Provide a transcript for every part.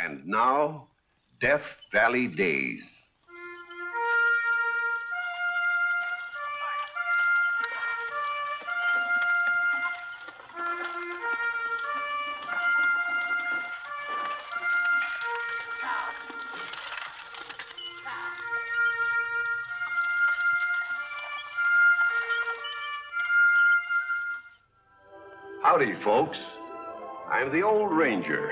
And now, Death Valley Days. Howdy, folks. I'm the Old Ranger,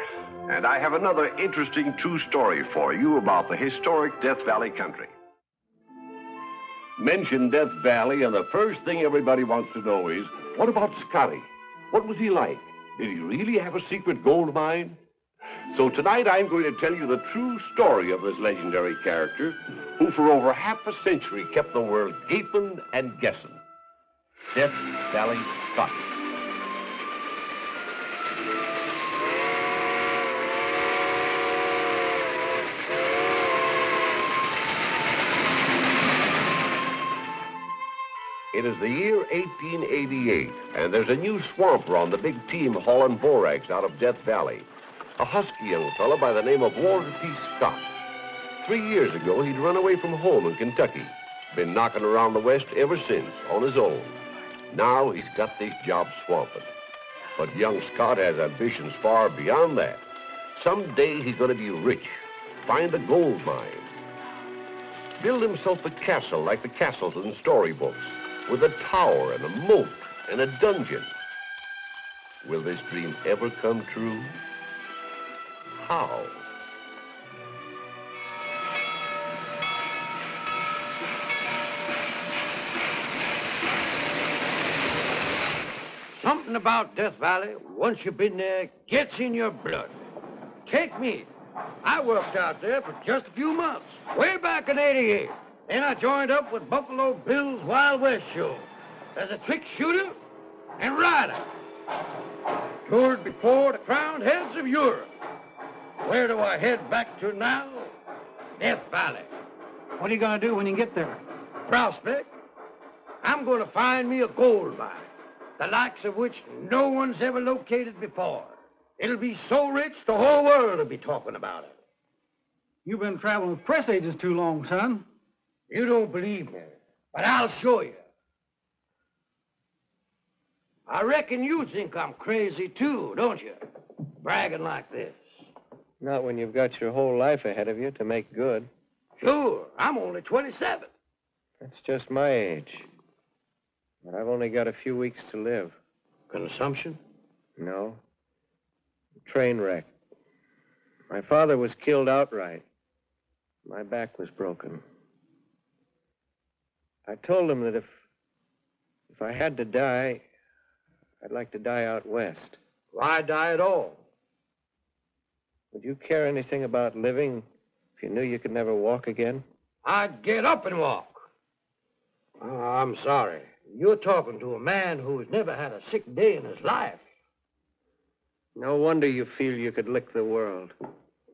and I have another interesting true story for you about the historic Death Valley country. Mention Death Valley, and the first thing everybody wants to know is, what about Scotty? What was he like? Did he really have a secret gold mine? So tonight I'm going to tell you the true story of this legendary character, who for over half a century kept the world gaping and guessing. Death Valley Scotty. It is the year 1888, and there's a new swamper on the big team hauling borax out of Death Valley. A husky young fellow by the name of Walter P. Scott. 3 years ago, he'd run away from home in Kentucky. Been knocking around the West ever since, on his own. Now he's got this job swamping. But young Scott has ambitions far beyond that. Someday he's going to be rich, find a gold mine, build himself a castle like the castles in storybooks, with a tower and a moat and a dungeon. Will this dream ever come true? How? Something about Death Valley, once you've been there, gets in your blood. Take me. I worked out there for just a few months, way back in '88. Then I joined up with Buffalo Bill's Wild West show as a trick shooter and rider. Toured before the crowned heads of Europe. Where do I head back to now? Death Valley. What are you going to do when you get there? Prospect. I'm going to find me a gold mine, the likes of which no one's ever located before. It'll be so rich, the whole world will be talking about it. You've been traveling with press agents too long, son. You don't believe me, but I'll show you. I reckon you think I'm crazy, too, don't you? Bragging like this. Not when you've got your whole life ahead of you to make good. Sure, I'm only 27. That's just my age. But I've only got a few weeks to live. Consumption? No. Train wreck. My father was killed outright. My back was broken. I told him that if I had to die, I'd like to die out west. Why die at all? Would you care anything about living if you knew you could never walk again? I'd get up and walk. Oh, I'm sorry. You're talking to a man who's never had a sick day in his life. No wonder you feel you could lick the world.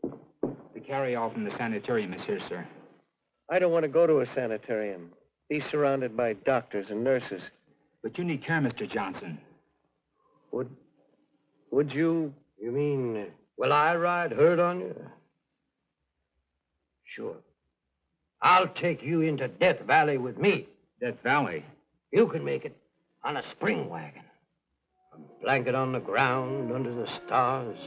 The carry-all from the sanitarium is here, sir. I don't want to go to a sanitarium. Be surrounded by doctors and nurses. But you need care, Mr. Johnson. Would you? You mean, will I ride herd on you? Sure. I'll take you into Death Valley with me. Death Valley? You can make it on a spring wagon. A blanket on the ground under the stars.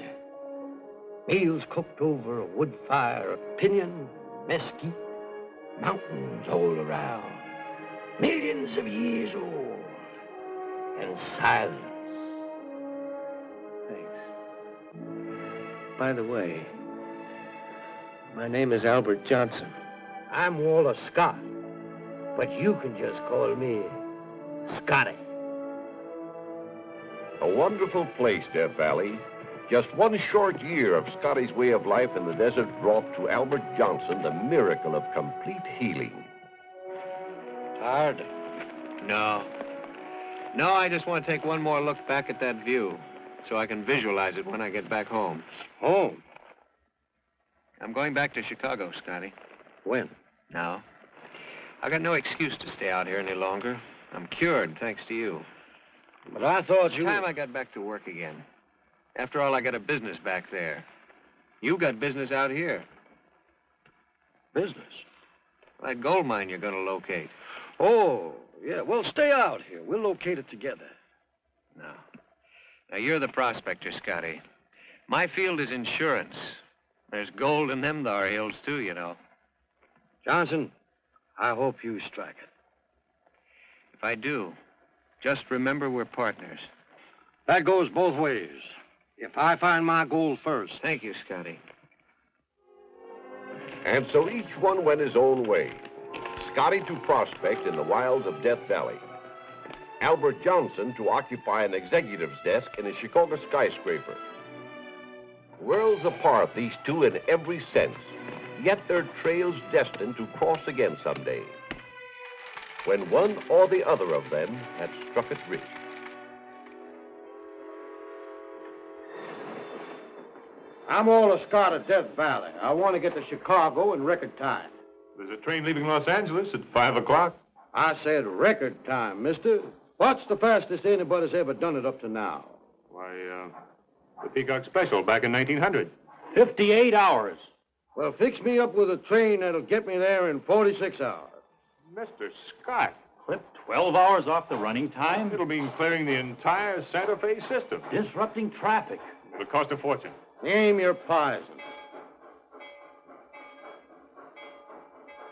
Meals cooked over a wood fire of pinyon, mesquite. Mountains all around. Millions of years old. And silence. Thanks. By the way, my name is Albert Johnson. I'm Walter Scott. But you can just call me Scotty. A wonderful place, Death Valley. Just one short year of Scotty's way of life in the desert brought to Albert Johnson the miracle of complete healing. Tired? No. No, I just want to take one more look back at that view so I can visualize it when I get back home. Home? I'm going back to Chicago, Scotty. When? Now. I got no excuse to stay out here any longer. I'm cured, thanks to you. But I thought It's time I got back to work again. After all, I got a business back there. You got business out here. Business? That gold mine you're going to locate. Oh, yeah. Well, stay out here. We'll locate it together. No. Now, you're the prospector, Scotty. My field is insurance. There's gold in them thar hills, too, you know. Johnson, I hope you strike it. If I do, just remember we're partners. That goes both ways. If I find my gold first. Thank you, Scotty. And so each one went his own way. Scotty to prospect in the wilds of Death Valley. Albert Johnson to occupy an executive's desk in a Chicago skyscraper. Worlds apart, these two in every sense, yet their trails destined to cross again someday, when one or the other of them had struck it rich. I'm Walter Scott at Death Valley. I want to get to Chicago in record time. There's a train leaving Los Angeles at 5 o'clock. I said record time, mister. What's the fastest anybody's ever done it up to now? Why, the Peacock Special back in 1900. 58 hours. Well, fix me up with a train that'll get me there in 46 hours. Mr. Scott, Clip 12 hours off the running time. it'll mean clearing the entire Santa Fe system. Disrupting traffic. It'll cost a fortune. Name your poison.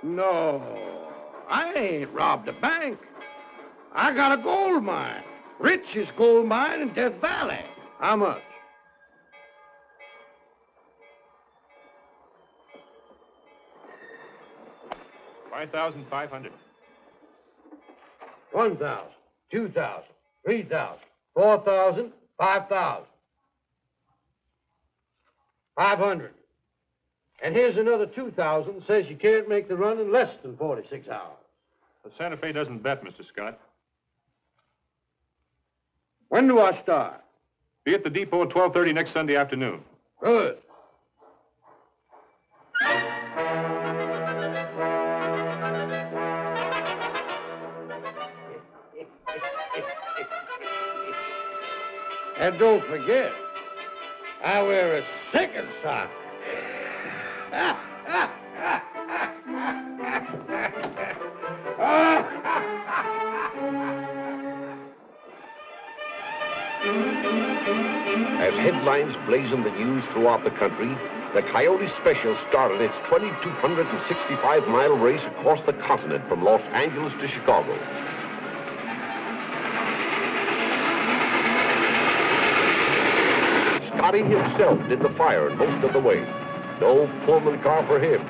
No, I ain't robbed a bank. I got a gold mine. Richest gold mine in Death Valley. How much? $5,500. 1,000, 2,000, 3,000, 4,000, 5,000. 500. And here's another 2,000 says you can't make the run in less than 46 hours. The Santa Fe doesn't bet, Mr. Scott. When do I start? Be at the depot at 12:30 next Sunday afternoon. Good. And don't forget, I wear a second sock. As headlines blazoned the news throughout the country, the Coyote Special started its 2,265-mile race across the continent from Los Angeles to Chicago. Scotty himself did the firing most of the way. No Pullman car for him.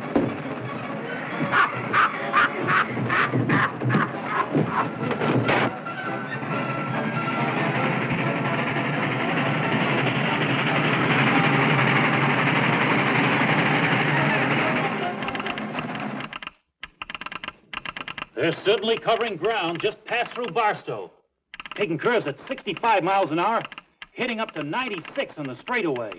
They're certainly covering ground just past through Barstow. Taking curves at 65 miles an hour, hitting up to 96 on the straightaway.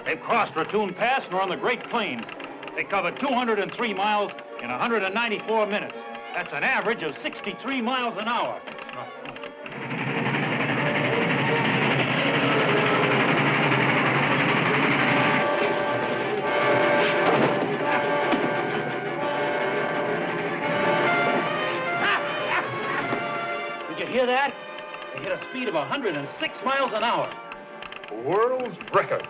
They've crossed Raccoon Pass and are on the Great Plains. They covered 203 miles in 194 minutes. That's an average of 63 miles an hour. Did you hear that? They hit a speed of 106 miles an hour. World's record.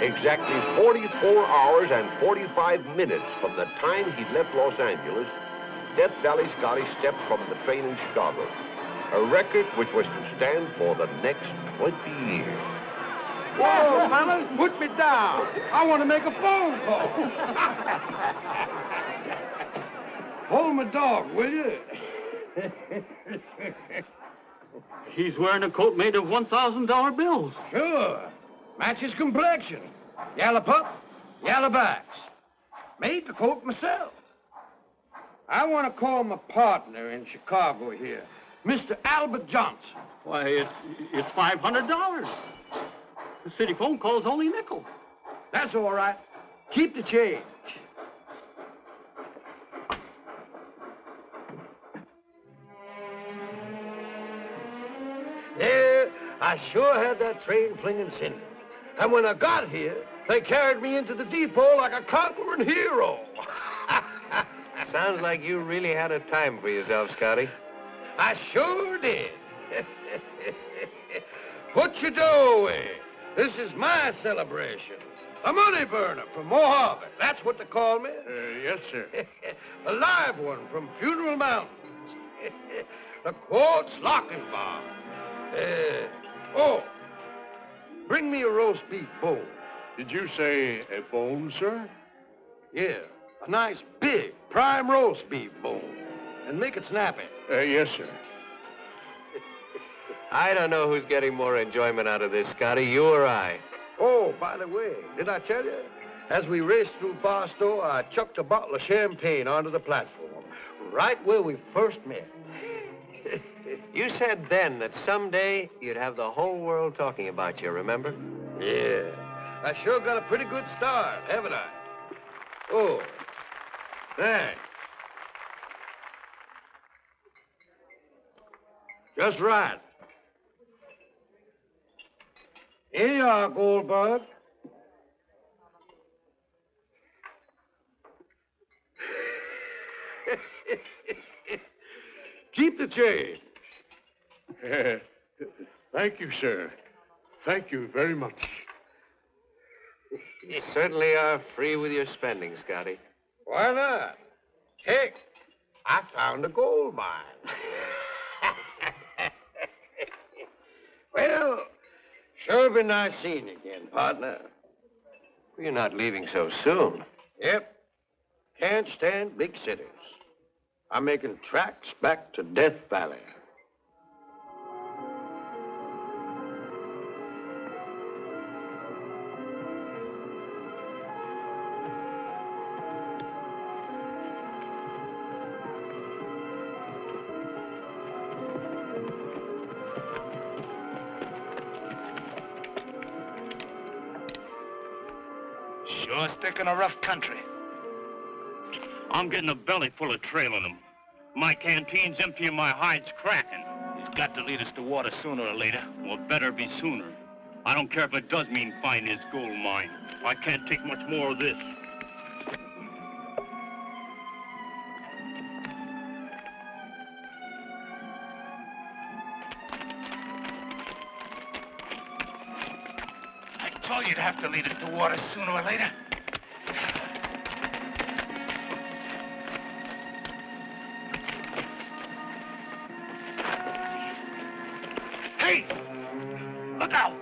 Exactly 44 hours and 45 minutes from the time he left Los Angeles, Death Valley Scotty stepped from the train in Chicago. A record which was to stand for the next 20 years. Whoa, fellas, put me down. I want to make a phone call. Hold my dog, will you? He's wearing a coat made of $1,000 bills. Sure. Matches complexion. Yellow pup, yellow backs. Made the coat myself. I want to call my partner in Chicago here, Mr. Albert Johnson. Why, it's $500. The city phone call's only a nickel. That's all right. Keep the change. Yeah, I sure had that train flinging cinders. And when I got here, they carried me into the depot like a conquering hero. Sounds like you really had a time for yourself, Scotty. I sure did. Put your dough away. This is my celebration. A money burner from Mojave. That's what they call me. Yes, sir. A live one from Funeral Mountains. The Quartz Lochinvar. Bring me a roast beef bone. Did you say a bone, sir? Yeah, a nice big prime roast beef bone. And make it snappy. Yes, sir. I don't know who's getting more enjoyment out of this, Scotty, you or I. Oh, by the way, did I tell you? As we raced through Barstow, I chucked a bottle of champagne onto the platform, right where we first met. You said then that someday you'd have the whole world talking about you, remember? Yeah, I sure got a pretty good start, haven't I? Oh, thanks. Just right. Here you are, Goldbug. Keep the change. Thank you, sir. Thank you very much. You certainly are free with your spending, Scotty. Why not? Heck, I found a gold mine. Well, sure been nice seeing you again, partner. You're not leaving so soon. Yep. Can't stand big cities. I'm making tracks back to Death Valley. Sure sticking a rough country. I'm getting a belly full of trailing them. My canteen's empty and my hide's cracking. He's got to lead us to water sooner or later. Well, better be sooner. I don't care if it does mean finding his gold mine. I can't take much more of this. I told you to have to lead us to water sooner or later. Hey! Look out!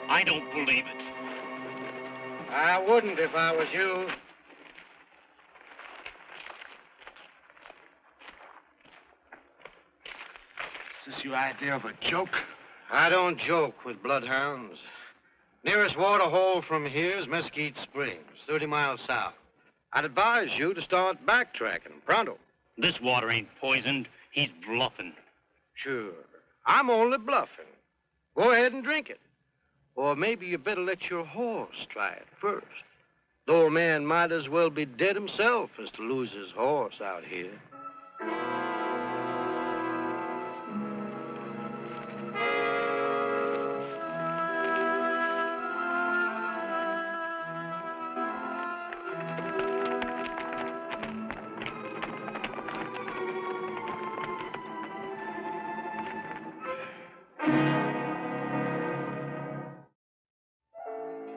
I don't believe it. I wouldn't if I was you. Is this your idea of a joke? I don't joke with bloodhounds. Nearest water hole from here is Mesquite Springs, 30 miles south. I'd advise you to start backtracking pronto. This water ain't poisoned. He's bluffing. Sure. I'm only bluffing. Go ahead and drink it. Or maybe you better let your horse try it first. The old man might as well be dead himself as to lose his horse out here.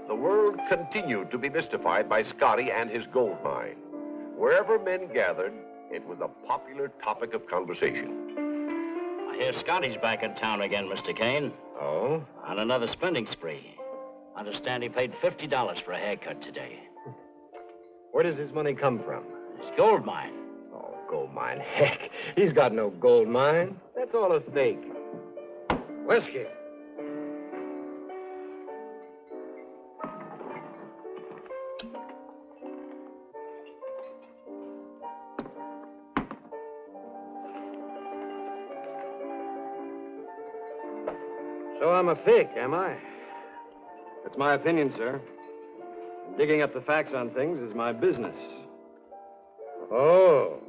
The world continued to be mystified by Scotty and his gold mine. Wherever men gathered, it was a popular topic of conversation. I hear Scotty's back in town again, Mr. Kane. Oh? On another spending spree. Understand he paid $50 for a haircut today. Where does his money come from? His gold mine. Oh. Gold mine? Heck, he's got no gold mine. That's all a fake. Whiskey. So I'm a fake, am I? That's my opinion, sir. Digging up the facts on things is my business. Oh,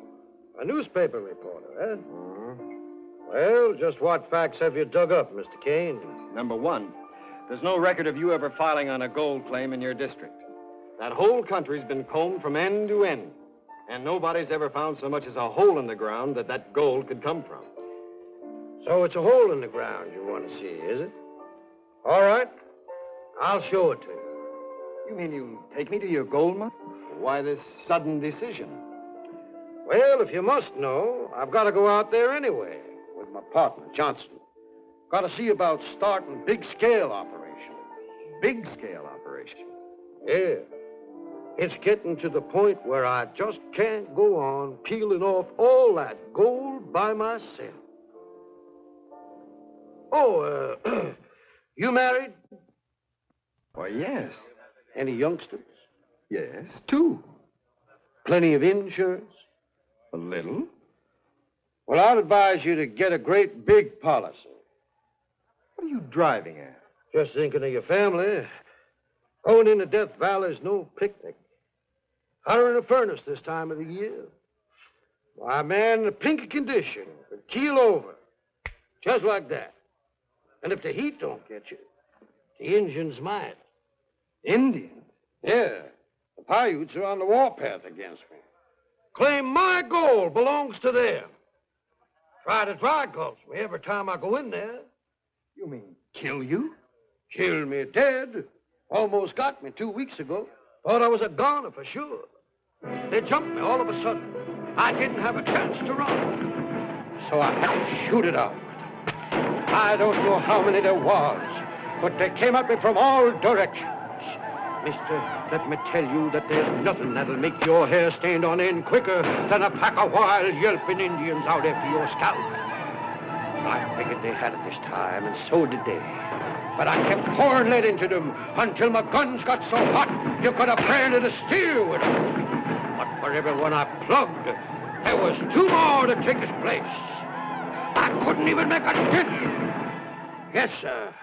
a newspaper reporter, eh? Well, just what facts have you dug up, Mr. Kane? Number one, there's no record of you ever filing on a gold claim in your district. That whole country's been combed from end to end, and nobody's ever found so much as a hole in the ground that gold could come from. So it's a hole in the ground you want to see, is it? All right, I'll show it to you. You mean you take me to your gold mine? Why this sudden decision? Well, if you must know, I've got to go out there anyway with my partner, Johnson. Got to see about starting big-scale operations. Big-scale operations? Yeah. It's getting to the point where I just can't go on peeling off all that gold by myself. Oh, you married? Why, yes. Any youngsters? Yes, two. Plenty of insurance? A little. Well, I'd advise you to get a great big policy. What are you driving at? Just thinking of your family. Going into Death Valley's no picnic. Hotter in a furnace this time of the year. Why, man, in a pinky condition could keel over. Just like that. And if the heat don't get you, the Indians might. Indians? Yeah. The Paiutes are on the warpath against me. Claim my gold belongs to them. Try to dry gulch me every time I go in there. You mean kill you? Kill me dead. Almost got me 2 weeks ago. Thought I was a goner for sure. They jumped me all of a sudden. I didn't have a chance to run. So I had to shoot it out. I don't know how many there was, but they came at me from all directions. Mister, let me tell you that there's nothing that'll make your hair stand on end quicker than a pack of wild, yelping Indians out after your scalp. I figured they had it this time, and so did they. But I kept pouring lead into them until my guns got so hot you could have branded a steer with them. But for every one I plugged, there was 2 more to take its place. I couldn't even make a dent. Yes, sir.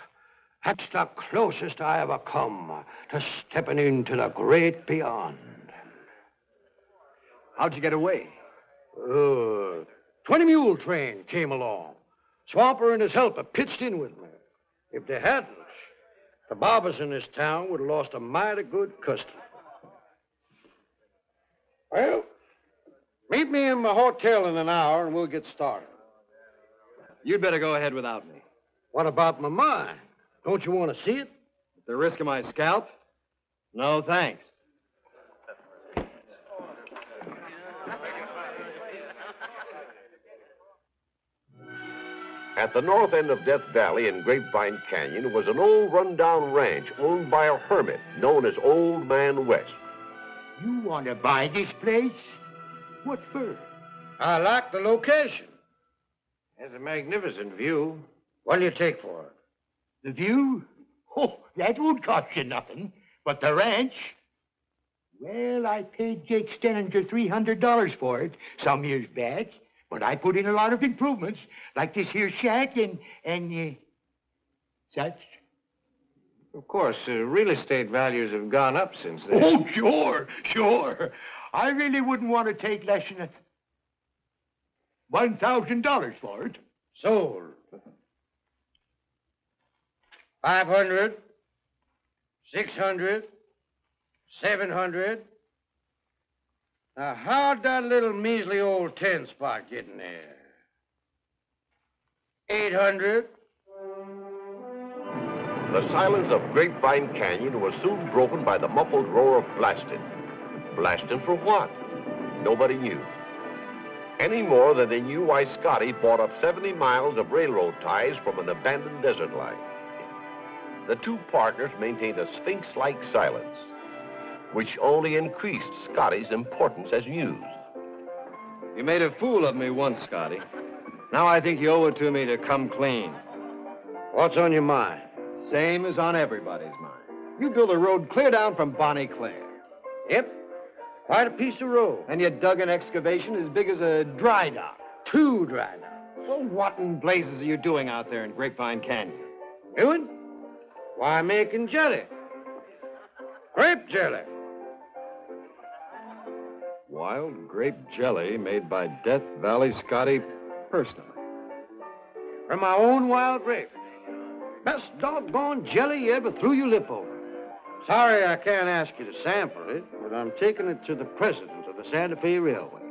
That's the closest I ever come to stepping into the great beyond. How'd you get away? 20 mule train came along. Swamper and his helper pitched in with me. If they hadn't, the barbers in this town would have lost a mighty good customer. Well, meet me in my hotel in an hour and we'll get started. You'd better go ahead without me. What about my mine? Don't you want to see it? At the risk of my scalp? No, thanks. At the north end of Death Valley in Grapevine Canyon was an old rundown ranch owned by a hermit known as Old Man West. You want to buy this place? What for? I like the location. Has a magnificent view. What'll you take for it? The view? Oh, that won't cost you nothing. But the ranch? Well, I paid Jake Stenninger $300 for it some years back. But I put in a lot of improvements, like this here shack and such. Of course, real estate values have gone up since then. Oh, sure. I really wouldn't want to take less than $1,000 for it. Sold. 500, 600, 700. Now, how'd that little measly old 10 spot get in there? 800. The silence of Grapevine Canyon was soon broken by the muffled roar of blasting. Blasting for what? Nobody knew. Any more than they knew why Scotty bought up 70 miles of railroad ties from an abandoned desert line. The two partners maintained a sphinx-like silence, which only increased Scotty's importance as news. You made a fool of me once, Scotty. Now I think you owe it to me to come clean. What's on your mind? Same as on everybody's mind. You built a road clear down from Bonnie Claire. Yep. Quite a piece of road. And you dug an excavation as big as a dry dock. 2 dry docks. Well, what in blazes are you doing out there in Grapevine Canyon? Doing? Why, making jelly. Grape jelly. Wild grape jelly made by Death Valley Scotty personally. From my own wild grape. Best doggone jelly you ever threw your lip over. Sorry I can't ask you to sample it, but I'm taking it to the president of the Santa Fe Railway.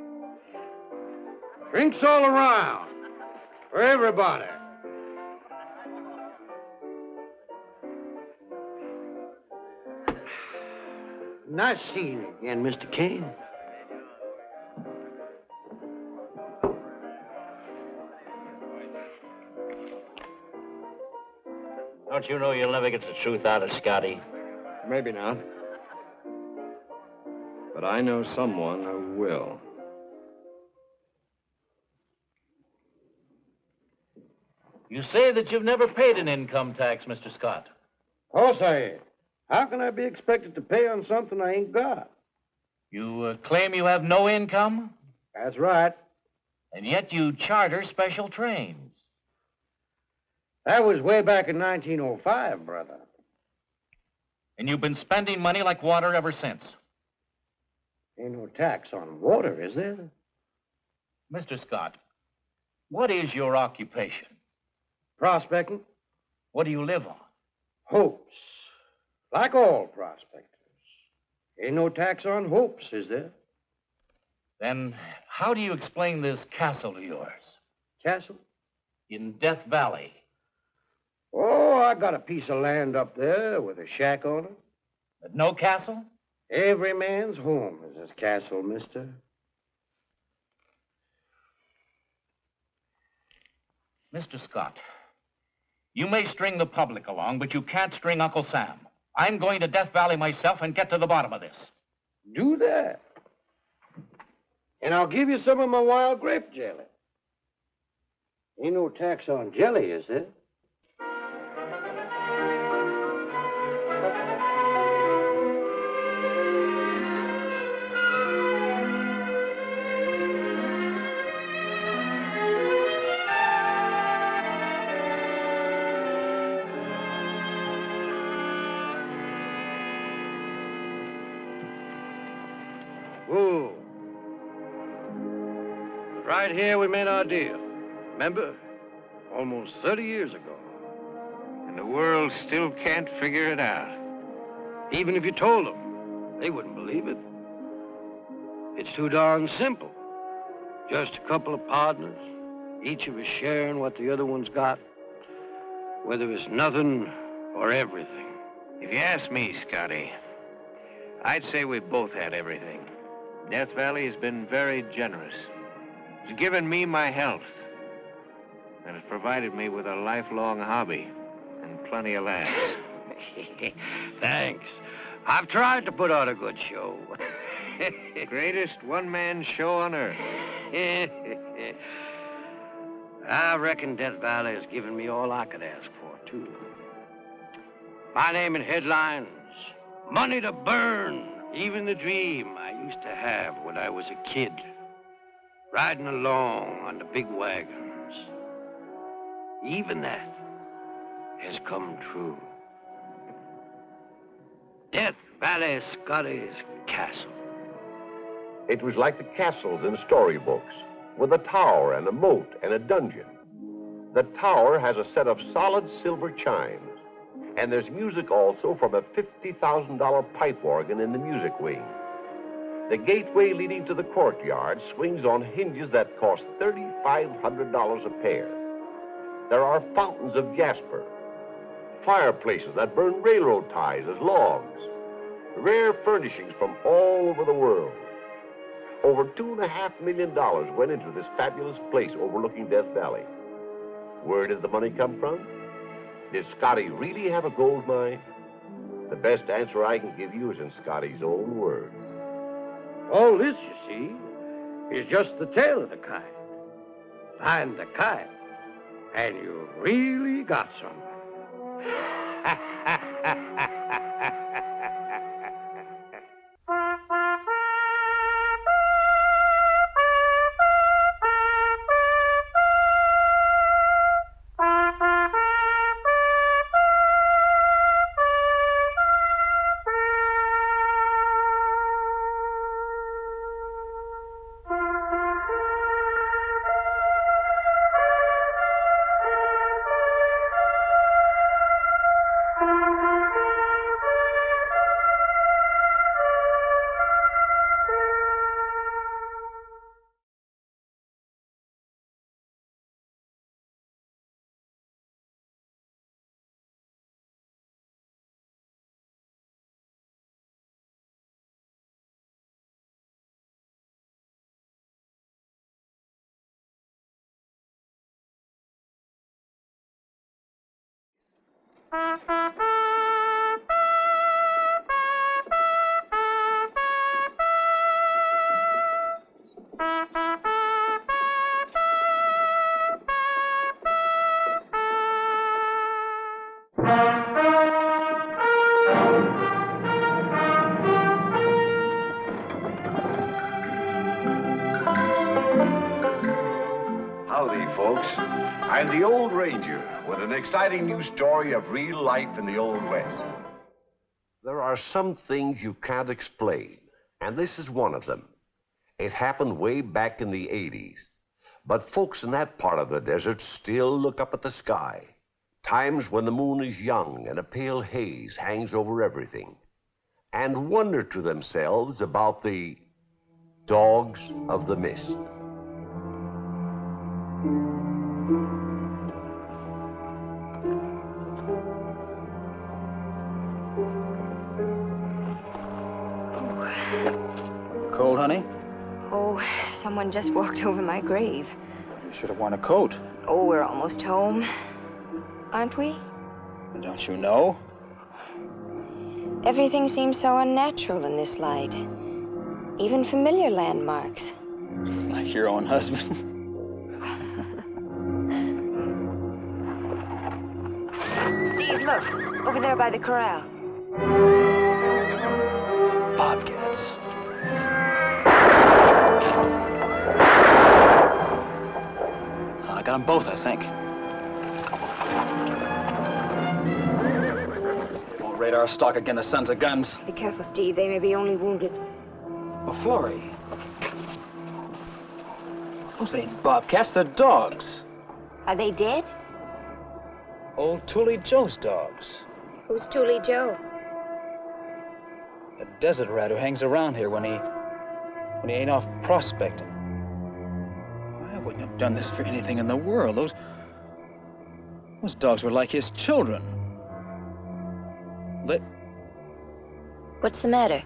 Drinks all around. For everybody. Nice seeing you again, Mr. Kane. Don't you know you'll never get the truth out of Scotty? Maybe not. But I know someone who will. You say that you've never paid an income tax, Mr. Scott. Of course I ain't. How can I be expected to pay on something I ain't got? You claim you have no income, That's right. and yet you charter special trains. That was way back in 1905, brother. And you've been spending money like water ever since. Ain't no tax on water, is there? Mr. Scott, what is your occupation? Prospecting? What do you live on? Hopes. Like all prospectors. Ain't no tax on hopes, is there? Then how do you explain this castle of yours Castle? in Death Valley? Oh, I got a piece of land up there with a shack on it. But no castle? Every man's home is his castle, mister. Mr. Scott, you may string the public along, but you can't string Uncle Sam. I'm going to Death Valley myself and get to the bottom of this. Do that. And I'll give you some of my wild grape jelly. Ain't no tax on jelly, is there? Whoa. Right here we made our deal. Remember? Almost 30 years ago. And the world still can't figure it out. Even if you told them, they wouldn't believe it. It's too darn simple. Just a couple of partners, each of us sharing what the other one's got, whether it's nothing or everything. If you ask me, Scotty, I'd say we both had everything. Death Valley has been very generous. It's given me my health. And it's provided me with a lifelong hobby and plenty of laughs. Thanks. I've tried to put on a good show. Greatest one-man show on earth. I reckon Death Valley has given me all I could ask for, too. My name in headlines, money to burn, even the dream I used to have when I was a kid, riding along on the big wagons. Even that has come true. Death Valley Scotty's castle. It was like the castles in storybooks, with a tower and a moat and a dungeon. The tower has a set of solid silver chimes, and there's music also from a $50,000 pipe organ in the music wing. The gateway leading to the courtyard swings on hinges that cost $3,500 a pair. There are fountains of jasper, fireplaces that burn railroad ties as logs, rare furnishings from all over the world. Over $2.5 million went into this fabulous place overlooking Death Valley. Where did the money come from? Did Scotty really have a gold mine? The best answer I can give you is in Scotty's own words. All this, you see, is just the tail of the kite. Find the kite, and you really got some. Howdy, folks. I'm the Old Ranger with an exciting new story of real life in the Old West. There are some things you can't explain, and this is one of them. It happened way back in the 80s, but folks in that part of the desert still look up at the sky, times when the moon is young and a pale haze hangs over everything, and wonder to themselves about the dogs of the mist. Cold, honey? Oh, someone just walked over my grave. You should have worn a coat. Oh, we're almost home. Aren't we? Don't you know? Everything seems so unnatural in this light. Even familiar landmarks. Like your own husband. Steve, look. Over there by the corral. Bobcats. I got them both, I think. Won't radar stock again the sons of guns. Be careful, Steve. They may be only wounded. Well, Florrie. Those ain't bobcats, they're dogs. Are they dead? Old Toolie Joe's dogs. Who's Toolie Joe? A desert rat who hangs around here when he ain't off prospecting. I wouldn't have done this for anything in the world. Those dogs were like his children. What's the matter?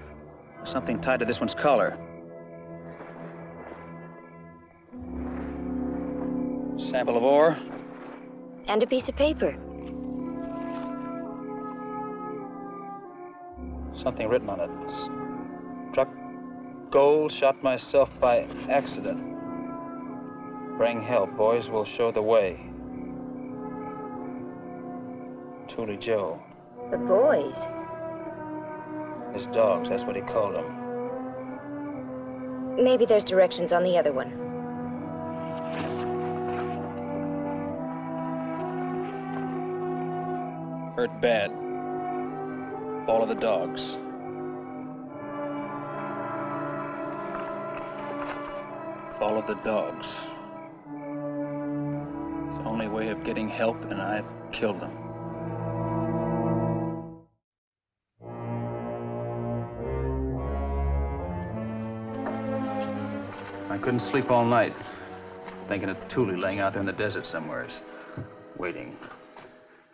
Something tied to this one's collar. Sample of ore. And a piece of paper. Something written on it. Struck gold, shot myself by accident. Bring help, boys, we'll show the way. Toolie Joe. The boys? His dogs, that's what he called them. Maybe there's directions on the other one. Hurt bad. Follow the dogs. Follow the dogs. It's the only way of getting help, and I've killed them. I couldn't sleep all night, thinking of Toolie laying out there in the desert somewheres, waiting.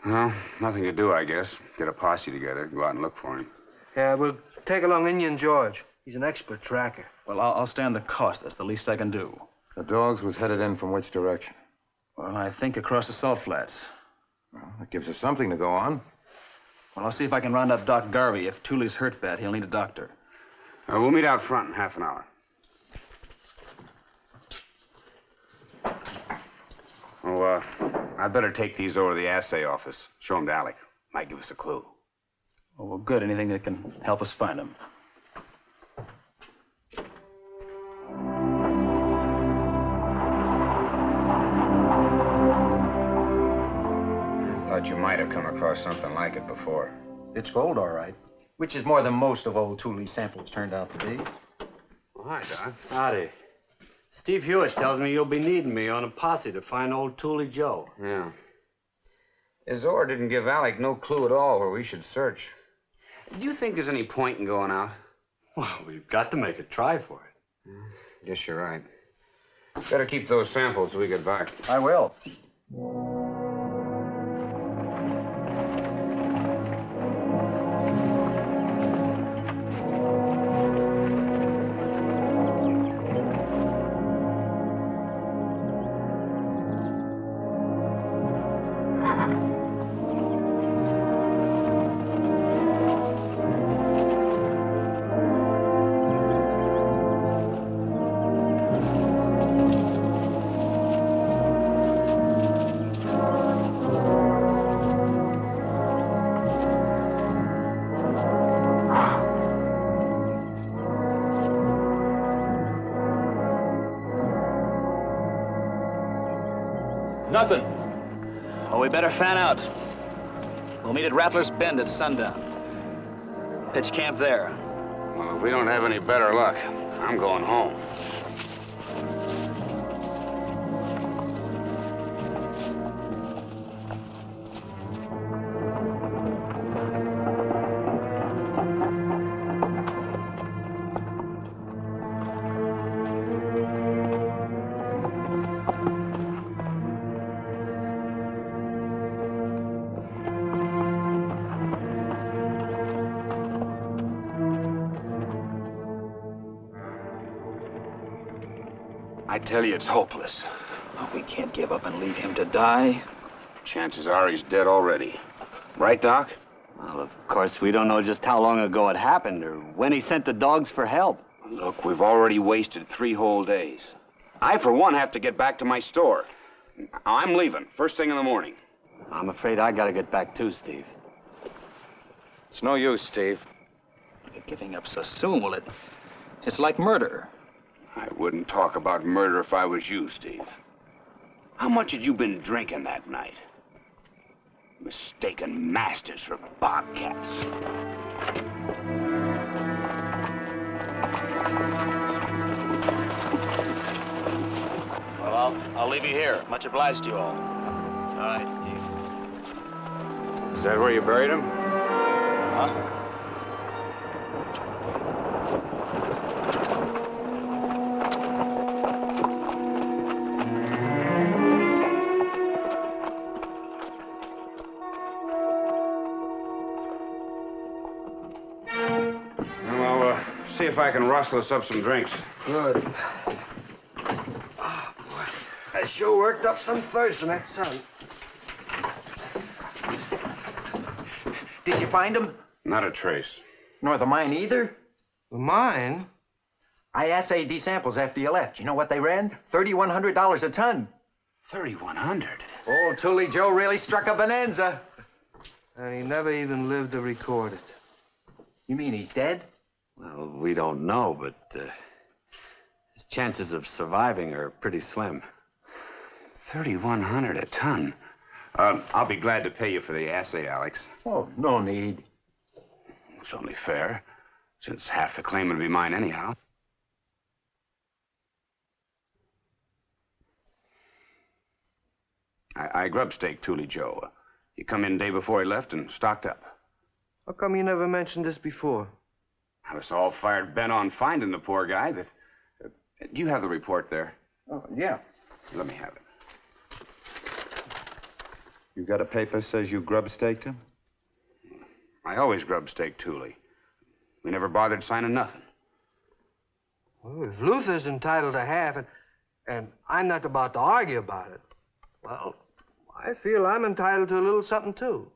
Well, nothing to do, I guess. Get a posse together, go out and look for him. Yeah, we'll take along Indian George. He's an expert tracker. Well, I'll stand the cost. That's the least I can do. The dogs was headed in from which direction? Well, I think across the salt flats. Well, that gives us something to go on. Well, I'll see if I can round up Doc Garvey. If Toolie's hurt bad, he'll need a doctor. We'll meet out front in half an hour. Oh, I'd better take these over to the assay office. Show them to Alec. Might give us a clue. Oh, well, good. Anything that can help us find them. I thought you might have come across something like it before. It's gold, all right. Which is more than most of old Thule's samples turned out to be. Well, hi, Doc. Howdy. Steve Hewitt tells me you'll be needing me on a posse to find old Thule Joe. Yeah. Azor didn't give Alec no clue at all where we should search. Do you think there's any point in going out? Well, we've got to make a try for it. Guess you're right. Better keep those samples till we get back. I will. Nothing. Well, we better fan out. We'll meet at Rattler's Bend at sundown. Pitch camp there. Well, if we don't have any better luck, I'm going home. I tell you, it's hopeless. Oh, we can't give up and leave him to die. Chances are he's dead already. Right, Doc? Well, of course, we don't know just how long ago it happened or when he sent the dogs for help. Look, we've already wasted 3 whole days. I, for one, have to get back to my store. I'm leaving, first thing in the morning. I'm afraid I gotta get back too, Steve. It's no use, Steve. You're giving up so soon, well, it's like murder. I wouldn't talk about murder if I was you, Steve. How much had you been drinking that night? Mistaken masters for bobcats. Well, I'll leave you here. Much obliged to you all. All right, Steve. Is that where you buried him? Huh? See if I can rustle us up some drinks. Good. Oh, boy. I sure worked up some thirst in that sun. Did you find them? Not a trace. Nor the mine either? The mine? I assayed these samples after you left. You know what they ran? $3,100 a ton. $3,100? Old Thule Joe really struck a bonanza. And he never even lived to record it. You mean he's dead? Well, we don't know, but his chances of surviving are pretty slim. $3,100 a ton. I'll be glad to pay you for the assay, Alex. Oh, no need. It's only fair, since half the claim would be mine anyhow. I grub-staked Thule Joe. He come in day before he left and stocked up. How come you never mentioned this before? I was all fired bent on finding the poor guy. Do you have the report there? Oh, yeah. Let me have it. You got a paper says you grub-staked him? I always grub-staked Thule. We never bothered signing nothing. Well, if Luther's entitled to half, and I'm not about to argue about it, well, I feel I'm entitled to a little something, too.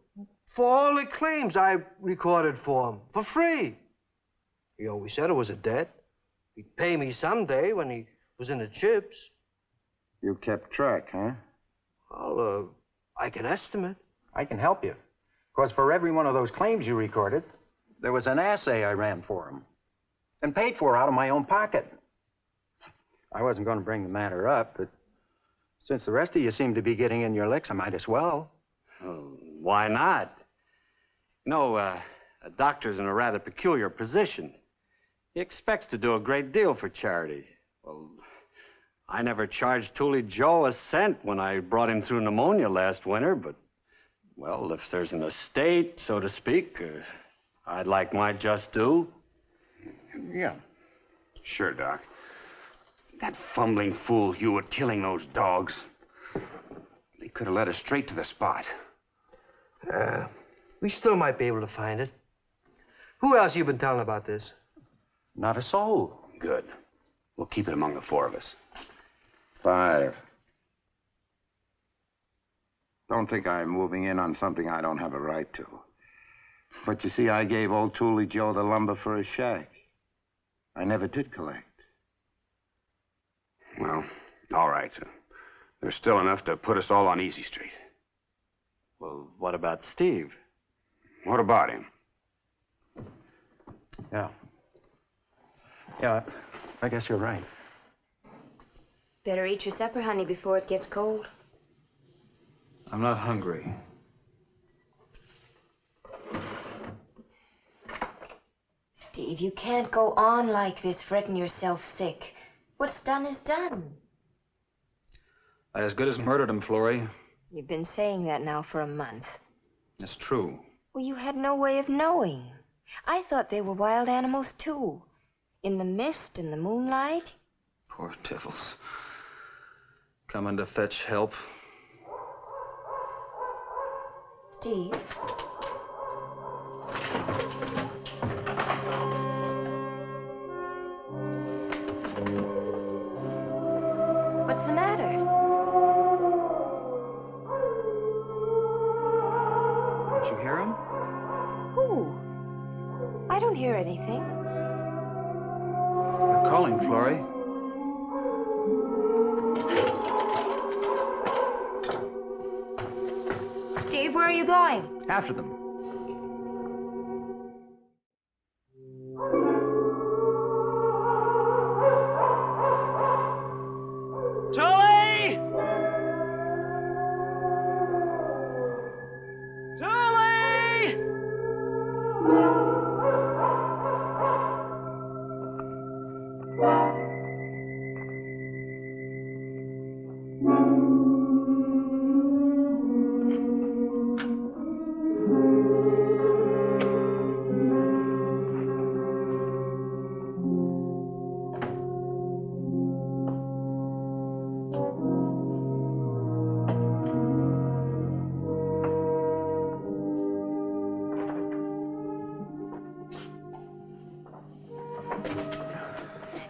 For all the claims I recorded for him, for free. He always said it was a debt. He'd pay me someday when he was in the chips. You kept track, huh? Well, I can estimate. I can help you. Because for every one of those claims you recorded, there was an assay I ran for him and paid for out of my own pocket. I wasn't going to bring the matter up, but since the rest of you seem to be getting in your licks, I might as well. Oh, why not? You know, a doctor's in a rather peculiar position. He expects to do a great deal for charity. Well, I never charged Toolie Joe a cent when I brought him through pneumonia last winter, but, well, if there's an estate, so to speak, I'd like my just due. Yeah. Sure, Doc. That fumbling fool Hewitt killing those dogs. They could have led us straight to the spot. We still might be able to find it. Who else you been telling about this? Not a soul. Good. We'll keep it among the four of us. 5. Don't think I'm moving in on something I don't have a right to. But you see, I gave old Toolie Joe the lumber for his shack. I never did collect. Well, all right. There's still enough to put us all on Easy Street. Well, what about Steve? What about him? Yeah. Yeah, I guess you're right. Better eat your supper, honey, before it gets cold. I'm not hungry. Steve, you can't go on like this, fretting yourself sick. What's done is done. I as good as murdered him, Florrie. You've been saying that now for a month. It's true. Well, you had no way of knowing. I thought they were wild animals, too. In the mist and the moonlight. Poor devils. Coming to fetch help. Steve? What's the matter? Did you hear him? Who? I don't hear anything. They're calling, Florrie. Steve, where are you going? After them. Toolie! Toolie!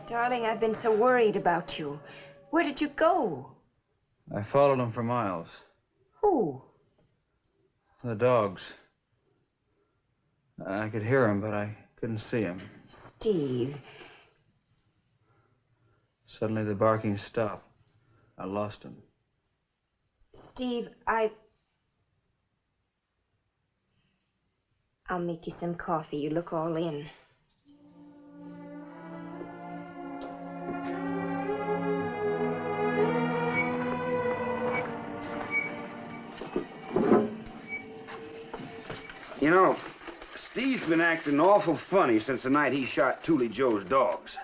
Darling, I've been so worried about you. Where did you go? I followed them for miles. Who? The dogs. I could hear them, but I couldn't see them. Steve. Suddenly the barking stopped. I lost him. Steve, I'll make you some coffee. You look all in. You know, Steve's been acting awful funny since the night he shot Toolie Joe's dogs.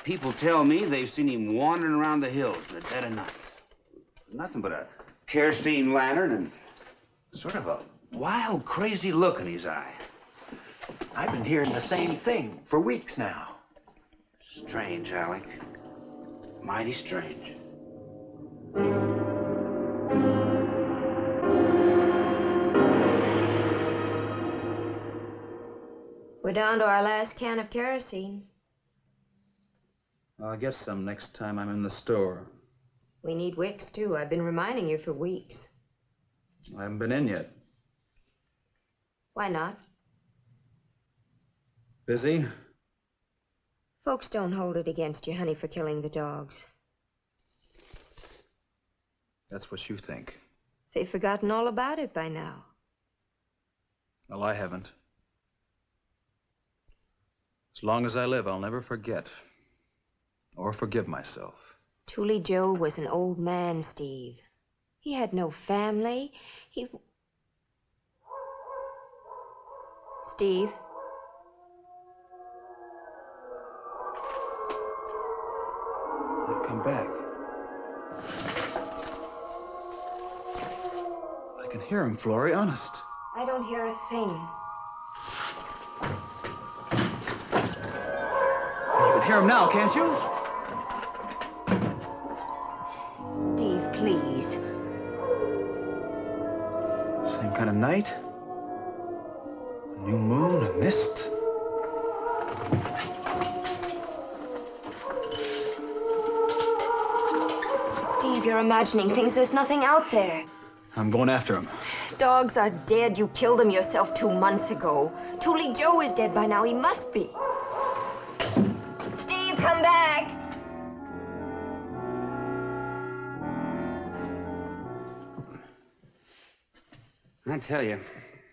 People tell me they've seen him wandering around the hills in the dead of night. Nothing but a kerosene lantern and sort of a wild, crazy look in his eye. I've been hearing the same thing for weeks now. Strange, Alec. Mighty strange. We're down to our last can of kerosene. I'll get some next time I'm in the store. We need wicks, too. I've been reminding you for weeks. I haven't been in yet. Why not? Busy? Folks don't hold it against you, honey, for killing the dogs. That's what you think. They've forgotten all about it by now. Well, I haven't. As long as I live, I'll never forget or forgive myself. Toolie Joe was an old man, Steve. He had no family. Steve? They've come back. I can hear him, Florrie, honest. I don't hear a thing. You can hear him now, can't you? Steve, please. Same kind of night. A new moon, a mist. Steve, you're imagining things. There's nothing out there. I'm going after him. Dogs are dead. You killed them yourself 2 months ago. Toolie Joe is dead by now. He must be. Steve, come back! I tell you,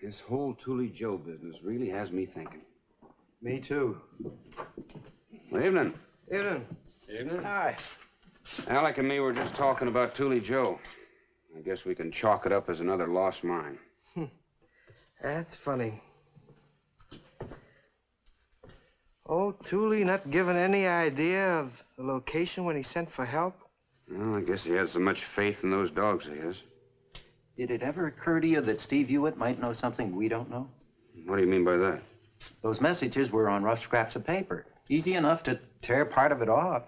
this whole Toolie Joe business really has me thinking. Me too. Good evening. Evening. Evening. Hi. Alec and me were just talking about Toolie Joe. I guess we can chalk it up as another lost mine. That's funny. Old Toolie not giving any idea of the location when he sent for help? Well, I guess he has so much faith in those dogs of his. Did it ever occur to you that Steve Hewitt might know something we don't know? What do you mean by that? Those messages were on rough scraps of paper. Easy enough to tear part of it off.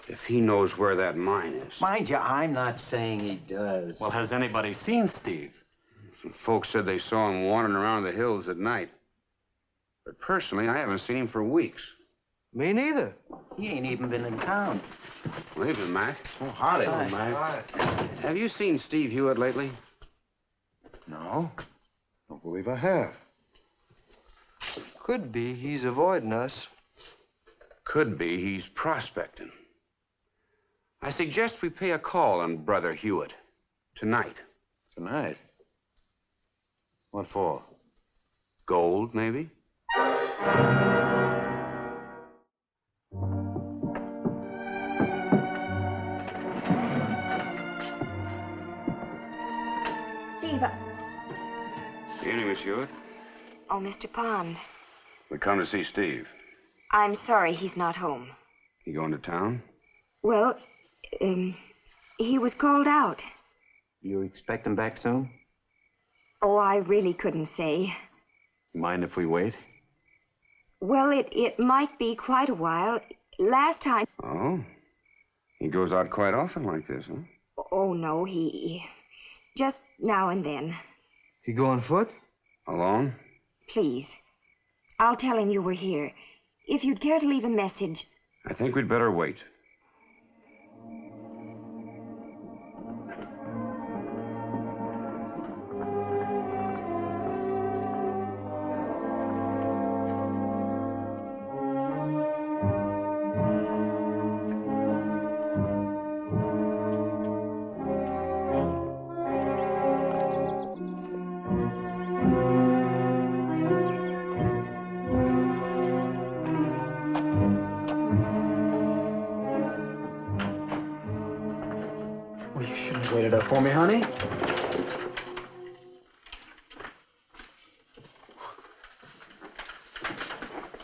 If he knows where that mine is. Mind you, I'm not saying he does. Well, has anybody seen Steve? Some folks said they saw him wandering around the hills at night. But personally, I haven't seen him for weeks. Me neither. He ain't even been in town. Well, evening, Mac. Oh, howdy. Hello, Mac. Have you seen Steve Hewitt lately? No. Don't believe I have. Could be he's avoiding us. Could be he's prospecting. I suggest we pay a call on Brother Hewitt. Tonight. Tonight? What for? Gold, maybe? Steve, Evening, Miss Hewitt. Oh, Mr. Pond. We come to see Steve. I'm sorry he's not home. You going to town? Well, he was called out. You expect him back soon? Oh, I really couldn't say. Mind if we wait? Well, it might be quite a while. Last time... Oh? He goes out quite often like this, huh? Oh, no, he... Just now and then. He go on foot? Alone? Please. I'll tell him you were here. If you'd care to leave a message... I think we'd better wait. Waited up for me, honey.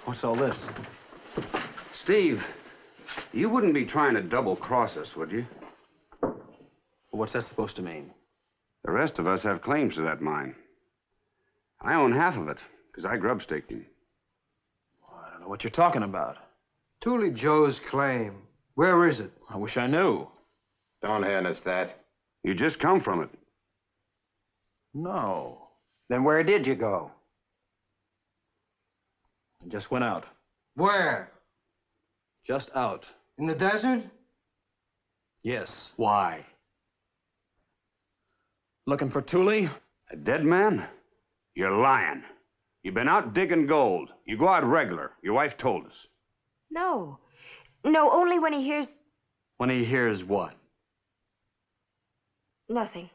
What's all this? Steve, you wouldn't be trying to double-cross us, would you? What's that supposed to mean? The rest of us have claims to that mine. I own half of it, because I grub-staked him. I don't know what you're talking about. Toolie Joe's claim. Where is it? I wish I knew. Don't hand us that. You just come from it. No. Then where did you go? I just went out. Where? Just out. In the desert? Yes. Why? Looking for Toolie? A dead man? You're lying. You've been out digging gold. You go out regular. Your wife told us. No. No, only when he hears... When he hears what? Nothing.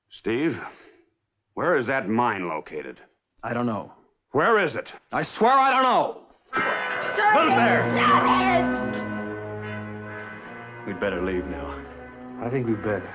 Steve, where is that mine located? I don't know. Where is it? I swear I don't know. Stop it! Stop it! We'd better leave now. I think we better.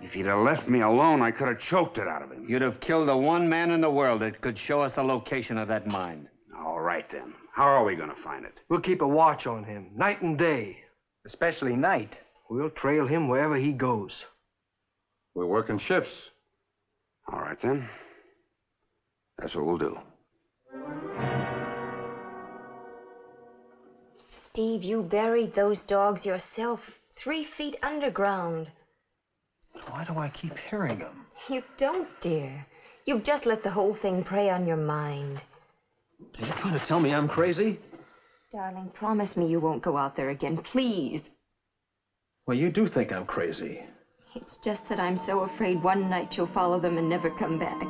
If you'd have left me alone, I could have choked it out of him. You'd have killed the one man in the world that could show us the location of that mine. All right, then. How are we going to find it? We'll keep a watch on him, night and day. Especially night. We'll trail him wherever he goes. We're working shifts. All right, then. That's what we'll do. Steve, you buried those dogs yourself, 3 feet underground. Why do I keep hearing them? You don't, dear. You've just let the whole thing prey on your mind. Are you trying to tell me I'm crazy? Darling, promise me you won't go out there again, please. Well, you do think I'm crazy. It's just that I'm so afraid one night you'll follow them and never come back.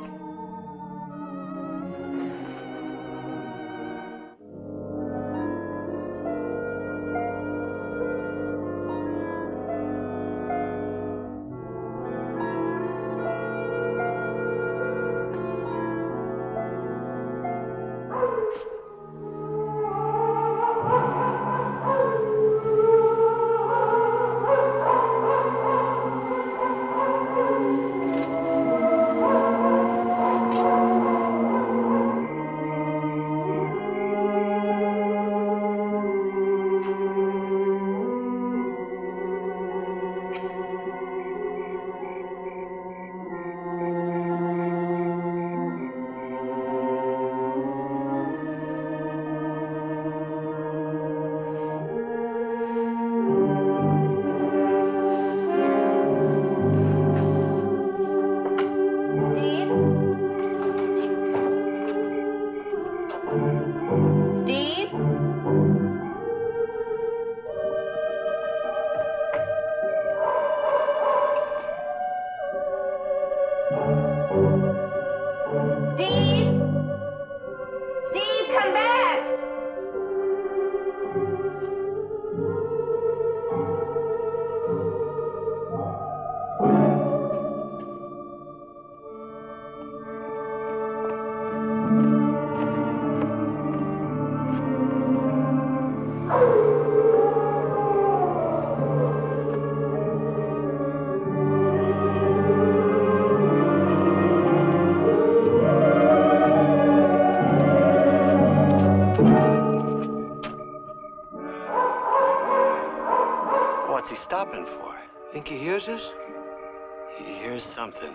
What's he stopping for? Think he hears us? He hears something.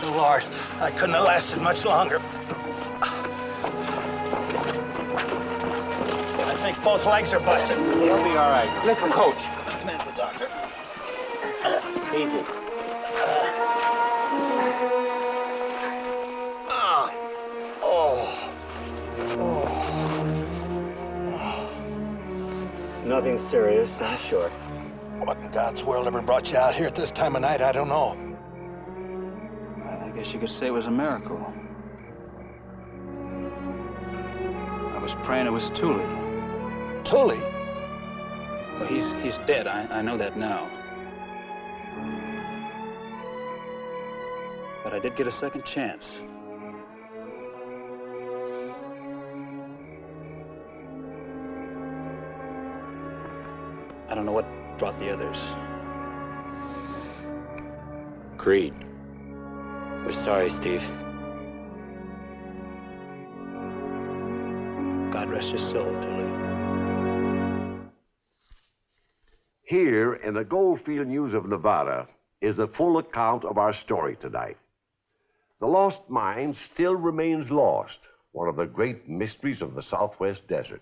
Lord, I couldn't have lasted much longer. I think both legs are busted. He'll be all right. Lift the coach. This man's a doctor. Easy. It's nothing serious, I'm sure. What in God's world ever brought you out here at this time of night? I don't know. I guess you could say it was a miracle. I was praying it was Thule. Thule? Well, he's dead. I know that now. But I did get a second chance. I don't know what brought the others. Agreed. We're sorry, Steve. God rest your soul, Tilly. Here in the Goldfield News of Nevada is a full account of our story tonight. The lost mine still remains lost, one of the great mysteries of the Southwest Desert.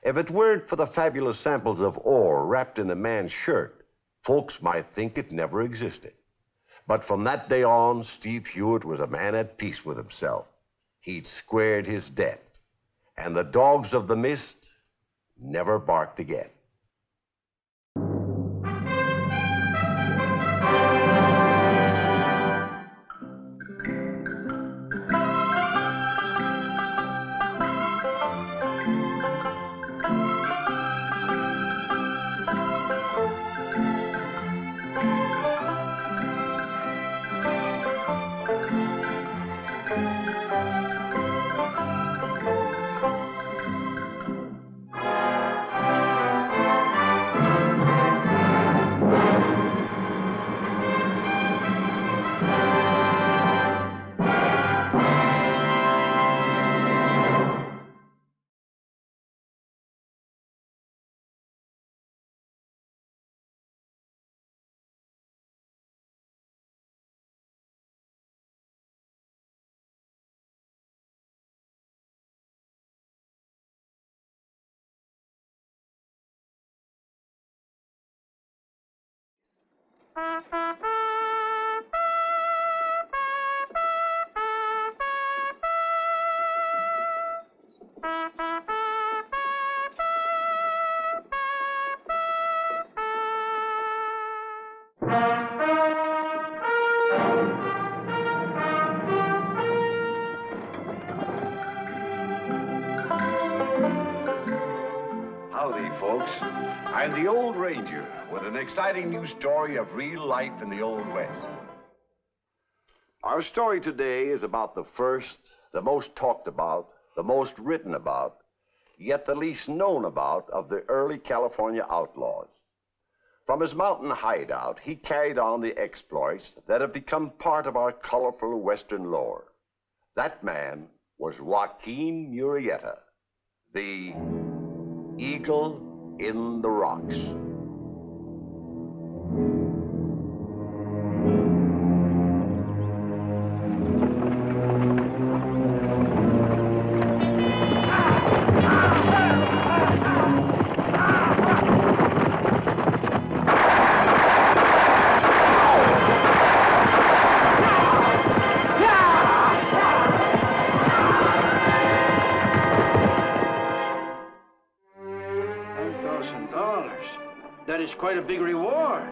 If it weren't for the fabulous samples of ore wrapped in a man's shirt, folks might think it never existed. But from that day on, Steve Hewitt was a man at peace with himself. He'd squared his debt, and the dogs of the mist never barked again. Howdy, folks. I'm the Old Ranger with an exciting new story of real life in the Old West. Our story today is about the first, the most talked about, the most written about, yet the least known about of the early California outlaws. From his mountain hideout, he carried on the exploits that have become part of our colorful Western lore. That man was Joaquin Murrieta, the Eagle in the Rocks. That is quite a big reward.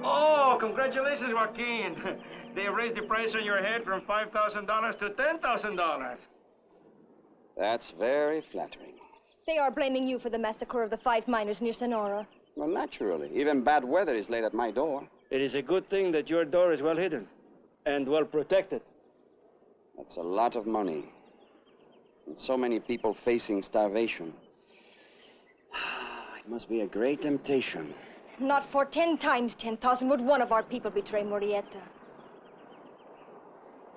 Oh, congratulations, Joaquin. They raised the price on your head from $5,000 to $10,000. That's very flattering. They are blaming you for the massacre of the 5 miners near Sonora. Well, naturally. Even bad weather is laid at my door. It is a good thing that your door is well hidden and well protected. That's a lot of money. And so many people facing starvation. It must be a great temptation. Not for 10 times 10,000 would one of our people betray Murrieta.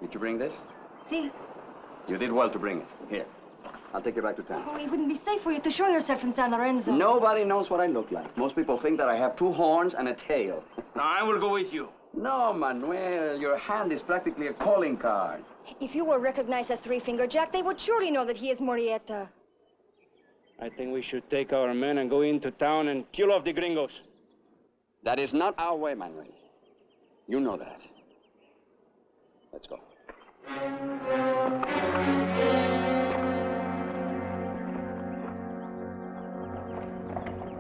Did you bring this? See? You did well to bring it. Here. I'll take you back to town. Oh, it wouldn't be safe for you to show yourself in San Lorenzo. Nobody knows what I look like. Most people think that I have 2 horns and a tail. Now, I will go with you. No, Manuel. Your hand is practically a calling card. If you were recognized as Three Finger Jack, they would surely know that he is Murrieta. I think we should take our men and go into town and kill off the gringos. That is not our way, Manuel. You know that. Let's go.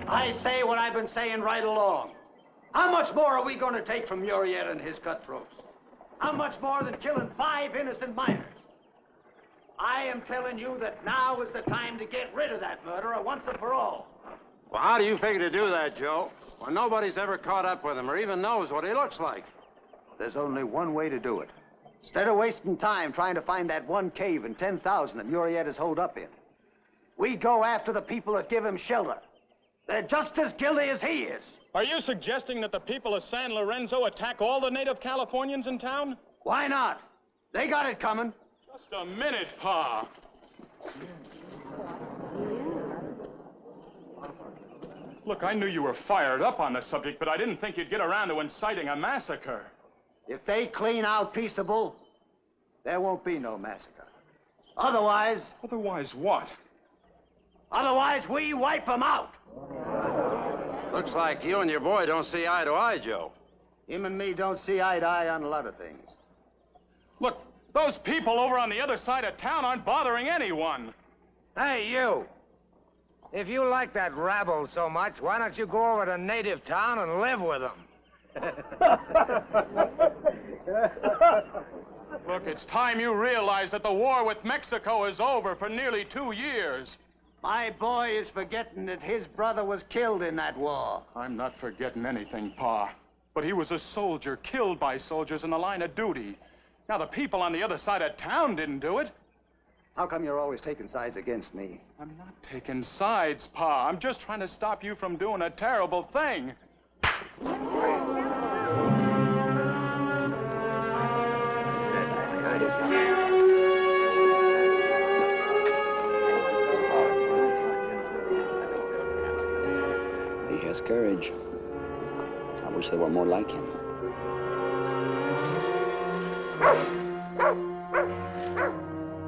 I say what I've been saying right along. How much more are we going to take from Murrieta and his cutthroats? How much more than killing 5 innocent miners? I am telling you that now is the time to get rid of that murderer once and for all. Well, how do you figure to do that, Joe? Well, nobody's ever caught up with him or even knows what he looks like. There's only one way to do it. Instead of wasting time trying to find that one cave in 10,000 that Murrieta's holed up in, we go after the people that give him shelter. They're just as guilty as he is. Are you suggesting that the people of San Lorenzo attack all the native Californians in town? Why not? They got it coming. Just a minute, Pa. Look, I knew you were fired up on the subject, but I didn't think you'd get around to inciting a massacre. If they clean out peaceable, there won't be no massacre. Otherwise... Otherwise what? Otherwise, we wipe them out. Looks like you and your boy don't see eye to eye, Joe. Him and me don't see eye to eye on a lot of things. Look, those people over on the other side of town aren't bothering anyone. Hey, you. If you like that rabble so much, why don't you go over to native town and live with them? Look, it's time you realize that the war with Mexico is over for nearly 2 years. My boy is forgetting that his brother was killed in that war. I'm not forgetting anything, Pa. But he was a soldier, killed by soldiers in the line of duty. Now, the people on the other side of town didn't do it. How come you're always taking sides against me? I'm not taking sides, Pa. I'm just trying to stop you from doing a terrible thing. He has courage. I wish there were more like him.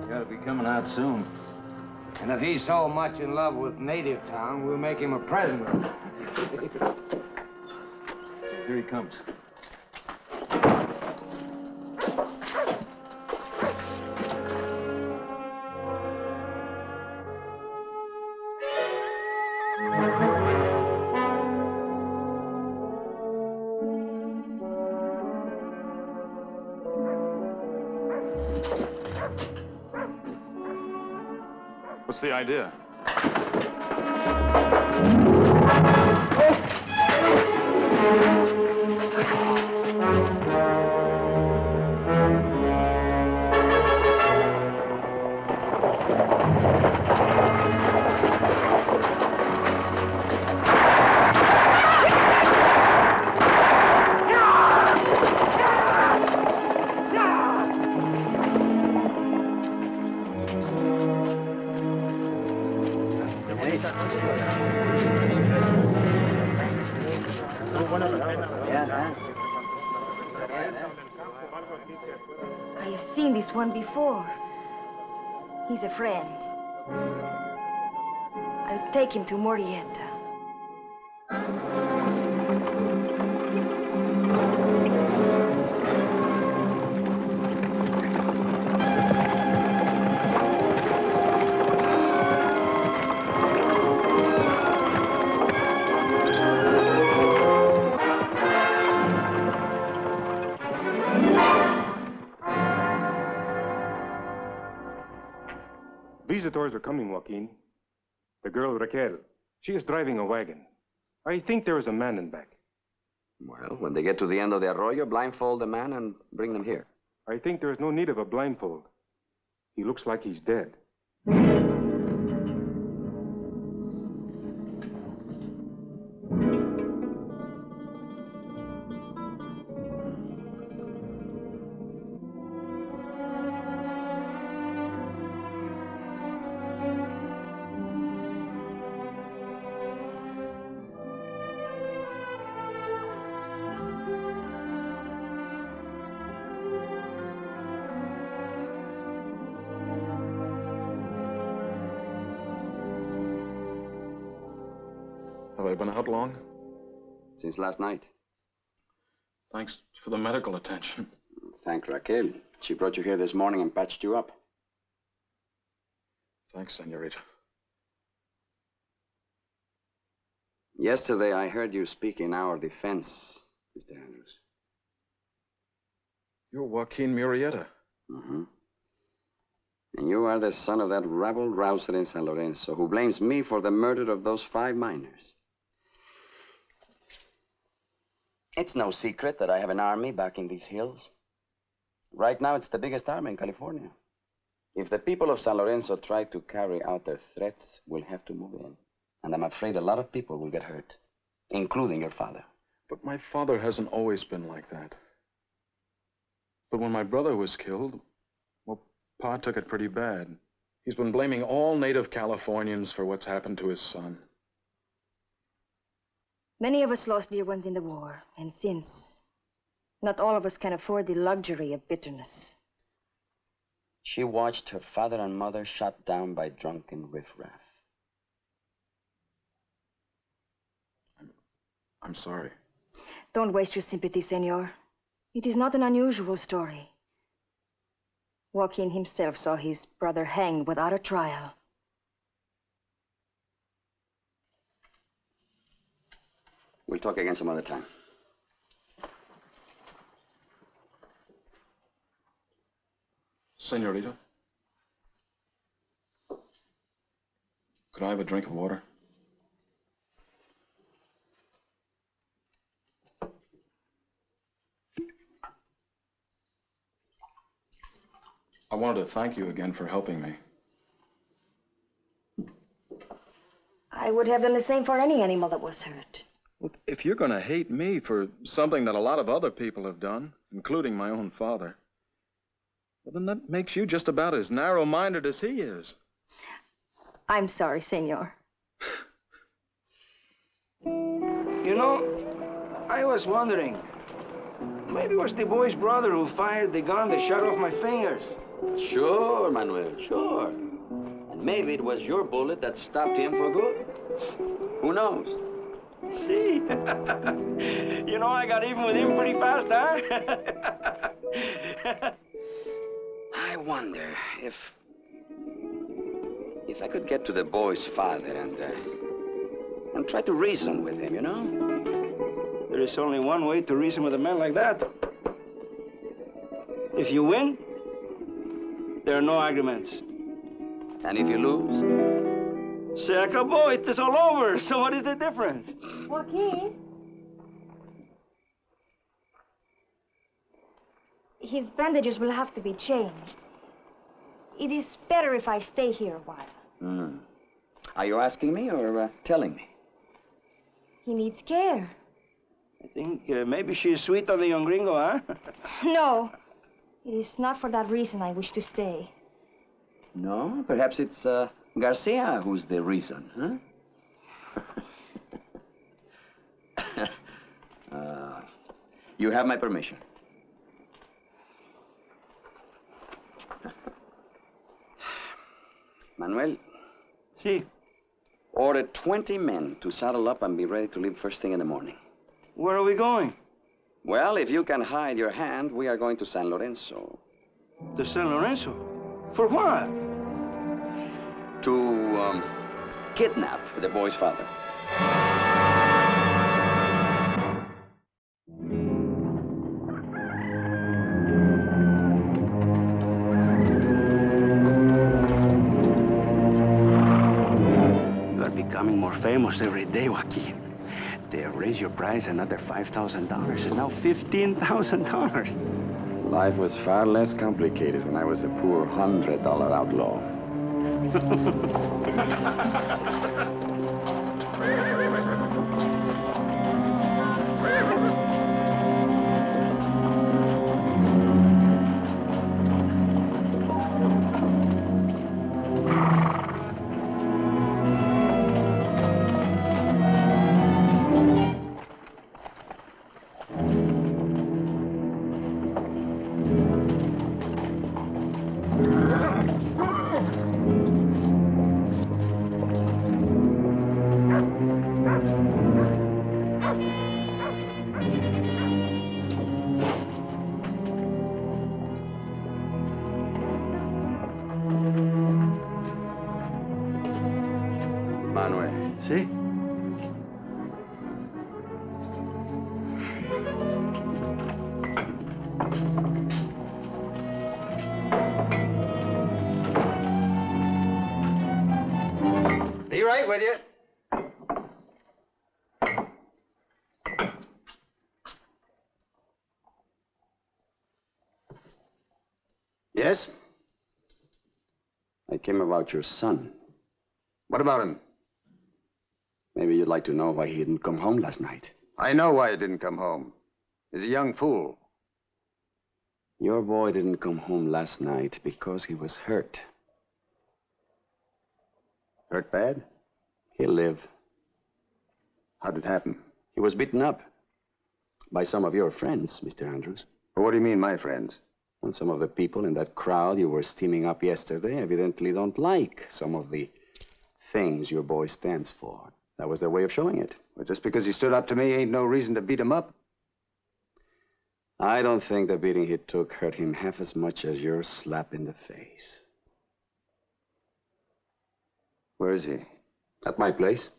Gotta be coming out soon. And if he's so much in love with native town, we'll make him a present of it. Here he comes. What's the idea? I have seen this one before. He's a friend. I'll take him to Murrieta. Visitors are coming, Joaquin. The girl Raquel. She is driving a wagon. I think there is a man in back. Well, when they get to the end of the arroyo, blindfold the man and bring them here. I think there is no need of a blindfold. He looks like he's dead. Have I been out long? Since last night. Thanks for the medical attention. Thank Raquel. She brought you here this morning and patched you up. Thanks, Senorita. Yesterday, I heard you speak in our defense, Mr. Andrews. You're Joaquin Murrieta. Mm-hmm. And you are the son of that rabble-rouser in San Lorenzo who blames me for the murder of those 5 miners. It's no secret that I have an army back in these hills. Right now, it's the biggest army in California. If the people of San Lorenzo try to carry out their threats, we'll have to move in. And I'm afraid a lot of people will get hurt. including your father. But my father hasn't always been like that. But when my brother was killed, well, Pa took it pretty bad. He's been blaming all native Californians for what's happened to his son. Many of us lost dear ones in the war, and since, not all of us can afford the luxury of bitterness. She watched her father and mother shot down by drunken riffraff. I'm sorry. Don't waste your sympathy, senor. It is not an unusual story. Joaquin himself saw his brother hanged without a trial. We'll talk again some other time. Senorita? Could I have a drink of water? I wanted to thank you again for helping me. I would have done the same for any animal that was hurt. Well, if you're going to hate me for something that a lot of other people have done, including my own father, well, then that makes you just about as narrow-minded as he is. I'm sorry, senor. You know, I was wondering, maybe it was the boy's brother who fired the gun that shot off my fingers. Sure, Manuel, sure. And maybe it was your bullet that stopped him for good. Who knows? See? You know, I got even with him pretty fast, huh? I wonder if I could get to the boy's father and try to reason with him, you know? There is only one way to reason with a man like that. If you win, there are no arguments. And if you lose? Se acabó, it is all over. So what is the difference? Joaquin? His bandages will have to be changed. It is better if I stay here a while. Are you asking me or telling me? He needs care. I think maybe she is sweet on the young gringo, huh? No. It is not for that reason I wish to stay. No, perhaps it's Garcia who's the reason, huh? You have my permission. Manuel. Si. Order 20 men to saddle up and be ready to leave first thing in the morning. Where are we going? Well, if you can hide your hand, we are going to San Lorenzo. To San Lorenzo? For what? To kidnap the boy's father. You are becoming more famous every day, Joaquin. They have raised your price another $5,000. It's now $15,000. Life was far less complicated when I was a poor $100 outlaw. See? Be right with you. Yes? I came about your son. What about him? Maybe you'd like to know why he didn't come home last night. I know why he didn't come home. He's a young fool. Your boy didn't come home last night because he was hurt. Hurt bad? He'll live. How'd it happen? He was beaten up by some of your friends, Mr. Andrews. Well, what do you mean, my friends? And some of the people in that crowd you were steaming up yesterday evidently don't like some of the things your boy stands for. That was their way of showing it. Well, just because he stood up to me ain't no reason to beat him up. I don't think the beating he took hurt him half as much as your slap in the face. Where is he? At my place.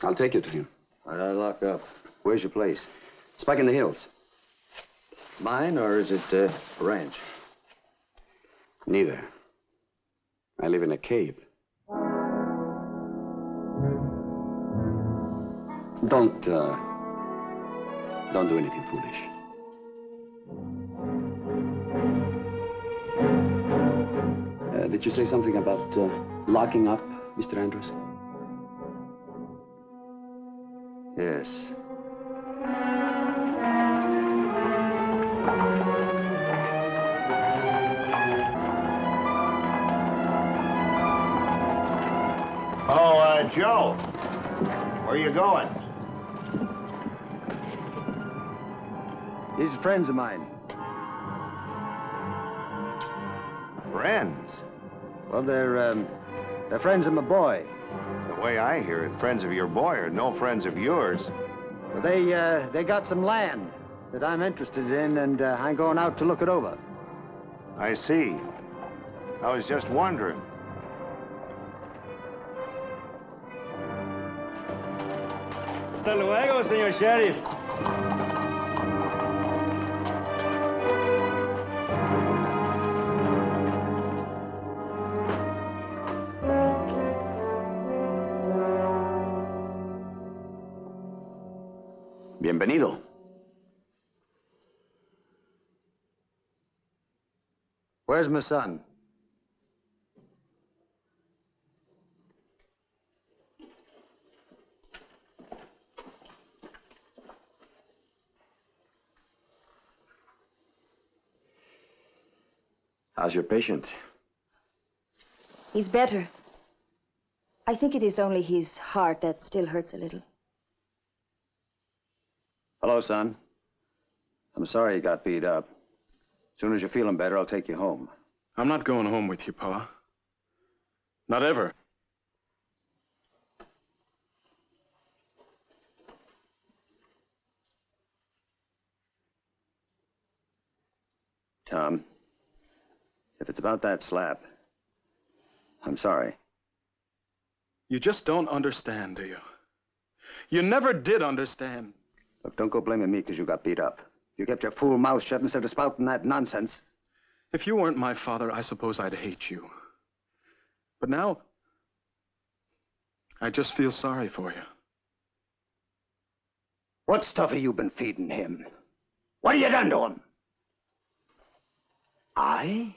I'll take you to him. All right, I'll lock up. Where's your place? It's back in the hills. Mine, or is it a ranch? Neither. I live in a cave. Don't do anything foolish. Did you say something about locking up, Mr. Andrews? Yes. Oh, Joe. Where are you going? These are friends of mine. Friends? Well, they're friends of my boy. The way I hear it, friends of your boy are no friends of yours. Well, they got some land that I'm interested in, and I'm going out to look it over. I see. I was just wondering. Hasta luego, señor Sheriff. Bienvenido. Where's my son? How's your patient? He's better. I think it is only his heart that still hurts a little. Hello, son. I'm sorry you got beat up. As soon as you're feeling better, I'll take you home. I'm not going home with you, Pa. Not ever. Tom, if it's about that slap, I'm sorry. You just don't understand, do you? You never did understand. Look, don't go blaming me because you got beat up. You kept your fool mouth shut instead of spouting that nonsense. If you weren't my father, I suppose I'd hate you. But now, I just feel sorry for you. What stuff have you been feeding him? What have you done to him? I?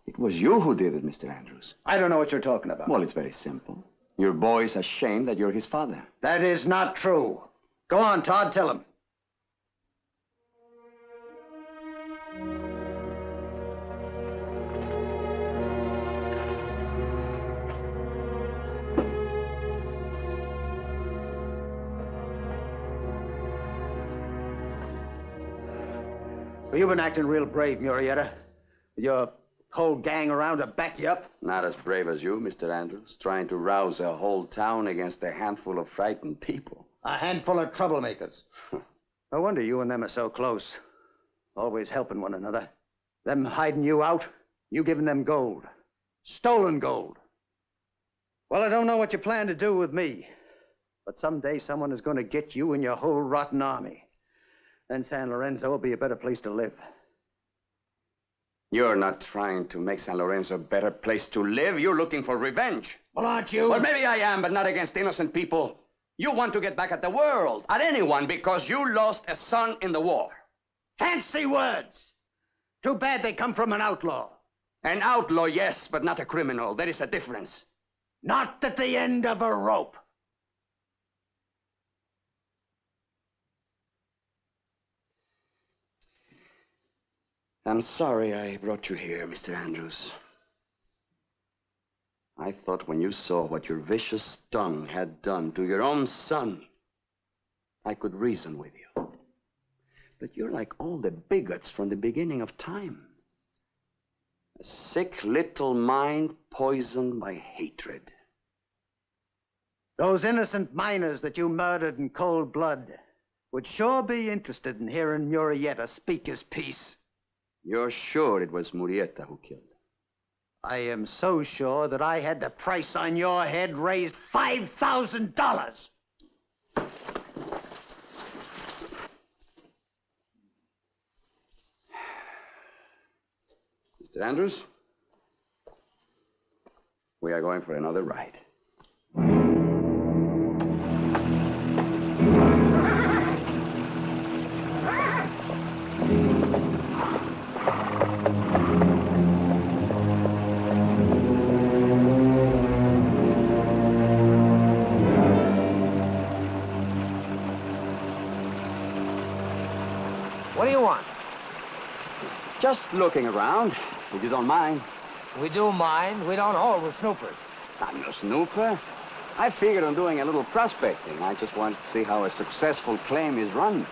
It was you who did it, Mr. Andrews. I don't know what you're talking about. Well, it's very simple. Your boy's ashamed that you're his father. That is not true. Go on, Todd, tell him. Well, you've been acting real brave, Murrieta. With your whole gang around to back you up. Not as brave as you, Mr. Andrews, trying to rouse a whole town against a handful of frightened people. A handful of troublemakers. No wonder you and them are so close. Always helping one another. Them hiding you out, you giving them gold. Stolen gold. Well, I don't know what you plan to do with me. But someday someone is going to get you and your whole rotten army. Then San Lorenzo will be a better place to live. You're not trying to make San Lorenzo a better place to live. You're looking for revenge. Well, aren't you? Well, maybe I am, but not against innocent people. You want to get back at the world, at anyone, because you lost a son in the war. Fancy words! Too bad they come from an outlaw. An outlaw, yes, but not a criminal. There is a difference. Not at the end of a rope. I'm sorry I brought you here, Mr. Andrews. I thought when you saw what your vicious tongue had done to your own son, I could reason with you. But you're like all the bigots from the beginning of time. A sick little mind poisoned by hatred. Those innocent miners that you murdered in cold blood would sure be interested in hearing Murrieta speak his piece. You're sure it was Murrieta who killed him? I am so sure that I had the price on your head raised $5,000. Mr. Andrews, we are going for another ride. What do you want? Just looking around, if you don't mind. We do mind. We don't hold with snoopers. I'm no snooper. I figured on doing a little prospecting. I just wanted to see how a successful claim is run.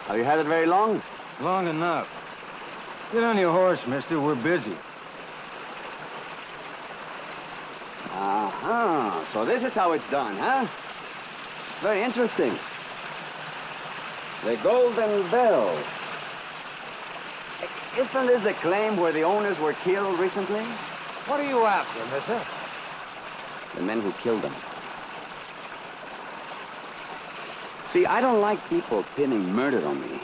Have you had it very long? Long enough. Get on your horse, mister. We're busy. Uh-huh. So this is how it's done, huh? Very interesting. The Golden Bell. Isn't this the claim where the owners were killed recently? What are you after, mister? The men who killed them. See, I don't like people pinning murder on me.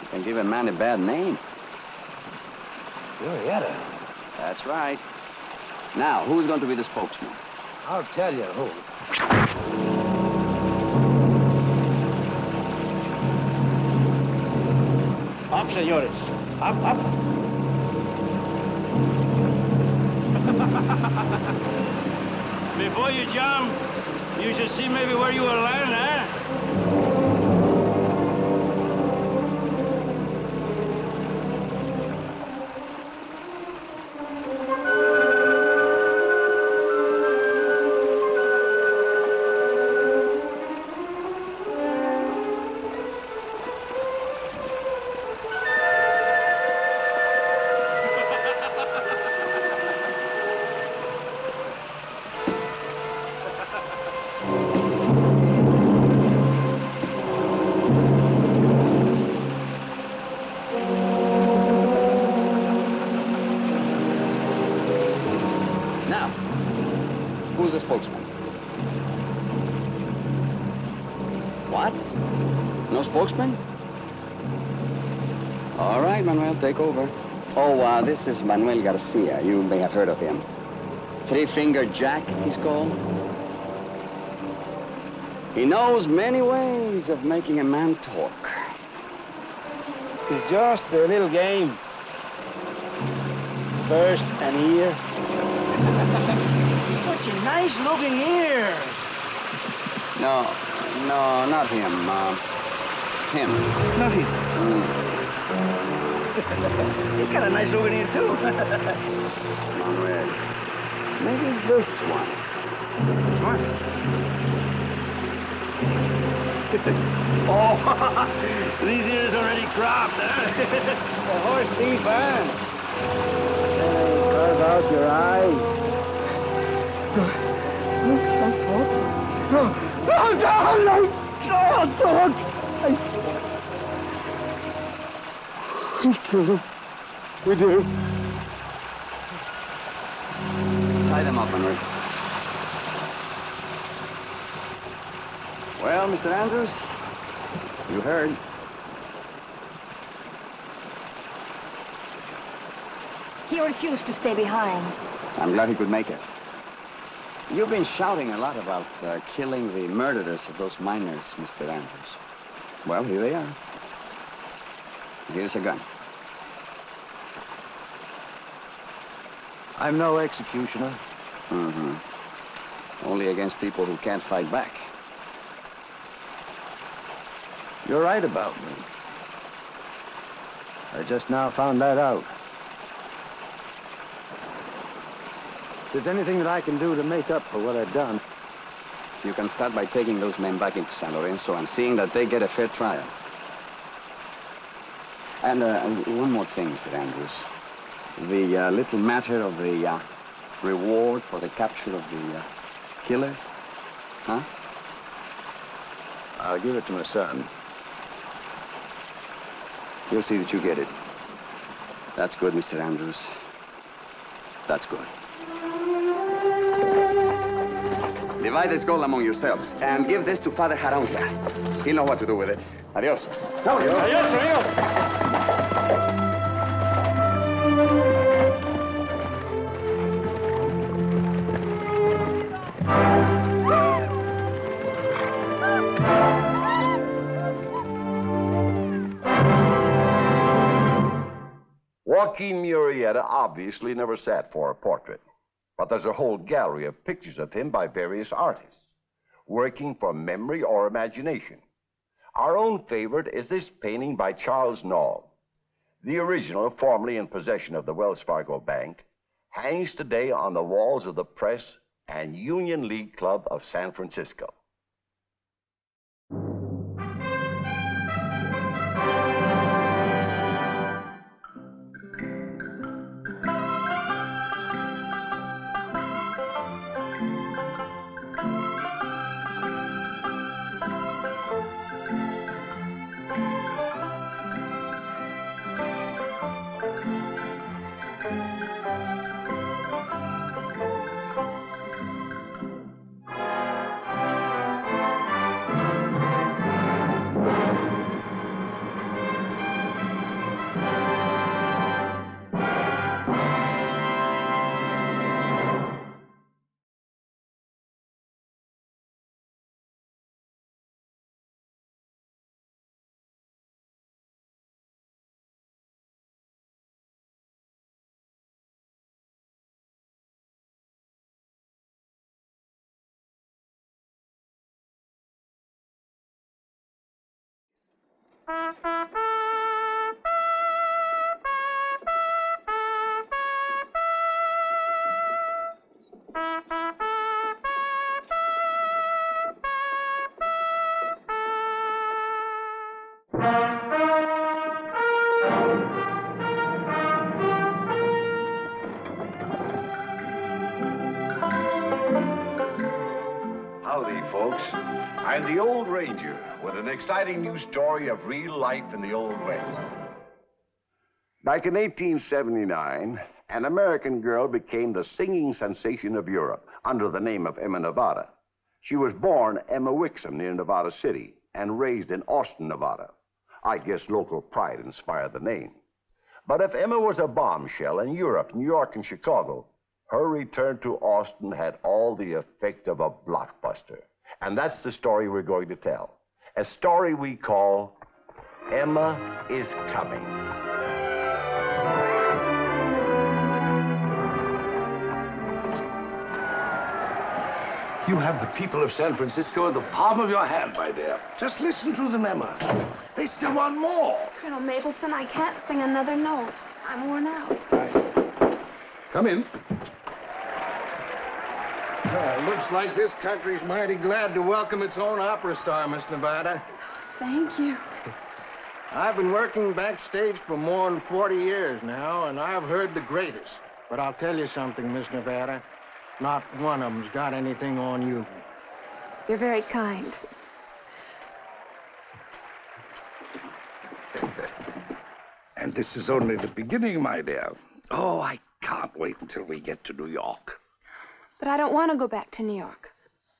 It can give a man a bad name. Murrieta? That's right. Now, who's going to be the spokesman? I'll tell you who. Up, senores. Up, up. Before you jump, you should see maybe where you will land, huh? Who's the spokesman? What? No spokesman? All right, Manuel, take over. Oh, this is Manuel Garcia. You may have heard of him. Three-Fingered Jack, he's called. He knows many ways of making a man talk. It's just a little game. First and ear. Such a nice-looking ear. No, not him. Him. Not him. He's got a nice-looking ear, too. Manuel. Maybe this one. This one? Oh, these ears already cropped, huh? The horse thief, huh? Carve out your eyes. Oh, darling! Oh, dog! We killed him. We did. Tie them up, Manuel. Well, Mr. Andrews, you heard. He refused to stay behind. I'm glad he could make it. You've been shouting a lot about killing the murderers of those miners, Mr. Andrews. Well, here they are. Here's a gun. I'm no executioner. Mm-hmm. Only against people who can't fight back. You're right about me. I just now found that out. If there's anything that I can do to make up for what I've done. You can start by taking those men back into San Lorenzo and seeing that they get a fair trial. And one more thing, Mr. Andrews. The little matter of the reward for the capture of the killers, huh? I'll give it to my son. He'll see that you get it. That's good, Mr. Andrews. That's good. Divide this gold among yourselves and give this to Father Jaronka. He'll know what to do with it. Adios. Adios, señor. Joaquin Murrieta obviously never sat for a portrait, but there's a whole gallery of pictures of him by various artists, working from memory or imagination. Our own favorite is this painting by Charles Knoll. The original, formerly in possession of the Wells Fargo Bank, hangs today on the walls of the Press and Union League Club of San Francisco. Howdy, folks. I'm the Old Ranger with an exciting new story of real life in the Old West. Back in 1879, an American girl became the singing sensation of Europe under the name of Emma Nevada. She was born Emma Wixom near Nevada City and raised in Austin, Nevada. I guess local pride inspired the name. But if Emma was a bombshell in Europe, New York, and Chicago, her return to Austin had all the effect of a blockbuster. And that's the story we're going to tell. A story we call Emma is Coming. You have the people of San Francisco in the palm of your hand, my dear. Just listen to them, Emma. They still want more. Colonel Mapleson, I can't sing another note. I'm worn out. Come in. Looks like this country's mighty glad to welcome its own opera star, Miss Nevada. Thank you. I've been working backstage for more than 40 years now, and I've heard the greatest. But I'll tell you something, Miss Nevada. Not one of them's got anything on you. You're very kind. And this is only the beginning, my dear. Oh, I can't wait until we get to New York. But I don't want to go back to New York.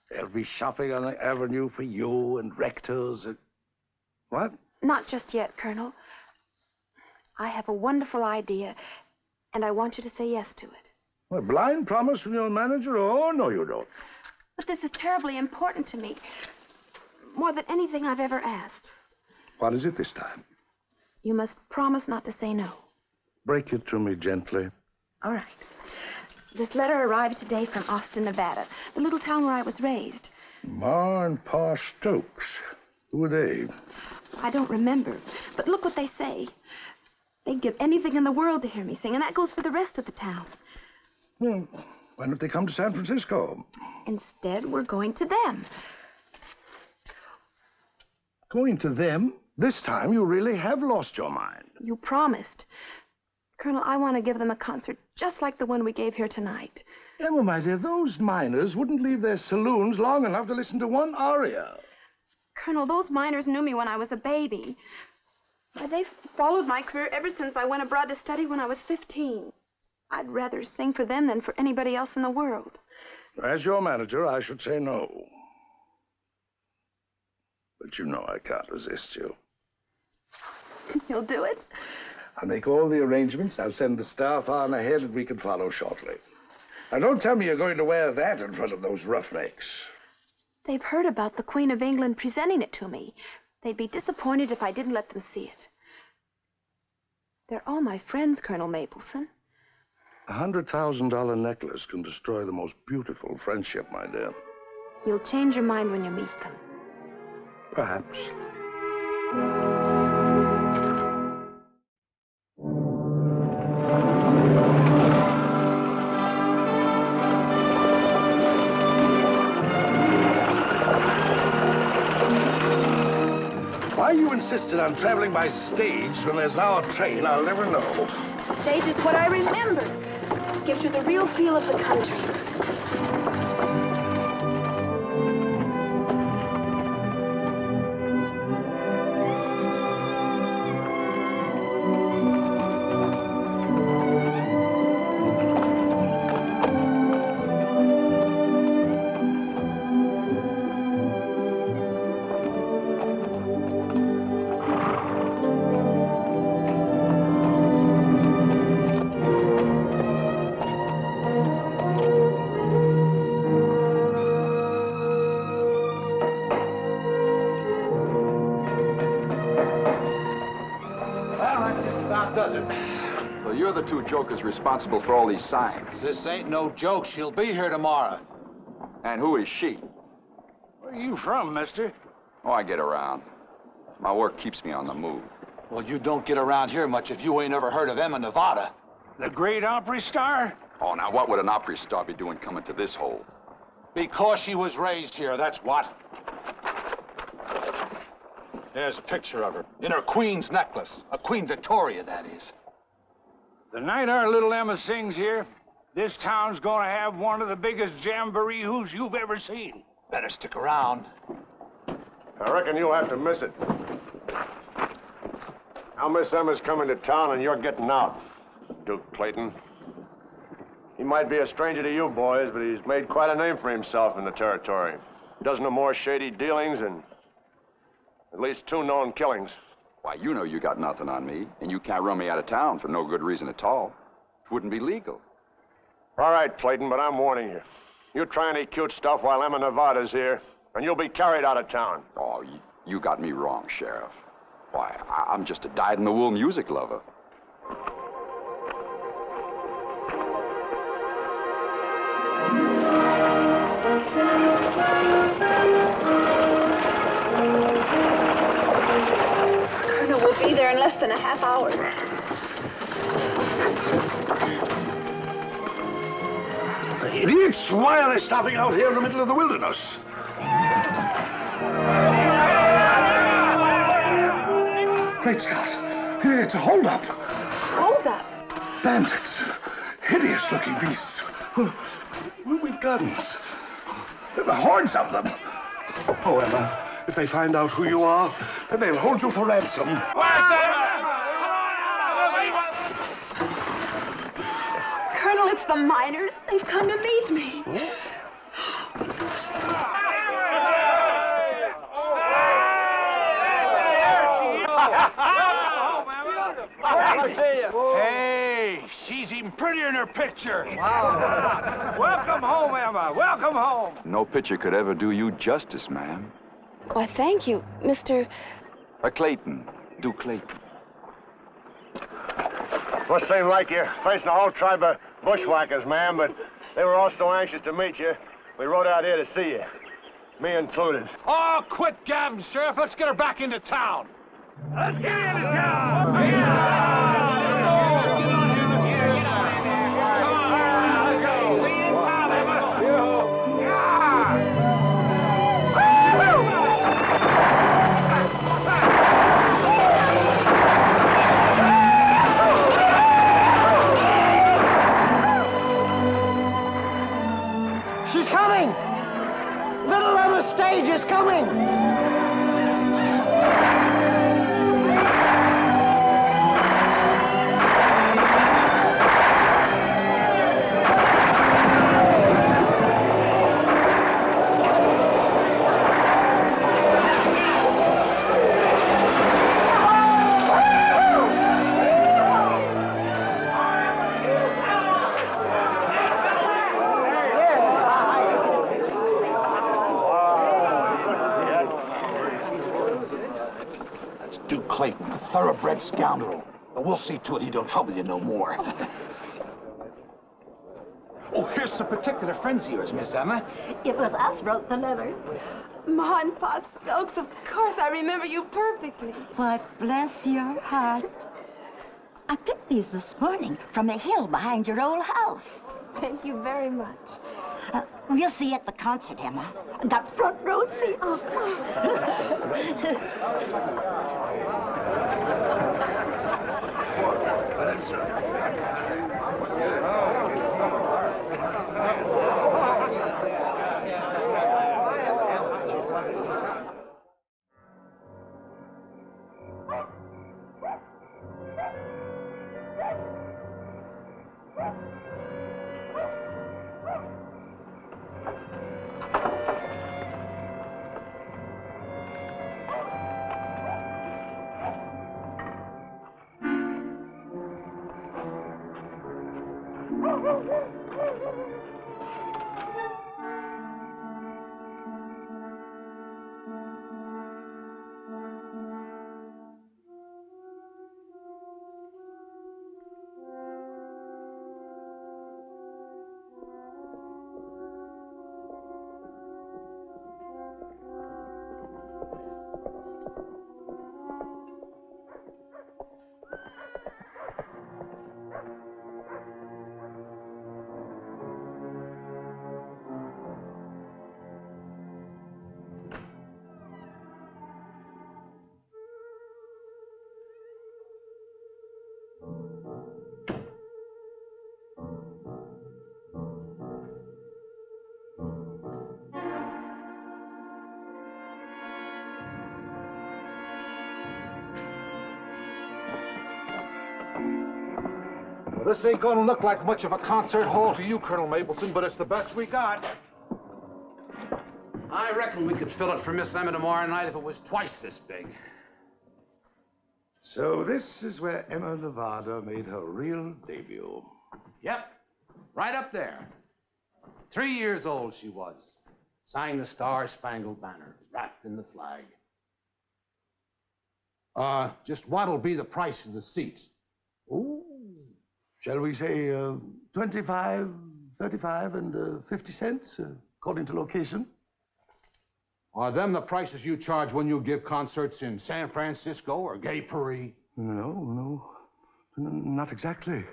There'll be shopping on the avenue for you and Rector's and... What? Not just yet, Colonel. I have a wonderful idea, and I want you to say yes to it. A blind promise from your manager? Oh, no, you don't. But this is terribly important to me. More than anything I've ever asked. What is it this time? You must promise not to say no. Break it to me gently. All right. This letter arrived today from Austin, Nevada, the little town where I was raised. Ma and Pa Stokes. Who are they? I don't remember, but look what they say. They'd give anything in the world to hear me sing, and that goes for the rest of the town. Well, why don't they come to San Francisco? Instead, we're going to them. Going to them? This time you really have lost your mind. You promised. Colonel, I want to give them a concert just like the one we gave here tonight. Emma, my dear, those miners wouldn't leave their saloons long enough to listen to one aria. Colonel, those miners knew me when I was a baby. Why, they've followed my career ever since I went abroad to study when I was 15. I'd rather sing for them than for anybody else in the world. As your manager, I should say no. But you know I can't resist you. You'll do it? I'll make all the arrangements. I'll send the staff on ahead and we can follow shortly. Now, don't tell me you're going to wear that in front of those roughnecks. They've heard about the Queen of England presenting it to me. They'd be disappointed if I didn't let them see it. They're all my friends, Colonel Mapleson. A $100,000 necklace can destroy the most beautiful friendship, my dear. You'll change your mind when you meet them. Perhaps. Why you insisted on traveling by stage when there's now a train, I'll never know. Stage is what I remember. It gives you the real feel of the country. Two jokers responsible for all these signs. This ain't no joke. She'll be here tomorrow. And who is she? Where are you from, mister? Oh, I get around. My work keeps me on the move. Well, you don't get around here much if you ain't ever heard of Emma Nevada. The great opera star? Oh, now what would an opera star be doing coming to this hole? Because she was raised here, that's what. There's a picture of her. In her queen's necklace. A Queen Victoria, that is. The night our little Emma sings here, this town's gonna have one of the biggest jamborees you've ever seen. Better stick around. I reckon you'll have to miss it. Now Miss Emma's coming to town and you're getting out, Duke Clayton. He might be a stranger to you boys, but he's made quite a name for himself in the territory. A dozen or more shady dealings and at least 2 known killings. Why, you know you got nothing on me, and you can't run me out of town for no good reason at all. It wouldn't be legal. All right, Clayton, but I'm warning you. You try any cute stuff while Emma Nevada's here, and you'll be carried out of town. Oh, you got me wrong, Sheriff. Why, I'm just a dyed-in-the-wool music lover. We'll be there in less than a half hour. The idiots! Why are they stopping out here in the middle of the wilderness? Great Scott! It's a holdup. Holdup? Bandits. Hideous-looking beasts. With guns. Hordes of them. Oh, Emma. If they find out who you are, then they'll hold you for ransom. Colonel, it's the miners. They've come to meet me. Hey, she's even prettier in her picture. Wow. Welcome home, Emma. Welcome home. No picture could ever do you justice, ma'am. Why, thank you, Mr. Clayton. Duke Clayton. Must seem like you're facing a whole tribe of bushwhackers, ma'am, but they were all so anxious to meet you. We rode out here to see you. Me included. Oh, quit gabbing, Sheriff. Let's get her back into town. Let's get into town. coming! Middle of the stage is coming! Duke Clayton, a thoroughbred scoundrel. But we'll see to it he don't trouble you no more. Oh, here's some particular friends of yours, Miss Emma. It was us wrote the letter. Ma and Pa Stokes, of course I remember you perfectly. Why, bless your heart. I picked these this morning from the hill behind your old house. Thank you very much. We'll see you at the concert, Emma. Got front row seats. Well, this ain't gonna look like much of a concert hall to you, Colonel Mapleton, but it's the best we got. I reckon we could fill it for Miss Emma tomorrow night if it was twice this big. So this is where Emma Nevada made her real debut. Yep, right up there. 3 years old she was. Signed the Star-Spangled Banner, wrapped in the flag. Just what'll be the price of the seats? Ooh, shall we say 25, 35, and 50 cents, according to location? Are them the prices you charge when you give concerts in San Francisco or Gay Paris? No, not exactly.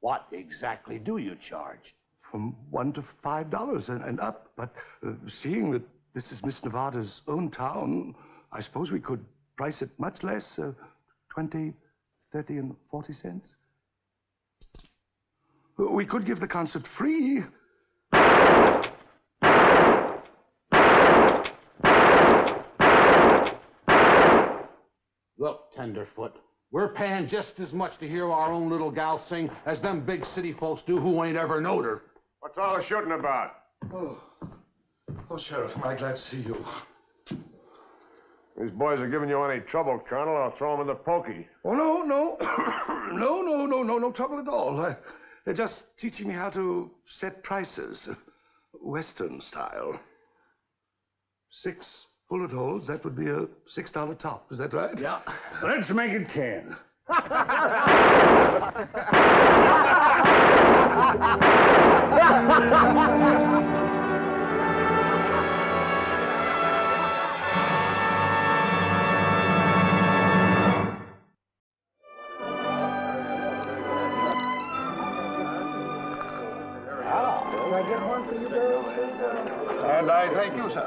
What exactly do you charge? From $1 to $5 and up. But seeing that this is Miss Nevada's own town, I suppose we could price it much less, 20, 30, and 40 cents. We could give the concert free. Look, Tenderfoot, we're paying just as much to hear our own little gal sing as them big city folks do who ain't ever knowed her. What's all the shooting about? Oh, Sheriff, am I glad to see you. These boys are giving you any trouble, Colonel, I'll throw them in the pokey. Oh, no. No trouble at all. They're just teaching me how to set prices, Western style. 6 bullet holes, that would be a $6 top. Is that right? Yeah. Let's make it 10. And I thank you, sir.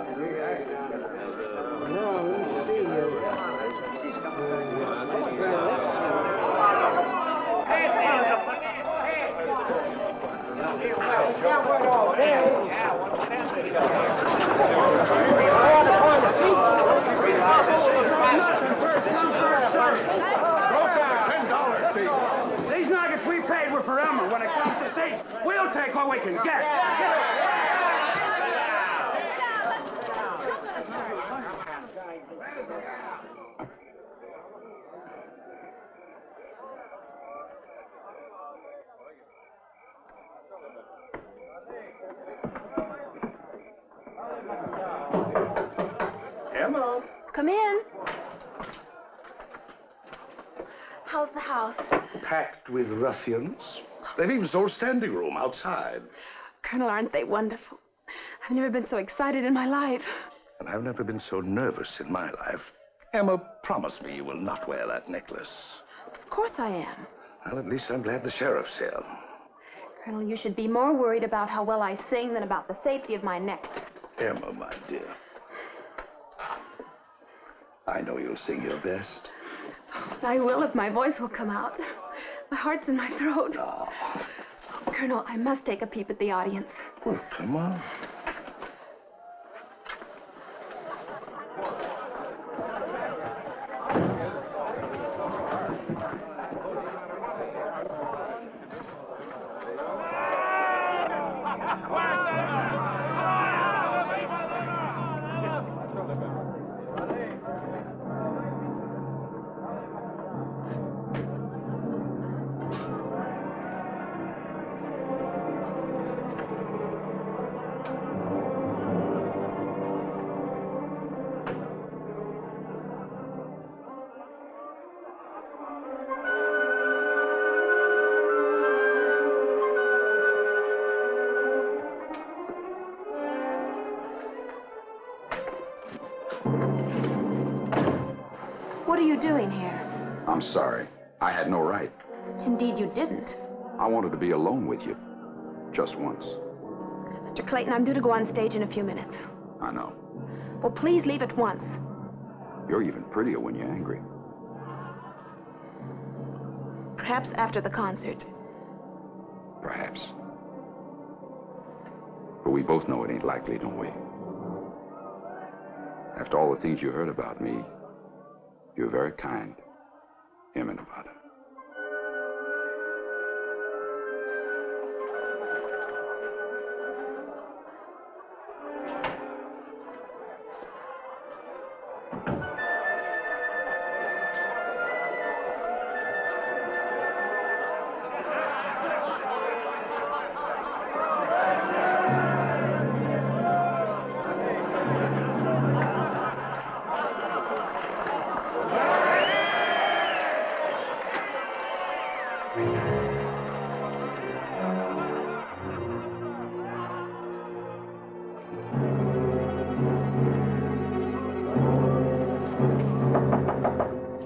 Osage, we'll take what we can get. Emma. Come in. How's the house? Packed with ruffians. They've even sold standing room outside. Colonel, aren't they wonderful? I've never been so excited in my life. And I've never been so nervous in my life. Emma, promise me you will not wear that necklace. Of course I am. Well, at least I'm glad the sheriff's here. Colonel, you should be more worried about how well I sing than about the safety of my necklace. Emma, my dear. I know you'll sing your best. I will if my voice will come out. My heart's in my throat. Oh. Colonel, I must take a peep at the audience. Well, come on. What are you doing here? I'm sorry. I had no right. Indeed, you didn't. I wanted to be alone with you. Just once. Mr. Clayton, I'm due to go on stage in a few minutes. I know. Well, please leave at once. You're even prettier when you're angry. Perhaps after the concert. Perhaps. But we both know it ain't likely, don't we? After all the things you heard about me, you're very kind, Emma Nevada.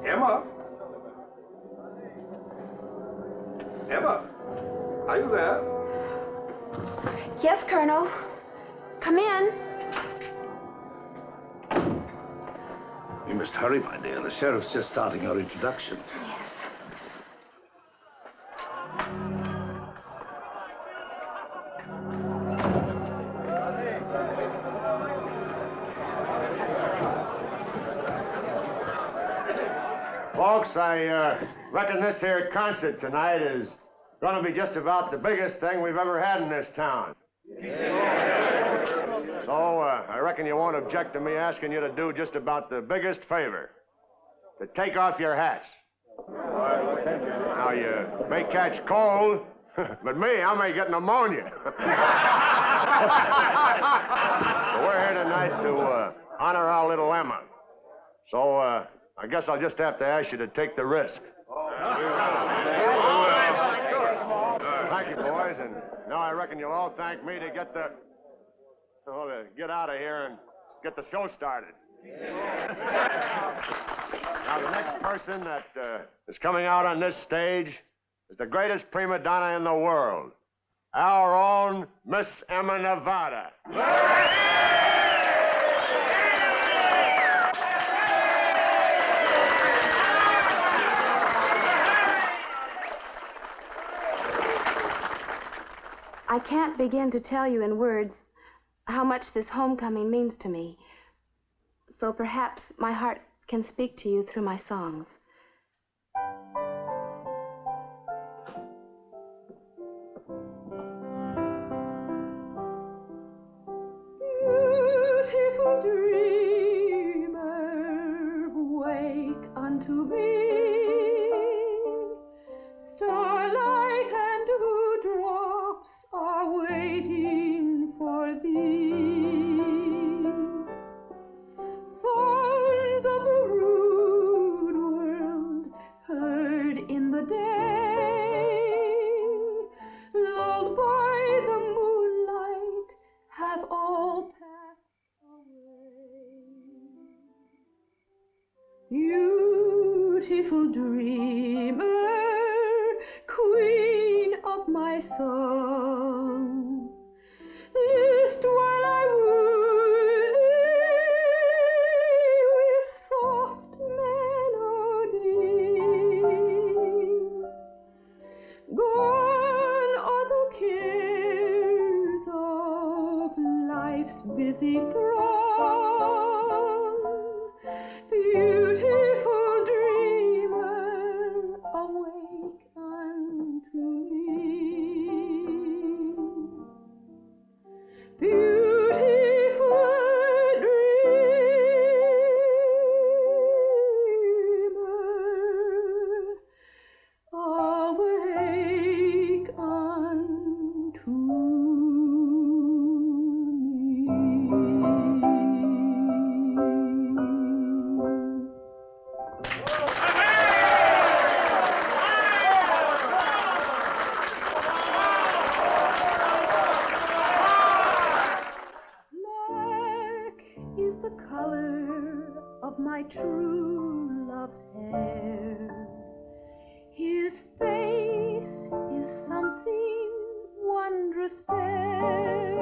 Emma? Emma? Are you there? Yes, Colonel. Come in. You must hurry, my dear. The sheriff's just starting our introduction. Yes. Folks, I reckon this here concert tonight is going to be just about the biggest thing we've ever had in this town. So, I reckon you won't object to me asking you to do just about the biggest favor. To take off your hats. Now, you may catch cold, but me, I may get pneumonia. So we're here tonight to honor our little Emma. So, I guess I'll just have to ask you to take the risk. Thank you, boys, and now I reckon you'll all thank me to get to get out of here and get the show started. Now, the next person that is coming out on this stage is the greatest prima donna in the world, our own Miss Emma Nevada. I can't begin to tell you in words how much this homecoming means to me. So perhaps my heart can speak to you through my songs. beautiful dreamer, queen of my song. List while I woo thee with soft melody. Gone are the cares of life's busy throng. Beautiful dreamer, awake unto me. Beautiful dreamer, awake unto Black is the color of my true love's hair. His face is something wondrous fair.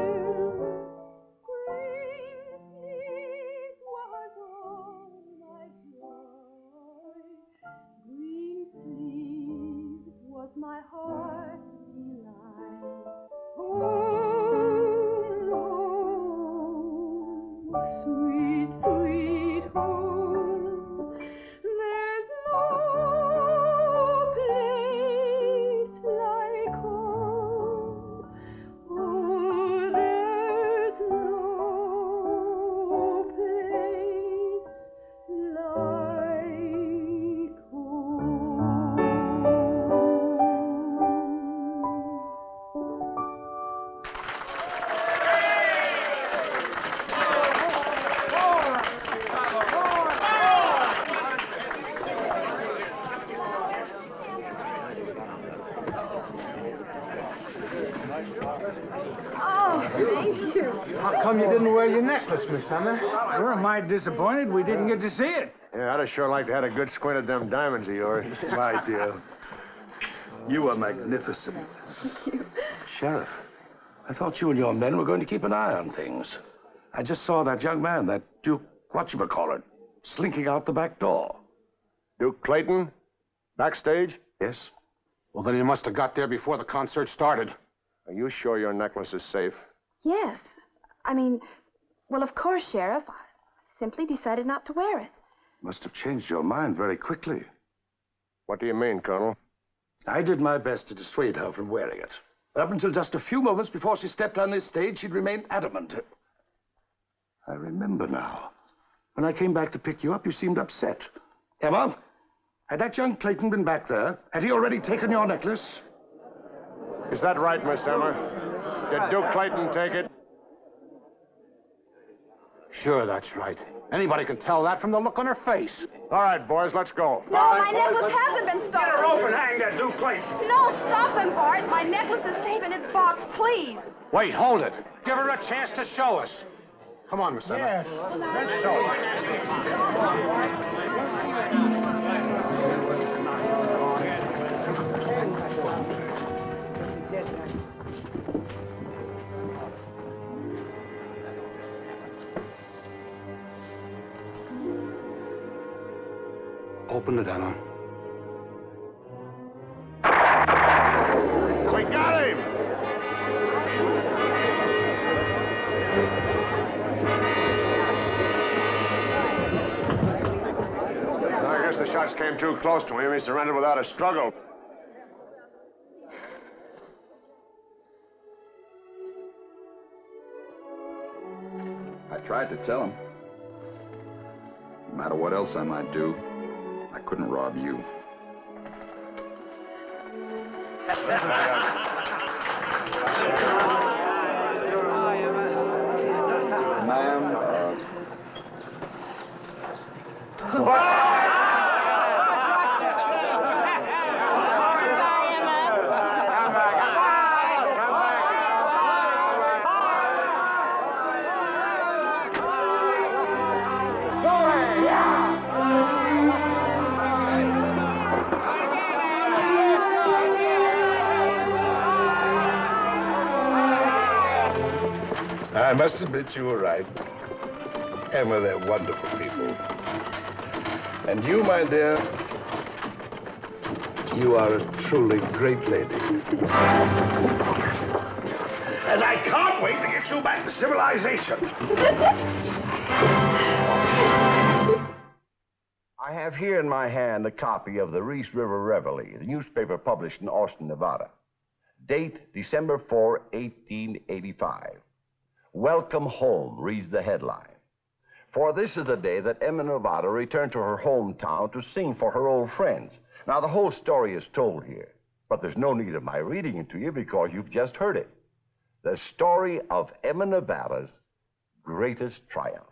Green sleeves was all my joy. Green sleeves was my heart's delight. Home, home, sweet, sweet home. There's no place like home. Oh, there's no place like home. Oh, thank you. How come you didn't wear your necklace, Miss Summer? We're mighty disappointed we didn't get to see it. Yeah, I'd have sure liked to have had a good squint at them diamonds of yours. My dear, you are magnificent. Sheriff, I thought you and your men were going to keep an eye on things. I just saw that young man, that Duke whatchamacallit, slinking out the back door. Duke Clayton? Backstage? Yes. Well, then he must have got there before the concert started. Are you sure your necklace is safe? Yes. I mean, well, of course, Sheriff. I simply decided not to wear it. Must have changed your mind very quickly. What do you mean, Colonel? I did my best to dissuade her from wearing it. Up until just a few moments before she stepped on this stage, she'd remained adamant. I remember now. When I came back to pick you up, you seemed upset. Emma, had that young Clayton been back there? Had he already taken your necklace? Is that right, Miss Emma? Did Duke Clayton take it? Sure, that's right. Anybody can tell that from the look on her face. All right, boys, let's go. No, my necklace hasn't been stolen. Get her open, hang that Duke Clayton. No, stop them, Bart. My necklace is safe in its box, please. Wait, hold it. Give her a chance to show us. Come on, Miss Emma. Yes, let's show Open it, Emma. We got him! I guess the shots came too close to him. He surrendered without a struggle. I tried to tell him. No matter what else I might do, I couldn't rob you. Ma'am, I must admit you were right. Emma, they're wonderful people. And you, my dear, you are a truly great lady. And I can't wait to get you back to civilization. I have here in my hand a copy of the Reese River Reveille, the newspaper published in Austin, Nevada. Date December 4, 1885. Welcome home, reads the headline. For this is the day that Emma Nevada returned to her hometown to sing for her old friends. Now, the whole story is told here, but there's no need of my reading it to you because you've just heard it. The story of Emma Nevada's greatest triumph.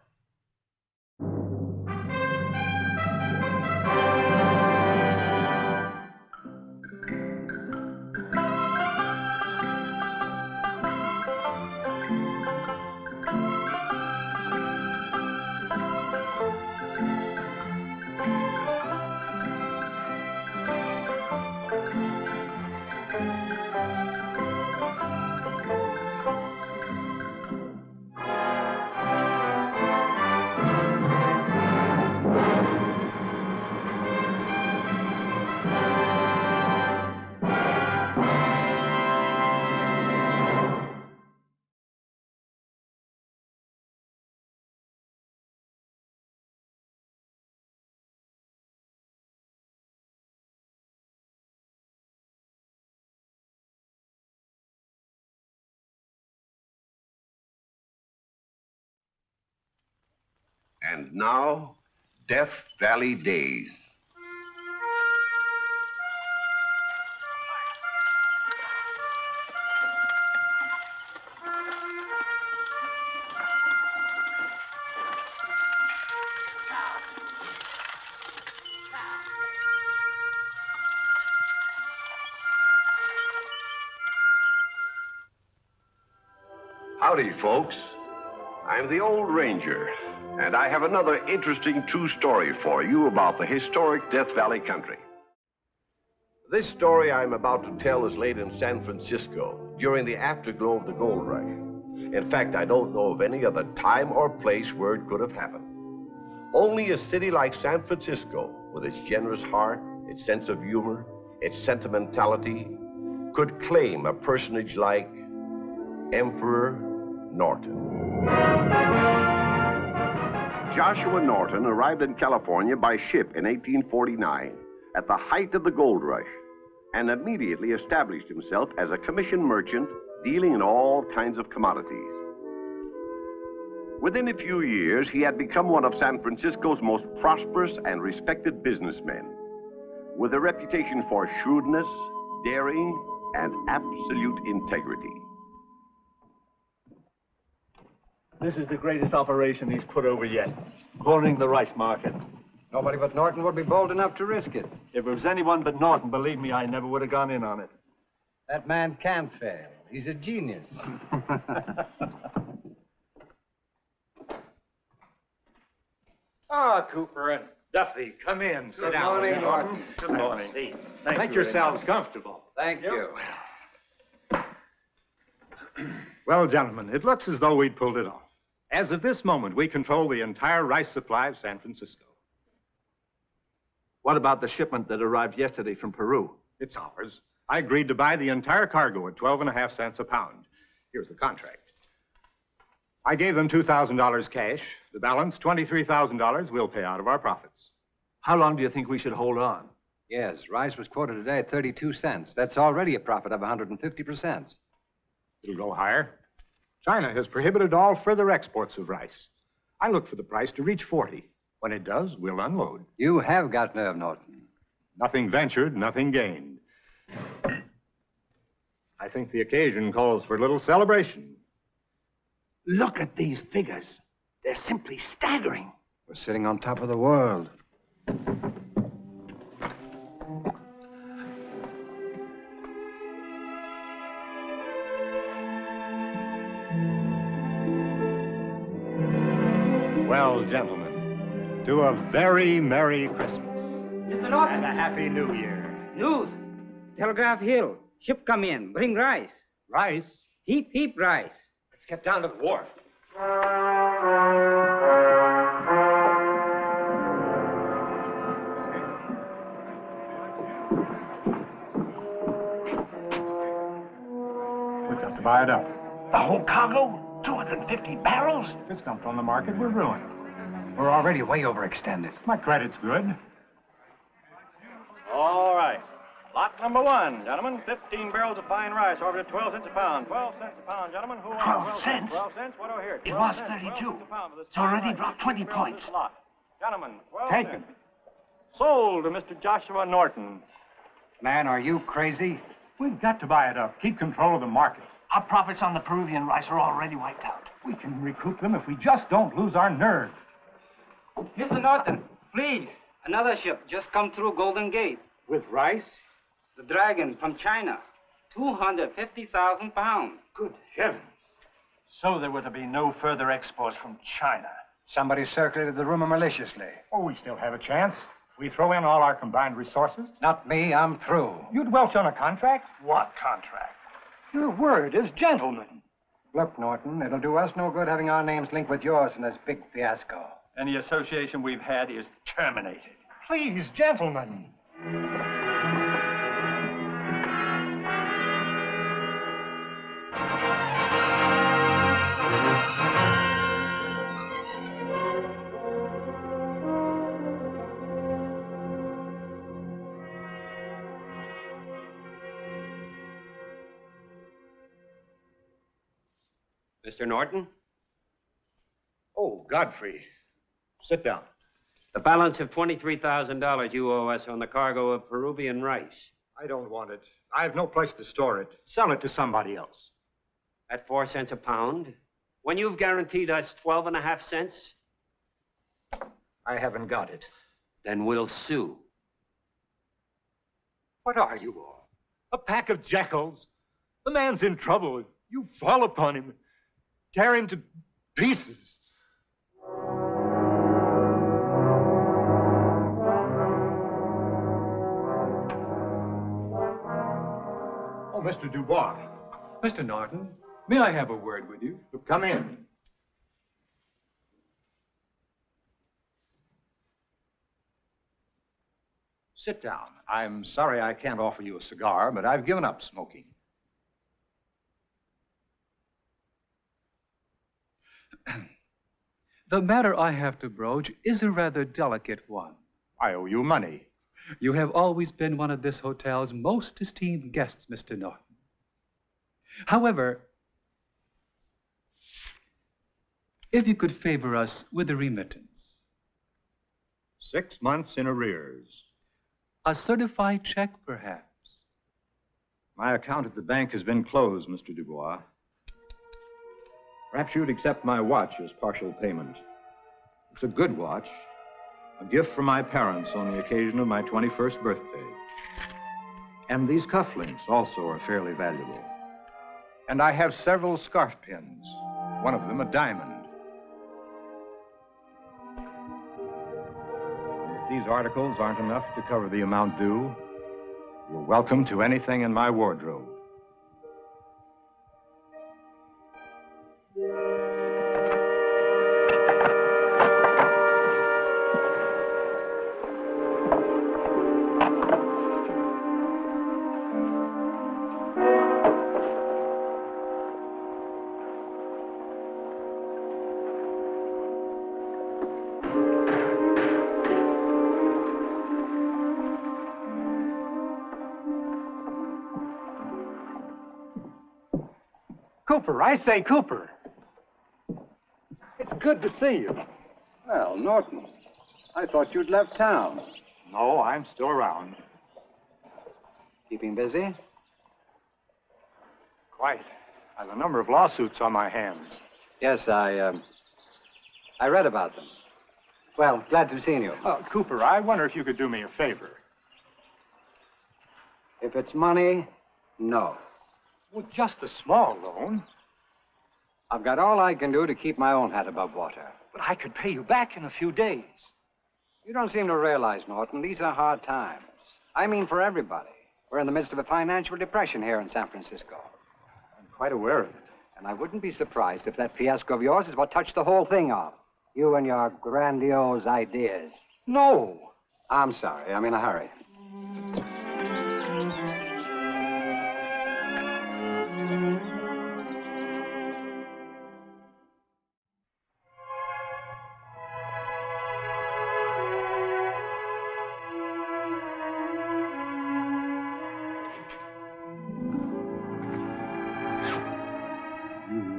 And now, Death Valley Days. Howdy, folks. I'm the Old Ranger, and I have another interesting true story for you about the historic Death Valley country. This story I'm about to tell is laid in San Francisco during the afterglow of the gold rush. In fact, I don't know of any other time or place where it could have happened. Only a city like San Francisco, with its generous heart, its sense of humor, its sentimentality, could claim a personage like Emperor Norton. Joshua Norton arrived in California by ship in 1849 at the height of the gold rush and immediately established himself as a commission merchant dealing in all kinds of commodities. Within a few years, he had become one of San Francisco's most prosperous and respected businessmen, with a reputation for shrewdness, daring, and absolute integrity. This is the greatest operation he's put over yet. Cornering the rice market. Nobody but Norton would be bold enough to risk it. If it was anyone but Norton, believe me, I never would have gone in on it. That man can't fail. He's a genius. Ah, Cooper and Duffy, come in. Sit down. Good morning, Norton. Good morning. Make yourselves comfortable. Thank you. Well, gentlemen, it looks as though we'd pulled it off. As of this moment, we control the entire rice supply of San Francisco. What about the shipment that arrived yesterday from Peru? It's ours. I agreed to buy the entire cargo at 12.5 cents a pound. Here's the contract. I gave them $2,000 cash. The balance, $23,000, we'll pay out of our profits. How long do you think we should hold on? Yes, rice was quoted today at 32 cents. That's already a profit of 150%. It'll go higher. China has prohibited all further exports of rice. I look for the price to reach 40. When it does, we'll unload. You have got nerve, Norton. Nothing ventured, nothing gained. I think the occasion calls for a little celebration. Look at these figures. They're simply staggering. We're sitting on top of the world. Well, gentlemen, to a very Merry Christmas. Mr. Norton. And a Happy New Year. News. Telegraph Hill. Ship come in. Bring rice. Rice? Heap rice. Let's get down to the wharf. We've got to buy it up. The whole cargo? 250 barrels? If it's dumped on the market, we're ruined. We're already way overextended. My credit's good. All right. Lot number one, gentlemen. 15 barrels of fine rice over to 12 cents a pound. 12 cents a pound, gentlemen. Who wants 12 cents? 12 cents? What do I hear? It was 32. It's already dropped 20 points. Gentlemen, 12 Take cents. it. Sold to Mr. Joshua Norton. Man, are you crazy? We've got to buy it up. Keep control of the market. Our profits on the Peruvian rice are already wiped out. We can recoup them if we just don't lose our nerve. Mr. Norton, please. Another ship just come through Golden Gate. With rice? The Dragon from China. 250,000 pounds. Good heavens. So there were to be no further exports from China. Somebody circulated the rumor maliciously. Oh, we still have a chance. If we throw in all our combined resources. Not me, I'm through. You'd welch on a contract? What contract? Your word as gentlemen. Look, Norton, it'll do us no good having our names linked with yours in this big fiasco. Any association we've had is terminated. Please, gentlemen. Mr. Norton? Oh, Godfrey. Sit down. The balance of $23,000 you owe us on the cargo of Peruvian rice. I don't want it. I have no place to store it. Sell it to somebody else. At 4 cents a pound? When you've guaranteed us 12.5 cents? I haven't got it. Then we'll sue. What are you all? A pack of jackals? The man's in trouble. You fall upon him. Tear him to pieces. Oh, Mr. Dubois. Mr. Norton, may I have a word with you? Come in. Sit down. I'm sorry I can't offer you a cigar, but I've given up smoking. The matter I have to broach is a rather delicate one. I owe you money. You have always been one of this hotel's most esteemed guests, Mr. Norton. However, if you could favor us with a remittance. 6 months in arrears. A certified check, perhaps. My account at the bank has been closed, Mr. Dubois. Perhaps you'd accept my watch as partial payment. It's a good watch, a gift from my parents on the occasion of my 21st birthday. And these cufflinks also are fairly valuable. And I have several scarf pins, one of them a diamond. And if these articles aren't enough to cover the amount due, you're welcome to anything in my wardrobe. Cooper, I say, Cooper. It's good to see you. Well, Norton, I thought you'd left town. No, I'm still around. Keeping busy? Quite. I have a number of lawsuits on my hands. Yes, I read about them. Well, glad to have seen you. Cooper, I wonder if you could do me a favor. If it's money, no. Well, just a small loan. I've got all I can do to keep my own head above water. But I could pay you back in a few days. You don't seem to realize, Norton, these are hard times. I mean for everybody. We're in the midst of a financial depression here in San Francisco. I'm quite aware of it. And I wouldn't be surprised if that fiasco of yours is what touched the whole thing off. You and your grandiose ideas. No! I'm sorry. I'm in a hurry.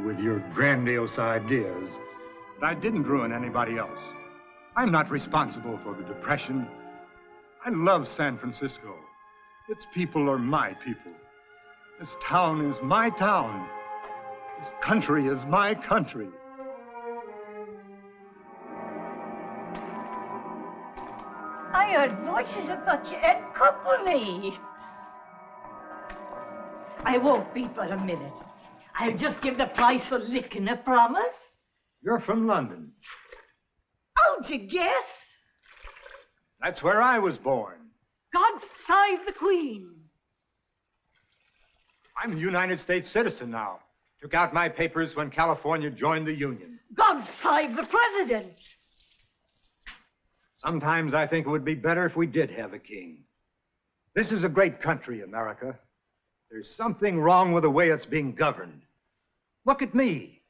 With your grandiose ideas. But I didn't ruin anybody else. I'm not responsible for the Depression. I love San Francisco. Its people are my people. This town is my town. This country is my country. I heard voices about you at company. I won't be but a minute. I'll just give the price a licking, a promise. You're from London. How'd you guess? That's where I was born. God save the Queen. I'm a United States citizen now. Took out my papers when California joined the Union. God save the President. Sometimes I think it would be better if we did have a king. This is a great country, America. There's something wrong with the way it's being governed. Look at me.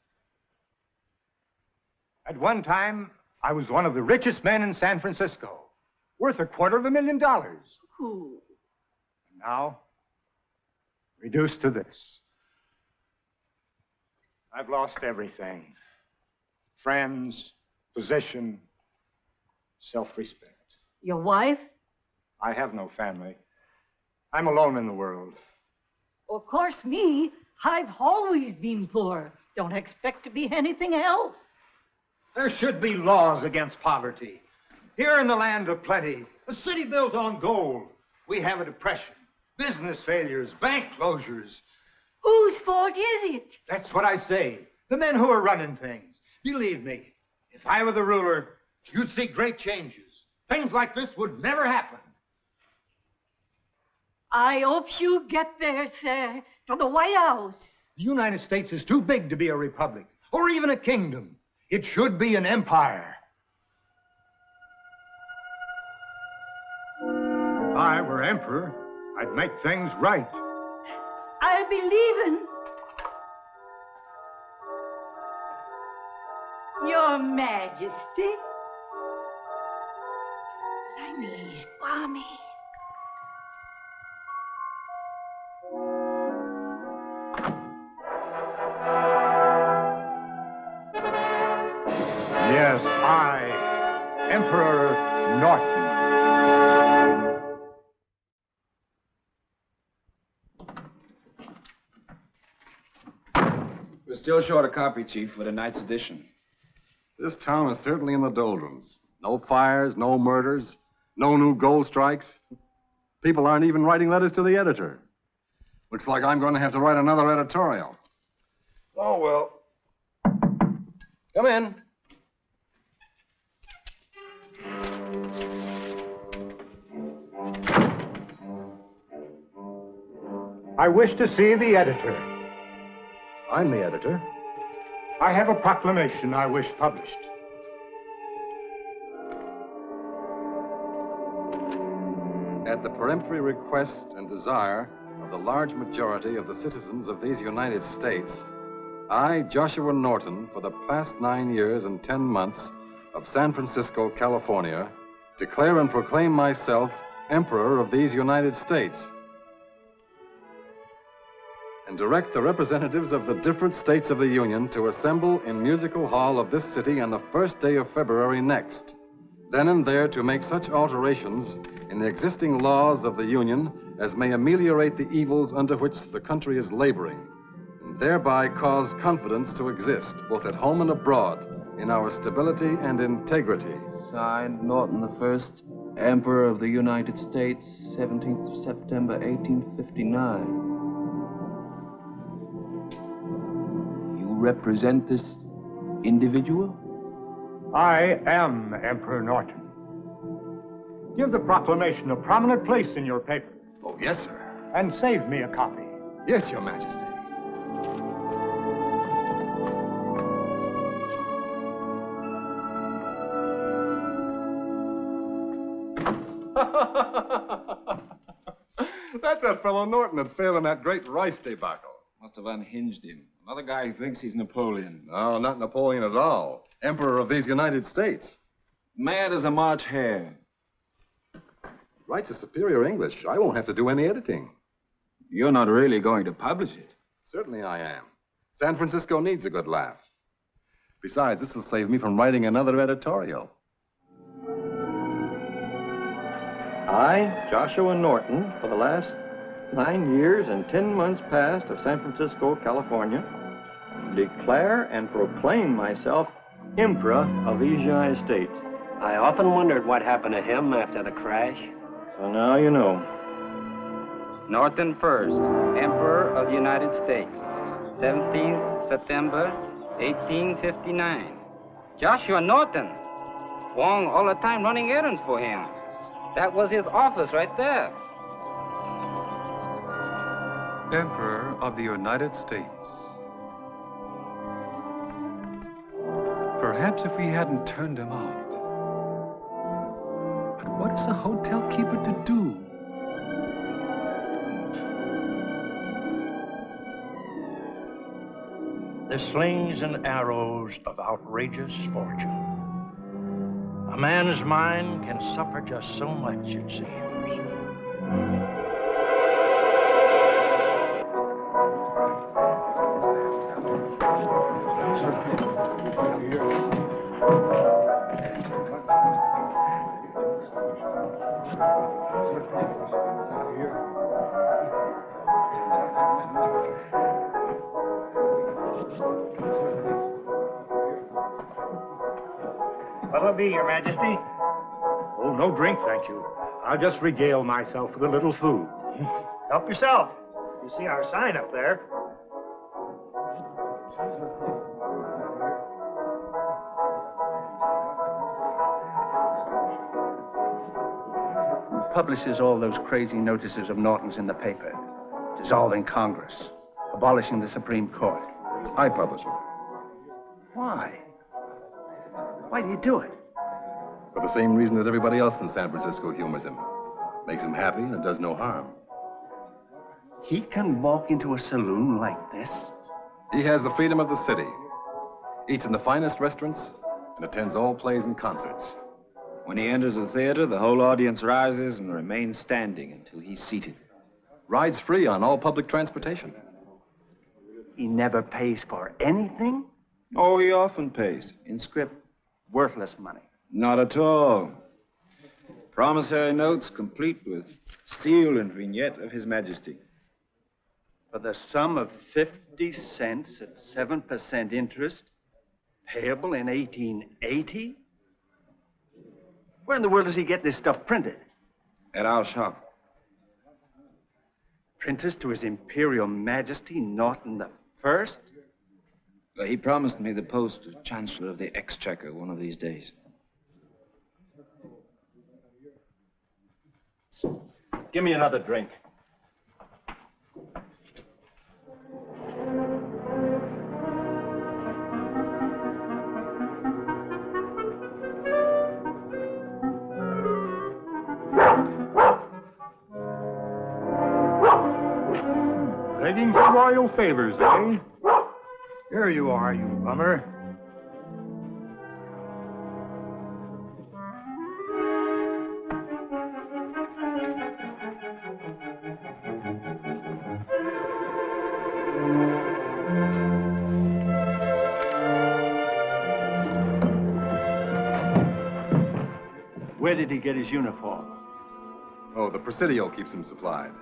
At one time, I was one of the richest men in San Francisco, worth $250,000. Ooh. And now, reduced to this. I've lost everything. Friends, position, self-respect. Your wife? I have no family. I'm alone in the world. Of course, me. I've always been poor. Don't expect to be anything else. There should be laws against poverty. Here in the land of plenty, a city built on gold, we have a depression, business failures, bank closures. Whose fault is it? That's what I say. The men who are running things. Believe me, if I were the ruler, you'd see great changes. Things like this would never happen. I hope you get there, sir, to the White House. The United States is too big to be a republic, or even a kingdom. It should be an empire. If I were emperor, I'd make things right. I'll be leaving. Your Majesty. My knees, balmy. Yes, I, Emperor Norton. We're still short a copy, Chief, for tonight's edition. This town is certainly in the doldrums. No fires, no murders, no new gold strikes. People aren't even writing letters to the editor. Looks like I'm going to have to write another editorial. Oh, well. Come in. I wish to see the editor. I'm the editor. I have a proclamation I wish published. At the peremptory request and desire of the large majority of the citizens of these United States, I, Joshua Norton, for the past 9 years and 10 months of San Francisco, California, declare and proclaim myself Emperor of these United States, and direct the representatives of the different states of the Union to assemble in Musical Hall of this city on the first day of February next, then and there to make such alterations in the existing laws of the Union as may ameliorate the evils under which the country is laboring, and thereby cause confidence to exist, both at home and abroad, in our stability and integrity. Signed, Norton the First, Emperor of the United States, 17th of September, 1859. You represent this individual? I am Emperor Norton. Give the proclamation a prominent place in your paper. Oh, yes, sir. And save me a copy. Yes, Your Majesty. That's that fellow Norton that failed in that great rice debacle. Must have unhinged him. Another guy who thinks he's Napoleon. No, not Napoleon at all. Emperor of these United States. Mad as a March hare. Writes a superior English. I won't have to do any editing. You're not really going to publish it. Certainly I am. San Francisco needs a good laugh. Besides, this will save me from writing another editorial. I, Joshua Norton, for the last 9 years and 10 months past of San Francisco, California, declare and proclaim myself Emperor of these United States. I often wondered what happened to him after the crash. So now you know. Norton First, Emperor of the United States, 17th September, 1859. Joshua Norton. Wong all the time running errands for him. That was his office right there. Emperor of the United States. Perhaps if we hadn't turned him out. But what is a hotel keeper to do? The slings and arrows of outrageous fortune. A man's mind can suffer just so much, it seems. What'll it be, Your Majesty? Oh, no drink, thank you. I'll just regale myself with a little food. Help yourself. You see our sign up there. Publishes all those crazy notices of Norton's in the paper. Dissolving Congress. Abolishing the Supreme Court. I publish it. Why? Why do you do it? For the same reason that everybody else in San Francisco humors him. Makes him happy and it does no harm. He can walk into a saloon like this? He has the freedom of the city. Eats in the finest restaurants and attends all plays and concerts. When he enters a theater, the whole audience rises and remains standing until he's seated. Rides free on all public transportation. He never pays for anything? Oh, he often pays. In scrip. Worthless money. Not at all. Promissory notes complete with seal and vignette of His Majesty. For the sum of 50 cents at 7% interest, payable in 1880? Where in the world does he get this stuff printed? At our shop. Printers to His Imperial Majesty Norton the First? He promised me the post of Chancellor of the Exchequer one of these days. Give me another drink. Begging for royal favors, eh? Here you are, you bummer. Where did he get his uniform? Oh, the Presidio keeps him supplied.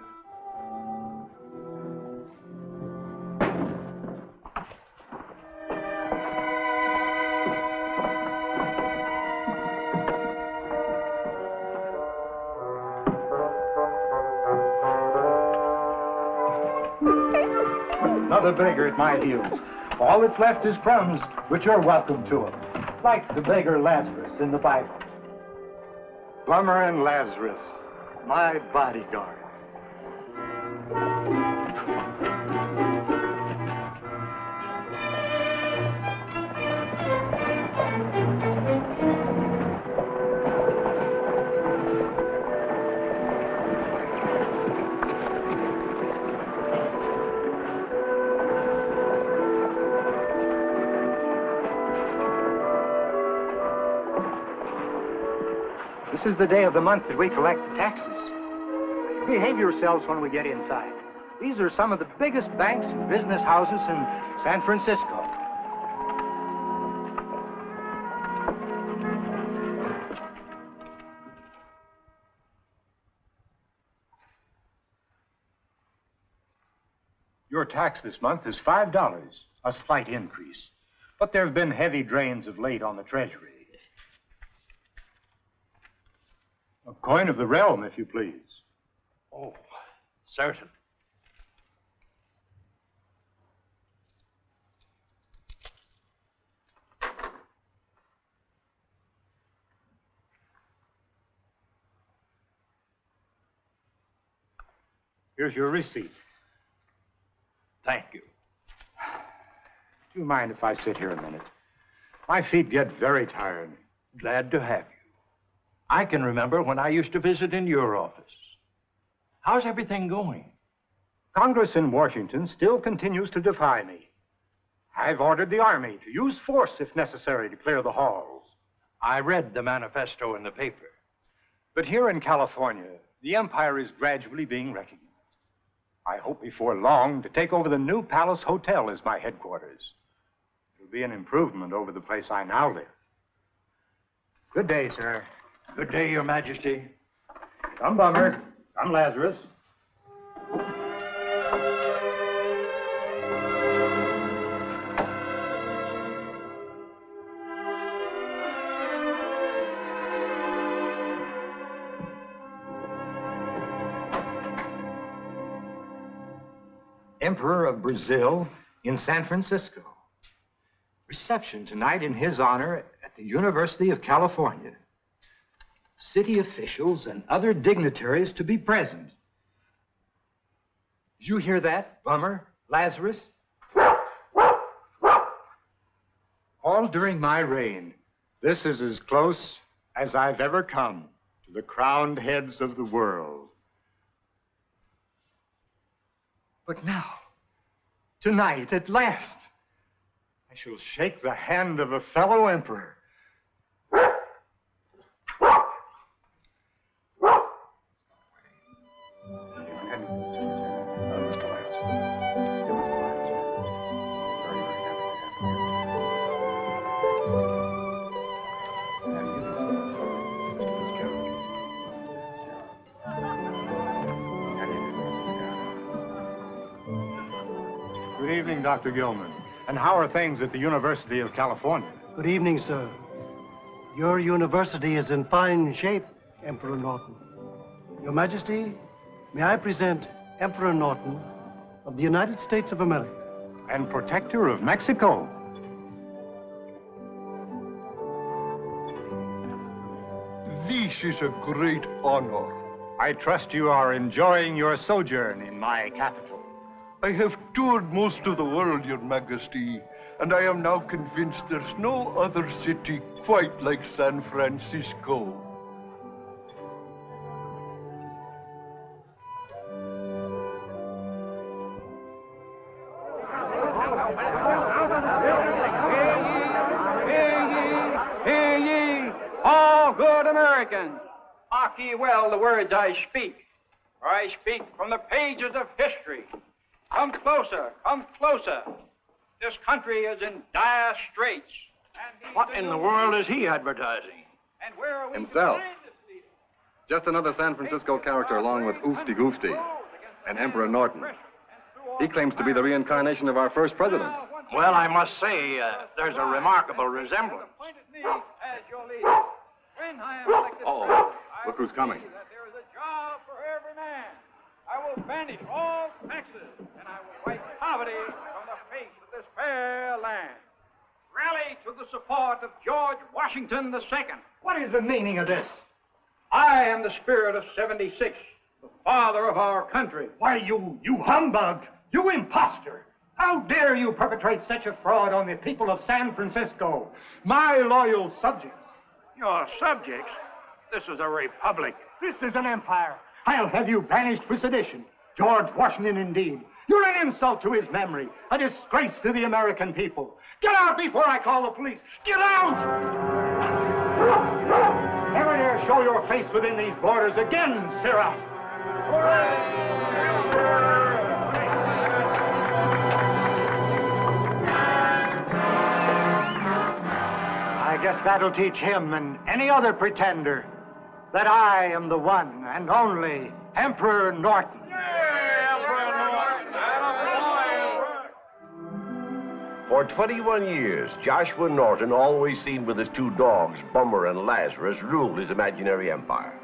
Another beggar at my heels. All that's left is crumbs, but you're welcome to them. Like the beggar Lazarus in the Bible. Plumber and Lazarus, my bodyguards. This is the day of the month that we collect the taxes. Behave yourselves when we get inside. These are some of the biggest banks and business houses in San Francisco. Your tax this month is $5, a slight increase. But there have been heavy drains of late on the Treasury. A coin of the realm, if you please. Oh, certain. Here's your receipt. Thank you. Do you mind if I sit here a minute? My feet get very tired. Glad to have you. I can remember when I used to visit in your office. How's everything going? Congress in Washington still continues to defy me. I've ordered the Army to use force if necessary to clear the halls. I read the manifesto in the paper. But here in California, the empire is gradually being recognized. I hope before long to take over the new Palace Hotel as my headquarters. It'll be an improvement over the place I now live. Good day, sir. Good day, Your Majesty. Come, Bummer. Come, Lazarus. Emperor of Brazil in San Francisco. Reception tonight in his honor at the University of California. City officials and other dignitaries to be present. Did you hear that, Bummer, Lazarus? All during my reign, this is as close as I've ever come to the crowned heads of the world. But now, tonight, at last, I shall shake the hand of a fellow emperor. Good evening, Dr. Gilman. And how are things at the University of California? Good evening, sir. Your university is in fine shape, Emperor Norton. Your Majesty, may I present Emperor Norton of the United States of America. And protector of Mexico. This is a great honor. I trust you are enjoying your sojourn in my capital. I have toured most of the world, Your Majesty, and I am now convinced there's no other city quite like San Francisco. Hear ye, all good Americans. Mark ye well the words I speak, for I speak from the pages of history. Come closer, come closer. This country is in dire straits. What in the world is he advertising? And where are we? Himself. Just another San Francisco character along with Oofty Goofty and Emperor Norton. He claims to be the reincarnation of our first president. Well, I must say, there's a remarkable resemblance. Oh, look who's coming. There is a job for every man. I will banish all taxes, and I will wipe poverty from the face of this fair land. Rally to the support of George Washington II. What is the meaning of this? I am the spirit of '76, the father of our country. Why, you humbug! You imposter! How dare you perpetrate such a fraud on the people of San Francisco, my loyal subjects? Your subjects? This is a republic. This is an empire. I'll have you banished for sedition. George Washington, indeed. You're an insult to his memory, a disgrace to the American people. Get out before I call the police. Get out! Never dare show your face within these borders again, Sirrah. I guess that'll teach him and any other pretender that I am the one and only Emperor Norton. For 21 years, Joshua Norton, always seen with his two dogs, Bummer and Lazarus, ruled his imaginary empire.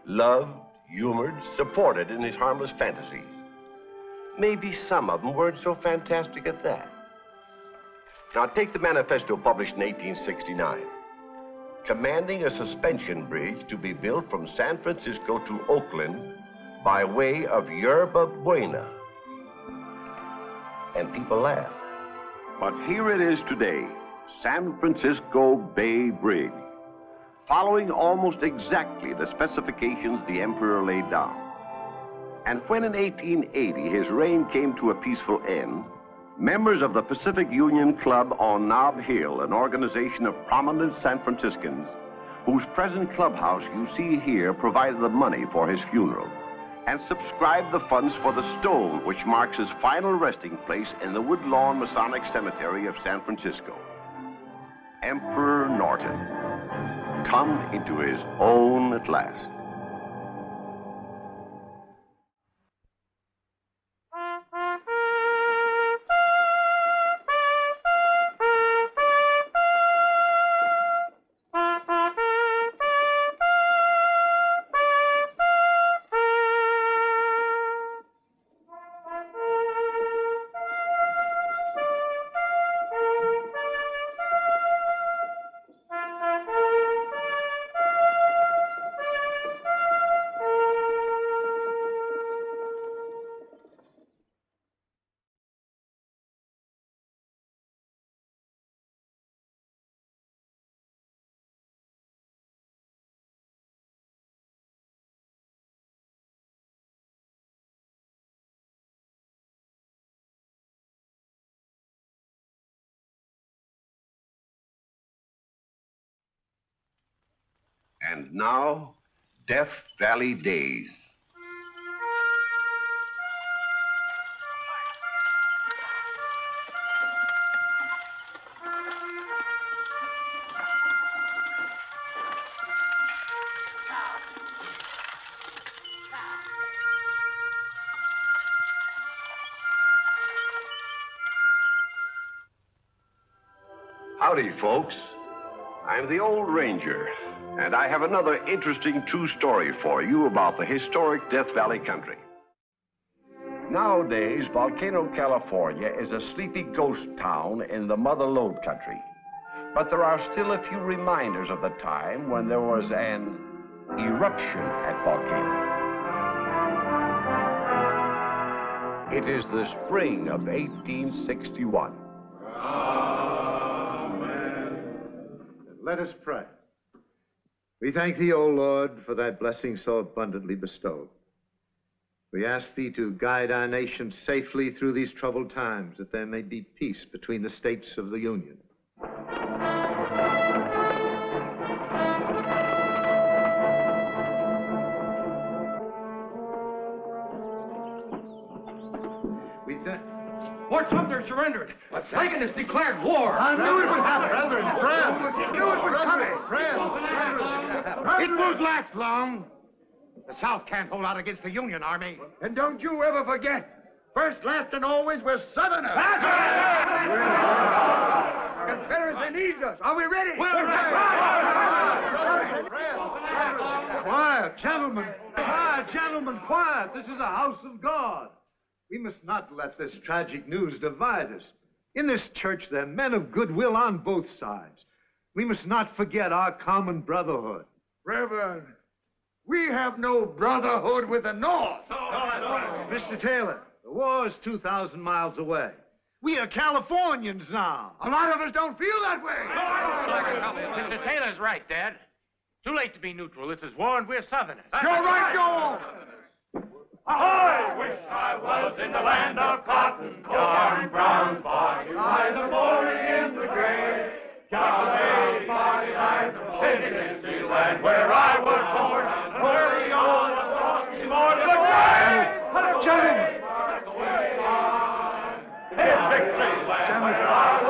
Loved, humored, supported in his harmless fantasies. Maybe some of them weren't so fantastic at that. Now take the manifesto published in 1869. Commanding a suspension bridge to be built from San Francisco to Oakland by way of Yerba Buena. And people laughed. But here it is today, San Francisco Bay Bridge, following almost exactly the specifications the emperor laid down. And when in 1880 his reign came to a peaceful end, members of the Pacific Union Club on Nob Hill, an organization of prominent San Franciscans, whose present clubhouse you see here, provided the money for his funeral and subscribed the funds for the stone which marks his final resting place in the Woodlawn Masonic Cemetery of San Francisco. Emperor Norton, come into his own at last. And now, Death Valley Days. Howdy, folks. I'm the Old Ranger, and I have another interesting true story for you about the historic Death Valley country. Nowadays, Volcano, California is a sleepy ghost town in the Mother Lode country. But there are still a few reminders of the time when there was an eruption at Volcano. It is the spring of 1861. Let us pray. We thank thee, O Lord, for thy blessing so abundantly bestowed. We ask thee to guide our nation safely through these troubled times, that there may be peace between the states of the Union. Fort Sumter surrendered. Reagan has declared war. I knew it would happen. Brethren, I knew it was coming. It won't last long. The South can't hold out against the Union Army. And don't you ever forget, first, last, and always, we're Southerners. That's right. Confederacy needs us. Are we ready? We're ready. Quiet, gentlemen. Quiet, gentlemen, quiet. This is a house of God. We must not let this tragic news divide us. In this church, there are men of goodwill on both sides. We must not forget our common brotherhood. Reverend, we have no brotherhood with the North. Mr. Taylor, the war is 2,000 miles away. We are Californians now. A lot of us don't feel that way. Mr. Taylor's right, Dad. Too late to be neutral. This is war, and we're Southerners. You're right, Joel. I wish I was in the land of cotton, corn, brown body, by the morning in the gray. Calvary body lies in Dixie land where I was Gentlemen!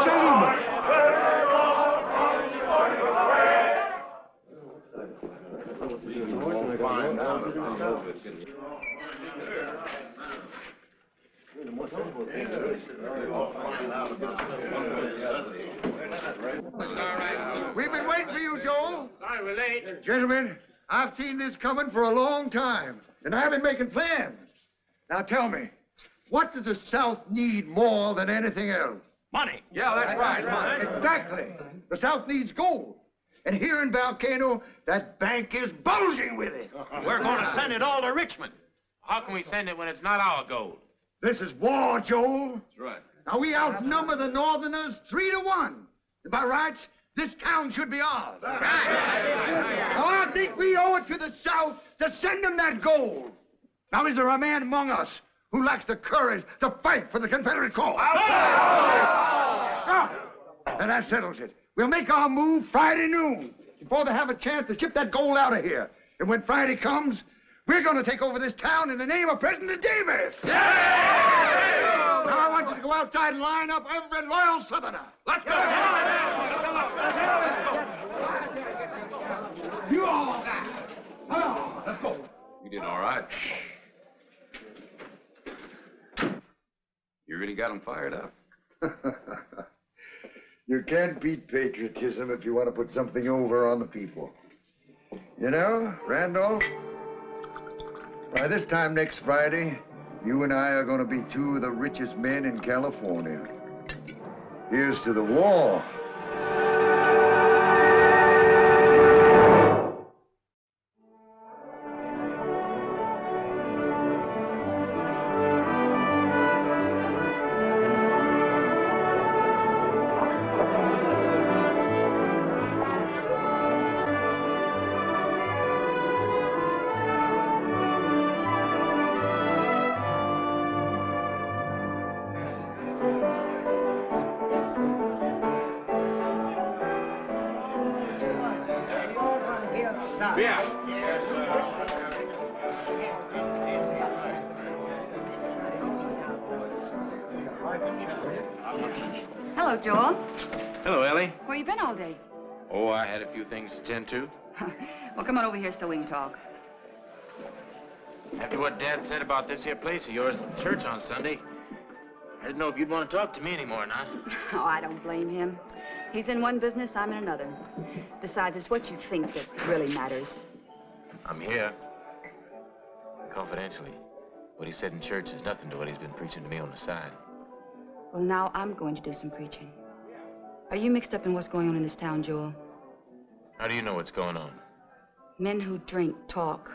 Gentlemen! We've been waiting for you, Joel. Sorry we're late. Gentlemen, I've seen this coming for a long time, and I've been making plans. Now tell me, what does the South need more than anything else? Money. Yeah, that's right. Money. Exactly. The South needs gold. And here in Volcano, that bank is bulging with it. We're going to send it all to Richmond. How can we send it when it's not our gold? This is war, Joel. That's right. Now, we outnumber the Northerners 3-1. Am I right? This town should be ours. Now, I think we owe it to the South to send them that gold. Now, is there a man among us who lacks the courage to fight for the Confederate cause? And that settles it. We'll make our move Friday noon before they have a chance to ship that gold out of here. And when Friday comes, we're going to take over this town in the name of President Davis. Yeah! Now I want you to go outside and line up every loyal Southerner. Let's go! You all guys. Come on, let's go. You did all right. You really got them fired up. You can't beat patriotism if you want to put something over on the people. You know, Randolph, by this time next Friday, you and I are going to be two of the richest men in California. Here's to the war. Hello, Joel. Hello, Ellie. Where you been all day? Oh, I had a few things to tend to. Well, come on over here so we can talk. After what Dad said about this here place of yours at church on Sunday, I didn't know if you'd want to talk to me anymore or not. Oh, I don't blame him. He's in one business, I'm in another. Besides, it's what you think that really matters. I'm here. Confidentially. What he said in church is nothing to what he's been preaching to me on the side. Well, now I'm going to do some preaching. Are you mixed up in what's going on in this town, Joel? How do you know what's going on? Men who drink talk.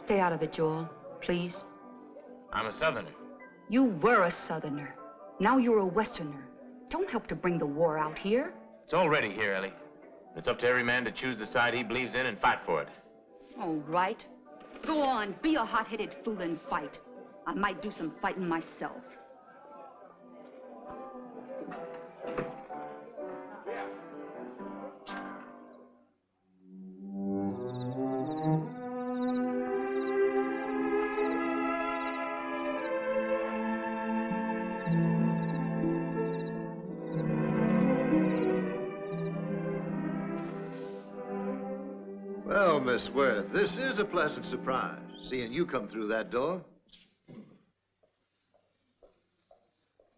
Stay out of it, Joel, please. I'm a Southerner. You were a Southerner. Now you're a Westerner. Don't help to bring the war out here. It's already here, Ellie. It's up to every man to choose the side he believes in and fight for it. All right. Go on, be a hot-headed fool and fight. I might do some fighting myself. Well, Miss Worth, this is a pleasant surprise, seeing you come through that door.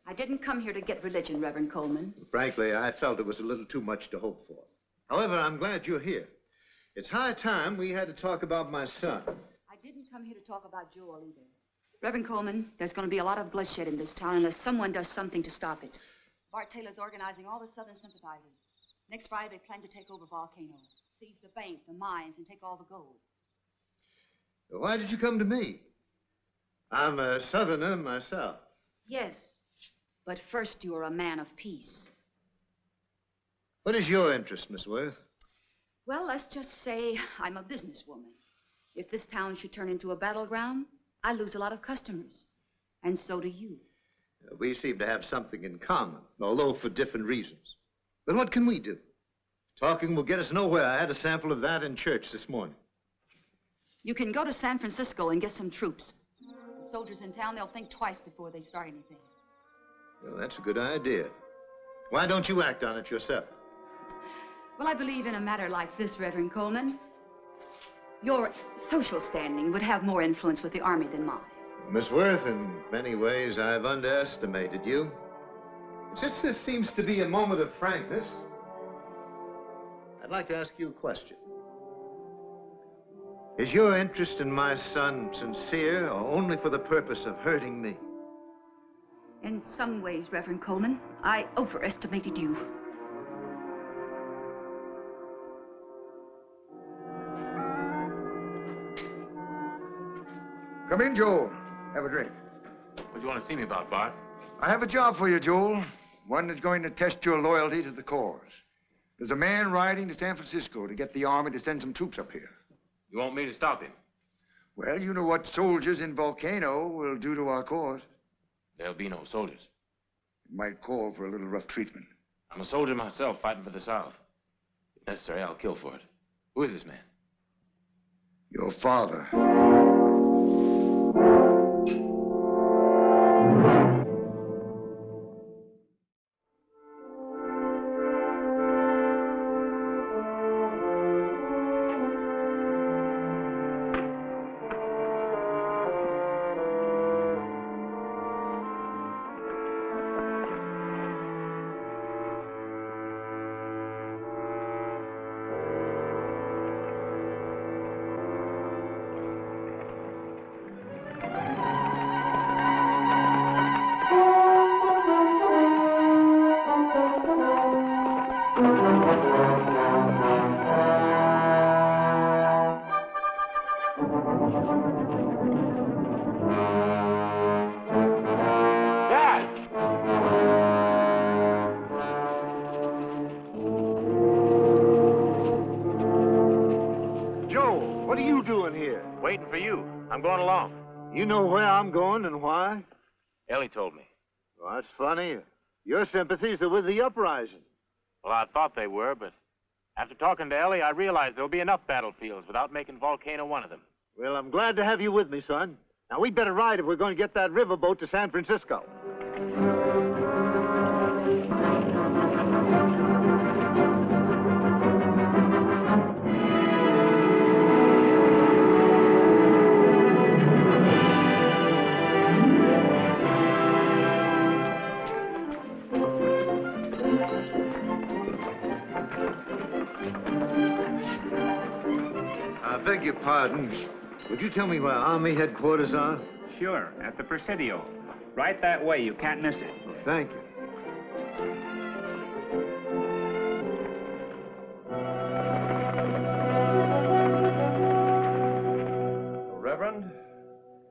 I didn't come here to get religion, Reverend Coleman. Frankly, I felt it was a little too much to hope for. However, I'm glad you're here. It's high time we had to talk about my son. I didn't come here to talk about Joel either. Reverend Coleman, there's going to be a lot of bloodshed in this town unless someone does something to stop it. Bart Taylor's organizing all the Southern sympathizers. Next Friday, they plan to take over Volcano, seize the bank, the mines, and take all the gold. Why did you come to me? I'm a Southerner myself. Yes, but first you are a man of peace. What is your interest, Miss Worth? Well, let's just say I'm a businesswoman. If this town should turn into a battleground, I lose a lot of customers. And so do you. We seem to have something in common, although for different reasons. But what can we do? Talking will get us nowhere. I had a sample of that in church this morning. You can go to San Francisco and get some troops. Soldiers in town, they'll think twice before they start anything. Well, that's a good idea. Why don't you act on it yourself? Well, I believe in a matter like this, Reverend Coleman, your social standing would have more influence with the Army than mine. Miss Worth, in many ways, I've underestimated you. Since this seems to be a moment of frankness, I'd like to ask you a question. Is your interest in my son sincere, or only for the purpose of hurting me? In some ways, Reverend Coleman, I overestimated you. Come in, Joel. Have a drink. What do you want to see me about, Bart? I have a job for you, Joel. One that's going to test your loyalty to the cause. There's a man riding to San Francisco to get the Army to send some troops up here. You want me to stop him? Well, you know what soldiers in Volcano will do to our cause. There'll be no soldiers. It might call for a little rough treatment. I'm a soldier myself, fighting for the South. If necessary, I'll kill for it. Who is this man? Your father. Waiting for you. I'm going along. You know where I'm going and why? Ellie told me. Well, that's funny. Your sympathies are with the uprising. Well, I thought they were, but after talking to Ellie, I realized there'll be enough battlefields without making Volcano one of them. Well, I'm glad to have you with me, son. Now, we'd better ride if we're going to get that riverboat to San Francisco. I beg your pardon. Would you tell me where Army headquarters are? Sure, at the Presidio. Right that way, you can't miss it. Thank you. Reverend,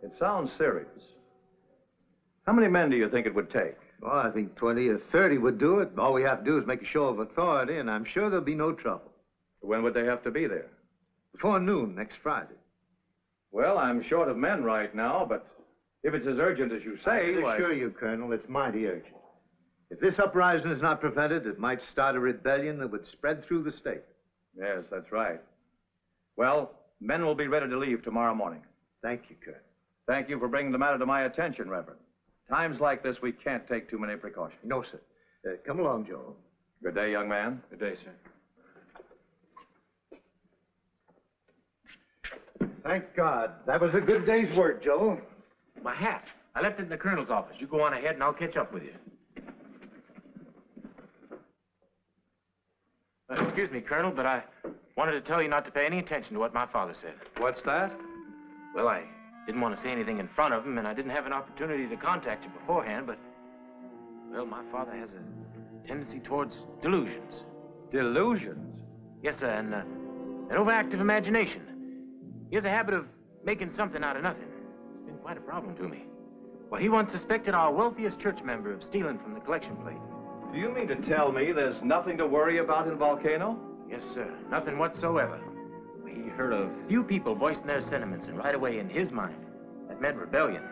it sounds serious. How many men do you think it would take? Well, I think 20 or 30 would do it. All we have to do is make a show of authority, and I'm sure there'll be no trouble. When would they have to be there? Before noon next Friday. Well, I'm short of men right now, but if it's as urgent as you say, I assure you, Colonel, it's mighty urgent. If this uprising is not prevented, it might start a rebellion that would spread through the state. Yes, that's right. Well, men will be ready to leave tomorrow morning. Thank you, Colonel. Thank you for bringing the matter to my attention, Reverend. Times like this, we can't take too many precautions. No, sir. Come along, Joel. Good day, young man. Good day, sir. Thank God. That was a good day's work, Joel. My hat. I left it in the colonel's office. You go on ahead and I'll catch up with you. Excuse me, Colonel, but I wanted to tell you not to pay any attention to what my father said. What's that? Well, I didn't want to say anything in front of him, and I didn't have an opportunity to contact you beforehand, but, well, my father has a tendency towards delusions. Delusions? Yes, sir, and an overactive imagination. He has a habit of making something out of nothing. It's been quite a problem to me. Well, he once suspected our wealthiest church member of stealing from the collection plate. Do you mean to tell me there's nothing to worry about in Volcano? Yes, sir. Nothing whatsoever. He heard a few people voicing their sentiments, and right away, in his mind, that meant rebellion.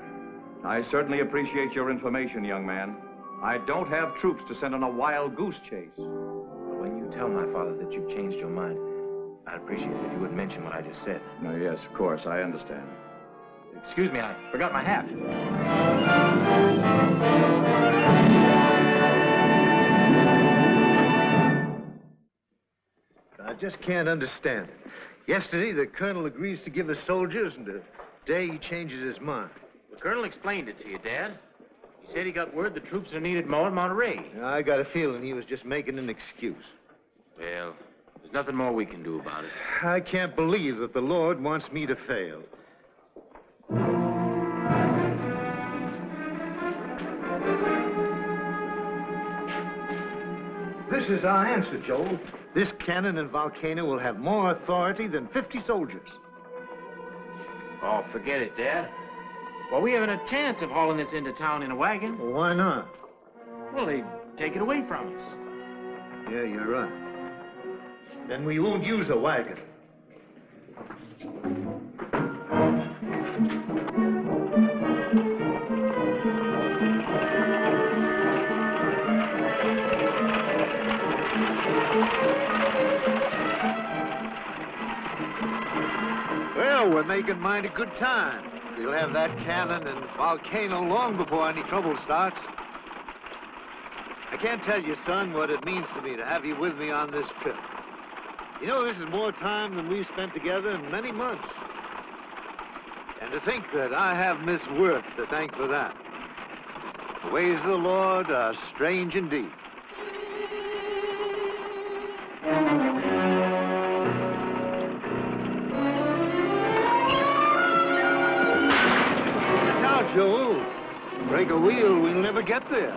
I certainly appreciate your information, young man. I don't have troops to send on a wild goose chase. But when you tell my father that you've changed your mind, I'd appreciate it if you wouldn't mention what I just said. No, yes, of course, I understand. Excuse me, I forgot my hat. I just can't understand it. Yesterday, the colonel agrees to give us soldiers, and today he changes his mind. The colonel explained it to you, Dad. He said he got word the troops are needed more in Monterey. I got a feeling he was just making an excuse. Well, there's nothing more we can do about it. I can't believe that the Lord wants me to fail. This is our answer, Joel. This cannon and volcano will have more authority than 50 soldiers. Oh, forget it, Dad. Well, we haven't a chance of hauling this into town in a wagon. Well, why not? Well, they'd take it away from us. Yeah, you're right. Then we won't use a wagon. Well, we're making mighty good time. We'll have that cannon and volcano long before any trouble starts. I can't tell you, son, what it means to me to have you with me on this trip. You know, this is more time than we've spent together in many months. And to think that I have Miss Worth to thank for that. The ways of the Lord are strange indeed. Now, Joel, break a wheel, we'll never get there.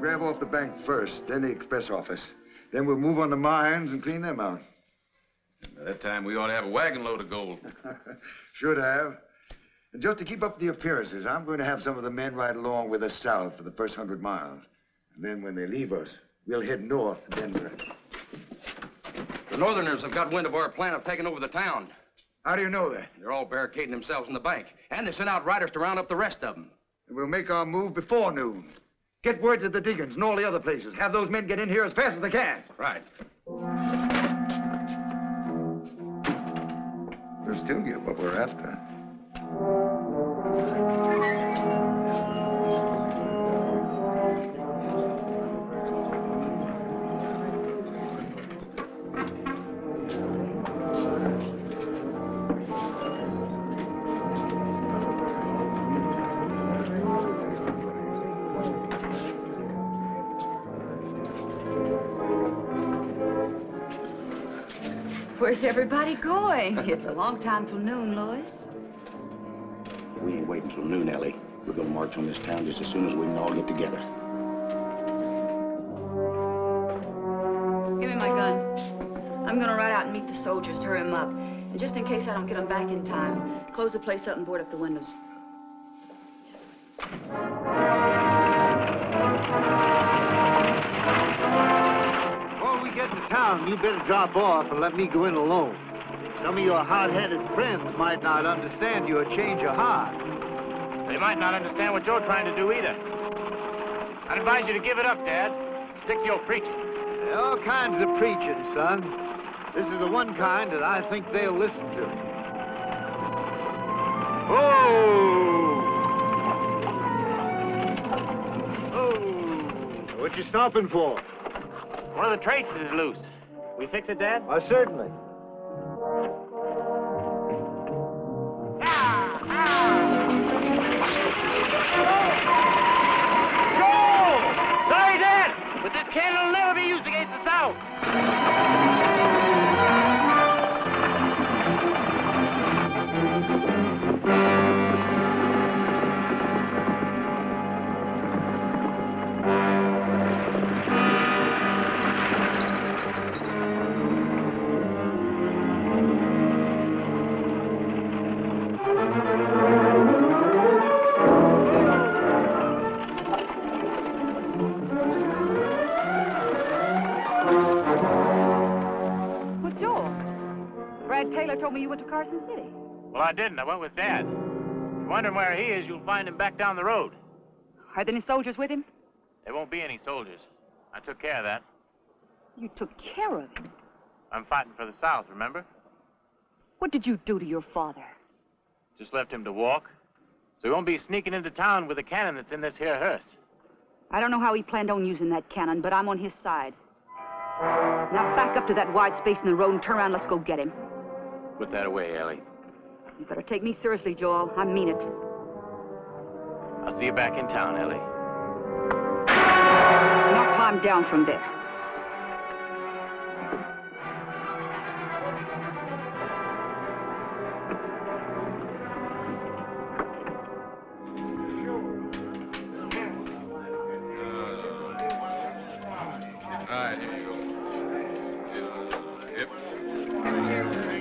Grab off the bank first, then the express office. Then we'll move on the mines and clean them out. By that time, we ought to have a wagon load of gold. Should have. And just to keep up the appearances, I'm going to have some of the men ride along with us south for the first 100 miles. And then when they leave us, we'll head north to Denver. The Northerners have got wind of our plan of taking over the town. How do you know that? They're all barricading themselves in the bank. And they sent out riders to round up the rest of them. And we'll make our move before noon. Get word to the Diggins and all the other places. Have those men get in here as fast as they can. Right. We'll still get what we're after. Where's everybody going? It's a long time till noon, Lois. We ain't waiting till noon, Ellie. We're going to march on this town just as soon as we can all get together. Give me my gun. I'm going to ride out and meet the soldiers, hurry them up. And just in case I don't get them back in time, close the place up and board up the windows. Before we get to town, you better drop off and let me go in alone. Some of your hot-headed friends might not understand your change of heart. They might not understand what you're trying to do either. I'd advise you to give it up, Dad. Stick to your preaching. All kinds of preaching, son. This is the one kind that I think they'll listen to. Oh! What you stopping for? One of the traces is loose. We fix it, Dad? Why, certainly. Sorry, Dad, but this cannon will never be used against the South. Well, Joel, Brad Taylor told me you went to Carson City. Well, I didn't. I went with Dad. you're wondering where he is, you'll find him back down the road. Are there any soldiers with him? There won't be any soldiers. I took care of that. You took care of him? I'm fighting for the South, remember? What did you do to your father? Just left him to walk. So he won't be sneaking into town with a cannon that's in this here hearse. I don't know how he planned on using that cannon, but I'm on his side. Now back up to that wide space in the road and turn around. Let's go get him. Put that away, Ellie. You better take me seriously, Joel. I mean it. I'll see you back in town, Ellie. Now climb down from there.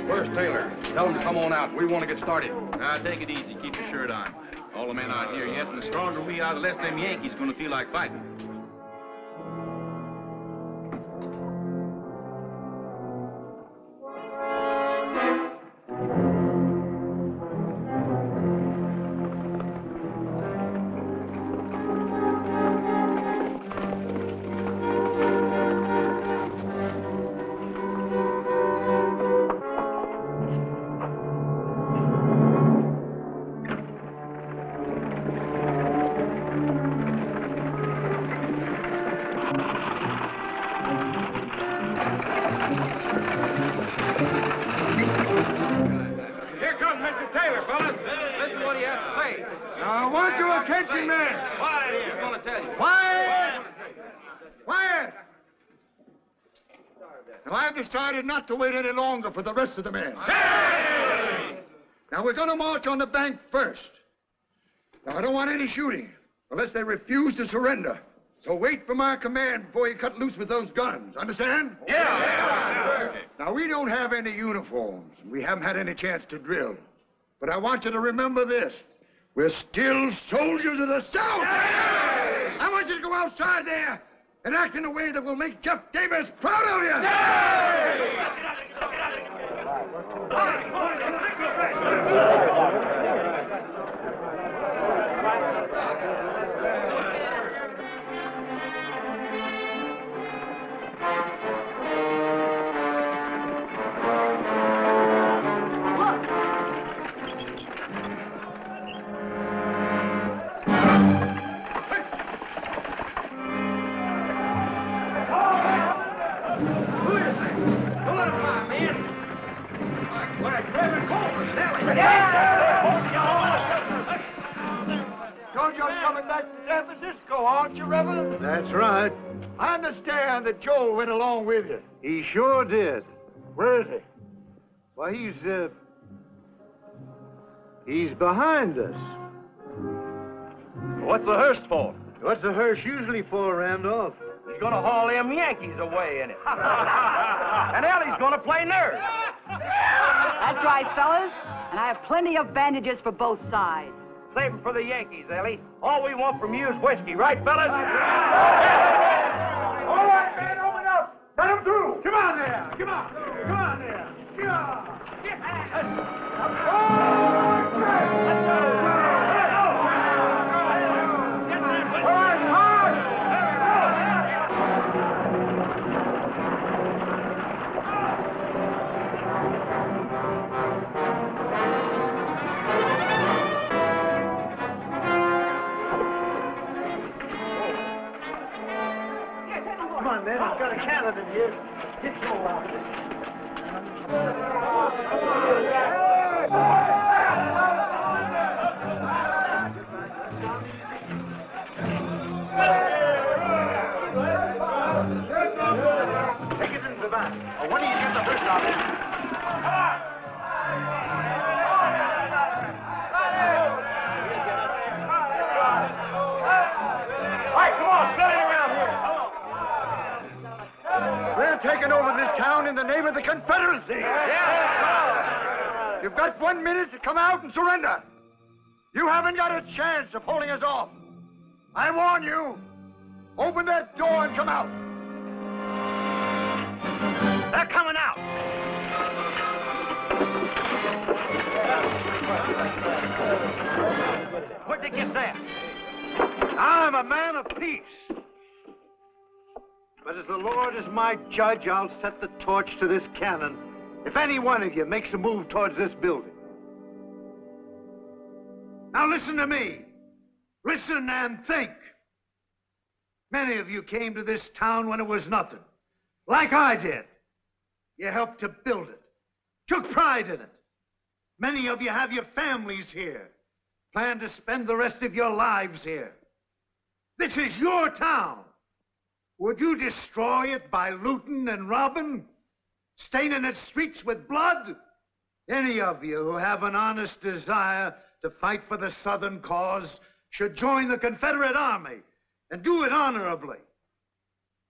Where's Taylor? Tell him to come on out. We want to get started. Now, take it easy. Keep your shirt on. All the men out here yet, and the stronger we are, the less them Yankees gonna feel like fighting. Not to wait any longer for the rest of the men. Hey! Now, we're going to march on the bank first. Now, I don't want any shooting unless they refuse to surrender. So wait for my command before you cut loose with those guns. Understand? Yeah. Now, we don't have any uniforms. We haven't had any chance to drill. But I want you to remember this. We're still soldiers of the South. Hey! I want you to go outside there and act in a way that will make Jeff Davis proud of you. That's right. I understand that Joel went along with you. He sure did. Where is he? Why, he's behind us. What's the hearse for? What's the hearse usually for, Randolph? He's gonna haul them Yankees away in it. And Ellie's gonna play nurse. That's right, fellas. And I have plenty of bandages for both sides. Save them for the Yankees, Ellie. All we want from you is whiskey, right, fellas? All right, man, open up. Let him through. Come on there. Come on. Come on there. Come on. Let's go. Man, I've got a cannon in here. Get Joel out of this. Take it into the back. When do you get the first out of it? All right, come on, split it around here. We're taking over this town in the name of the Confederacy. Yeah. You've got 1 minute to come out and surrender. You haven't got a chance of holding us off. I warn you, open that door and come out. They're coming out. a man of peace. But as the Lord is my judge, I'll set the torch to this cannon if any one of you makes a move towards this building. Now listen to me. Listen and think. Many of you came to this town when it was nothing, like I did. You helped to build it, took pride in it. Many of you have your families here, plan to spend the rest of your lives here. This is your town. Would you destroy it by looting and robbing, staining its streets with blood? Any of you who have an honest desire to fight for the Southern cause should join the Confederate Army and do it honorably.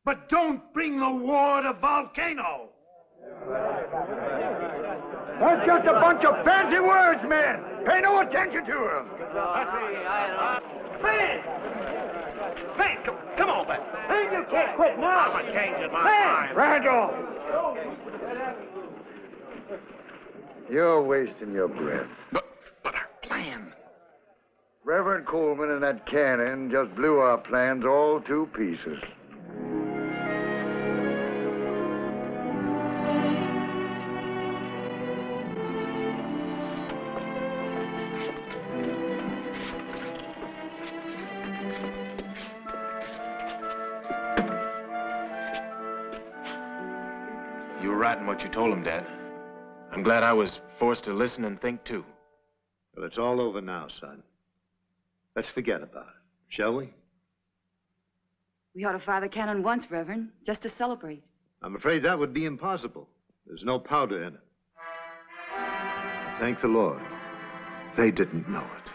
But don't bring the war to Volcano. That's just a bunch of fancy words, men. Pay no attention to them. Man! Man, come on, man. Man, you can't quit now. I'm changing my mind. Randall! You're wasting your breath. But our plan. Reverend Coleman and that cannon just blew our plans all to pieces. You were right in what you told him, Dad. I'm glad I was forced to listen and think, too. Well, it's all over now, son. Let's forget about it, shall we? We ought to fire the cannon once, Reverend, just to celebrate. I'm afraid that would be impossible. There's no powder in it. Thank the Lord. They didn't know it.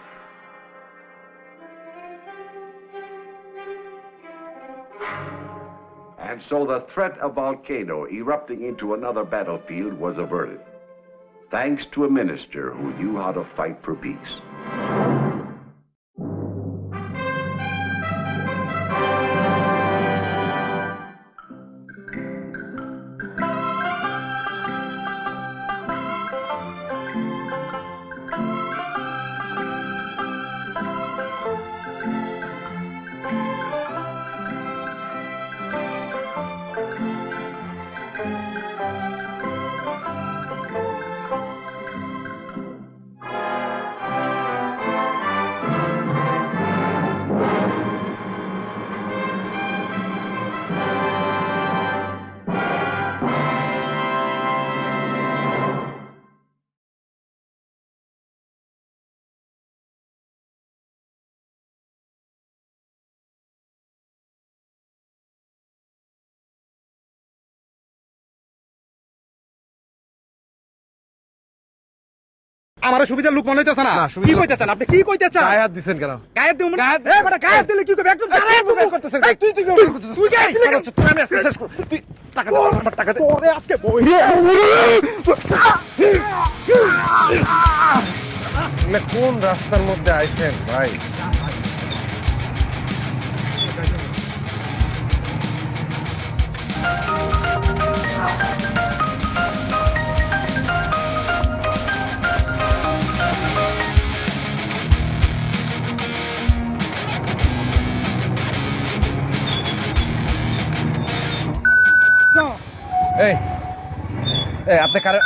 And so the threat of Volcano erupting into another battlefield was averted, thanks to a minister who knew how to fight for peace. আমার সুবিধার লোক মনে হইতেছে না কি কইতেছেন আপনি কি কইতেছেন গায়ে হাত দিবেন কেন গায়ে দিবেন গায়ে হাত দিলে কি করবে একদম গায়ে করতেছেন তুই তুই গায়ে তুই আমি আজকে শেষ কর তুই টাকা দে আমার টাকা দে ওরে আজকে বই আপনি কোন রাস্তার মধ্যে আইছেন ভাই এই এই আপনি কারে